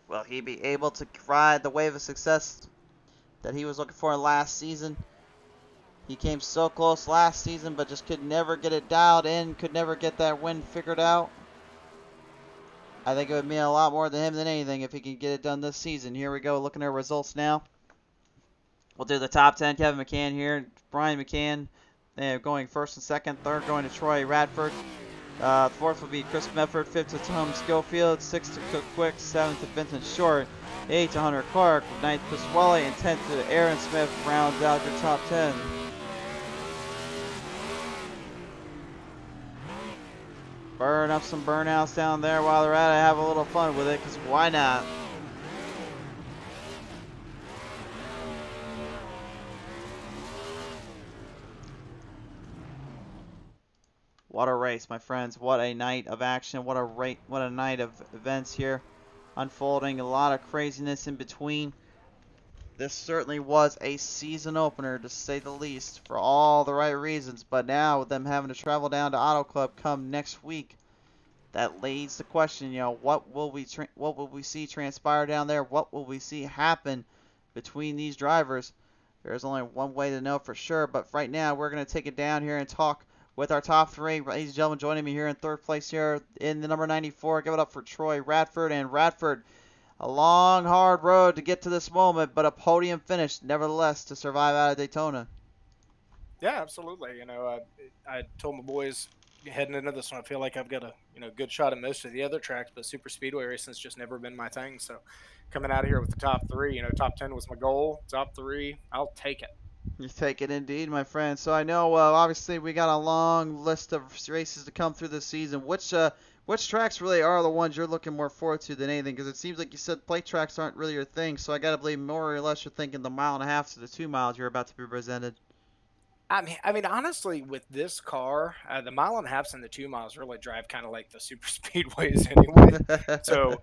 Will he be able to ride the wave of success that he was looking for last season? He came so close last season, but just could never get it dialed in, could never get that win figured out. I think it would mean a lot more to him than anything if he can get it done this season. Here we go, looking at our results now. We'll do the top 10. Kevin McCann here, Brian McCann. Going 1st and 2nd, 3rd going to Troy Radford. 4th will be Chris Medford, 5th to Tom Schofield, 6th to Cook Quick, 7th to Vincent Short, 8th to Hunter Clark, 9th Chris Wally, and 10th to Aaron Smith rounds out your top 10. Burn up some burnouts down there while they're at it. Have a little fun with it, because why not? What a race, my friends. What a night of action. What a night of events here unfolding. A lot of craziness in between. This certainly was a season opener, to say the least, for all the right reasons. But now, with them having to travel down to Auto Club come next week, that leads the question, what will we see transpire down there? What will we see happen between these drivers? There's only one way to know for sure, but right now we're going to take it down here and talk with our top 3. Ladies and gentlemen, joining me here in 3rd place here in the number 94. Give it up for Troy Radford. And Radford, a long, hard road to get to this moment, but a podium finish, nevertheless, to survive out of Daytona. Yeah, absolutely. I told my boys heading into this one, I feel like I've got a good shot at most of the other tracks, but super speedway racing's just never been my thing. So coming out of here with the top 3, top 10 was my goal. Top 3, I'll take it. You take it indeed, my friend. So I know, obviously, we got a long list of races to come through this season. Which tracks really are the ones you're looking more forward to than anything? Because it seems like you said plate tracks aren't really your thing, so I got to believe more or less you're thinking the 1.5 to the 2 miles you're about to be presented. I mean, honestly, with this car, the 1.5 and the 2 miles really drive kind of like the super speedways anyway. So,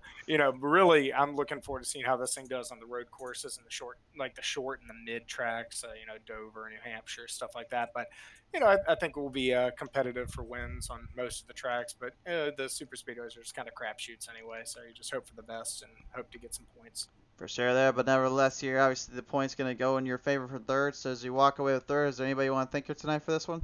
really, I'm looking forward to seeing how this thing does on the road courses and the short and the mid tracks, Dover, New Hampshire, stuff like that. But, I think we'll be competitive for wins on most of the tracks. But the super speedways are just kind of crapshoots anyway. So you just hope for the best and hope to get some points. For sure there, but nevertheless here, obviously the point's going to go in your favor for 3rd. So as you walk away with 3rd, is there anybody you want to thank here tonight for this one?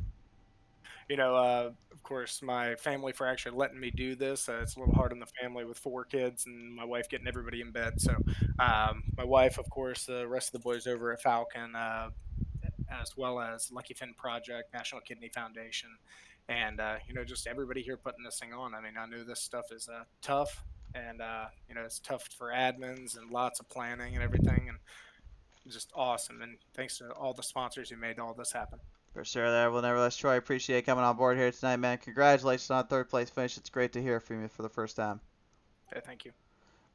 Of course, my family for actually letting me do this. It's a little hard on the family with 4 kids and my wife getting everybody in bed. So, my wife, of course, the rest of the boys over at Falcon, as well as Lucky Fin Project, National Kidney Foundation, and just everybody here putting this thing on. I mean, I know this stuff is tough, and it's tough for admins and lots of planning and everything, and just awesome. And thanks to all the sponsors who made all this happen. For sure there. Well, nevertheless, Troy, appreciate you coming on board here tonight, man. Congratulations on a third place finish. It's great to hear from you for the first time. Okay, thank you.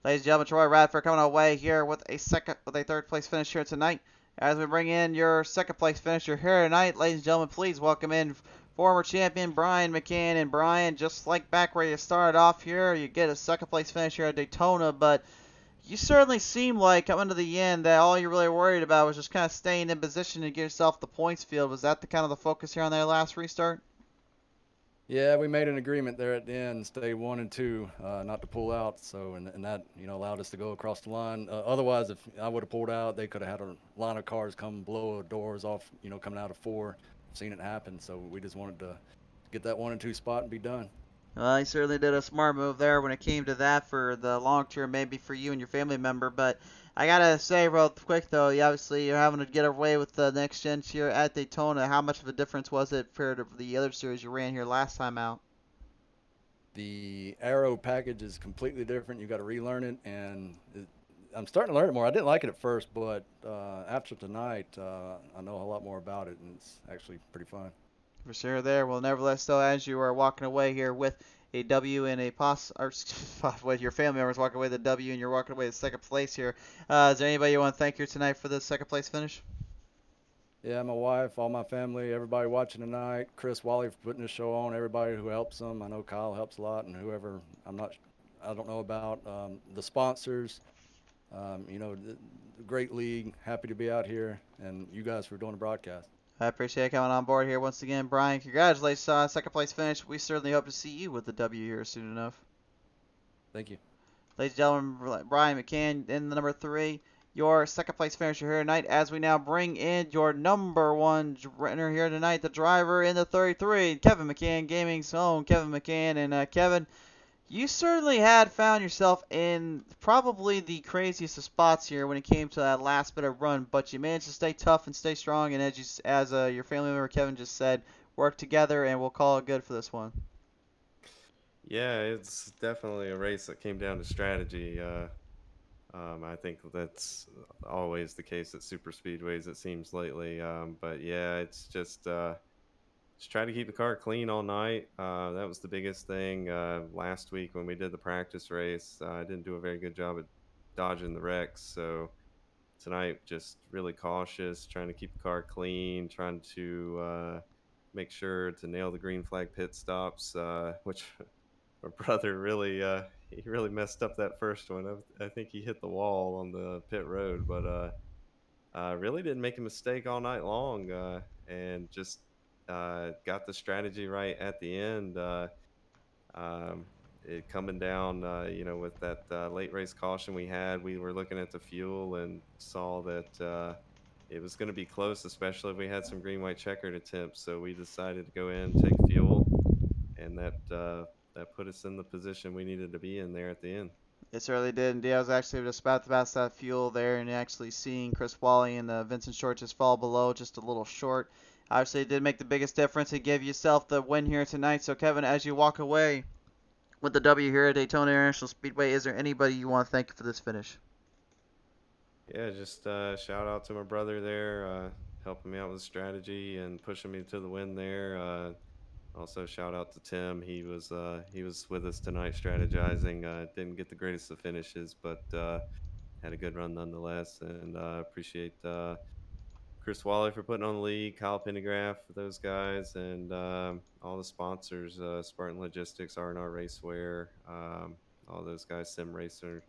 Ladies and gentlemen, Troy Radford coming away here with a third place finish here tonight. As we bring in your second place finisher here tonight, ladies and gentlemen, please welcome in former champion Brian McCann. And Brian, just like back where you started off here, you get a second place finish here at Daytona, but you certainly seem like coming to the end that all you really worried about was just kind of staying in position and get yourself the points field. Was that the kind of the focus here on their last restart? Yeah, we made an agreement there at the end, stay 1 and 2, not to pull out. So, and that allowed us to go across the line. Otherwise, if I would have pulled out, they could have had a line of cars come blow doors off, coming out of 4. Seen it happen. So we just wanted to get that 1 and 2 spot and be done. Well, he certainly did a smart move there when it came to that for the long term, maybe for you and your family member. But I gotta say real quick though, obviously you're having to get away with the next gen here at Daytona. How much of a difference was it compared to the other series you ran here last time out? The aero package is completely different. You got to relearn it, and I'm starting to learn it more. I didn't like it at first, but after tonight, I know a lot more about it, and it's actually pretty fun. For sure there. Well, nevertheless, though, as you are walking away here with a W and a with your family members walking away with a W and you're walking away with second place here, is there anybody you want to thank here tonight for the second place finish? Yeah, my wife, all my family, everybody watching tonight, Chris Wally for putting the show on, everybody who helps them. I know Kyle helps a lot, and whoever I don't know about, the sponsors, the great league. Happy to be out here, and you guys for doing the broadcast. I appreciate you coming on board here once again, Brian. Congratulations on second place finish. We certainly hope to see you with the W here soon enough. Thank you. Ladies and gentlemen, Brian McCann in the number 3, your second place finisher here tonight. As we now bring in your number 1 runner here tonight, the driver in the 33, Kevin McCann, Gaming's own Kevin McCann. And Kevin, you certainly had found yourself in probably the craziest of spots here when it came to that last bit of run, but you managed to stay tough and stay strong, and as your family member Kevin just said, work together, and we'll call it good for this one. Yeah, it's definitely a race that came down to strategy. I think that's always the case at super speedways, it seems lately. But yeah, it's just try to keep the car clean all night. That was the biggest thing. Last week when we did the practice race, I didn't do a very good job at dodging the wrecks. So tonight, just really cautious, trying to keep the car clean, trying to make sure to nail the green flag pit stops, which my brother really he really messed up that first one. I think he hit the wall on the pit road, but really didn't make a mistake all night long, and just got the strategy right at the end. It coming down, with that late race caution we had, we were looking at the fuel and saw that it was going to be close, especially if we had some green white checkered attempts. So we decided to go in, take fuel, and that put us in the position we needed to be in there at the end. It certainly did. Indeed, I was actually just about to pass that fuel there and actually seeing Chris Wally and Vincent Short just fall below just a little short. Obviously, it did make the biggest difference. It gave yourself the win here tonight. So, Kevin, as you walk away with the W here at Daytona International Speedway, is there anybody you want to thank for this finish? Yeah, just shout out to my brother there, helping me out with strategy and pushing me to the win there. Also, shout out to Tim. He was with us tonight strategizing. Didn't get the greatest of finishes, but had a good run nonetheless. And appreciate Chris Wally for putting on the lead, Kyle Pendergraph for those guys, and all the sponsors, Spartan Logistics, R&R Racewear, all those guys, Sim Racer.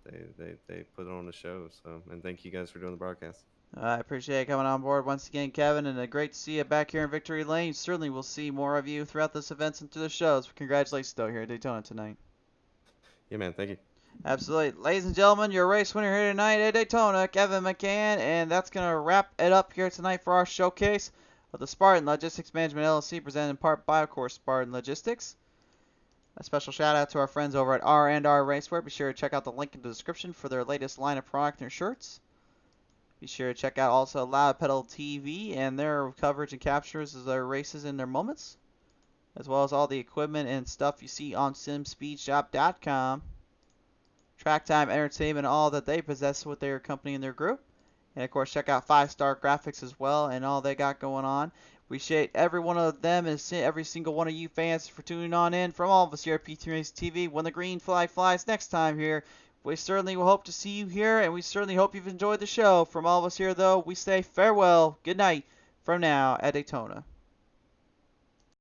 They put it on the show. So, and thank you guys for doing the broadcast. I appreciate you coming on board once again, Kevin, and great to see you back here in Victory Lane. Certainly we'll see more of you throughout this event and through the shows. Congratulations, though, here at Daytona tonight. Yeah, man. Thank you. Absolutely. Ladies and gentlemen, your race winner here tonight at Daytona, Kevin McCann, and that's going to wrap it up here tonight for our showcase of the Spartan Logistics Management LLC, presented in part by, of course, Spartan Logistics. A special shout out to our friends over at R&R Racewear. Be sure to check out the link in the description for their latest line of product and shirts. Be sure to check out also Loud Pedal TV and their coverage and captures of their races and their moments, as well as all the equipment and stuff you see on simspeedshop.com. Track Time Entertainment, all that they possess with their company and their group. And of course, check out 5-Star Graphics as well and all they got going on. We appreciate every one of them and every single one of you fans for tuning on in. From all of us here at PT Racing TV, when the green flag flies next time here, we certainly will hope to see you here, and we certainly hope you've enjoyed the show. From all of us here, though, we say farewell, good night from now at Daytona.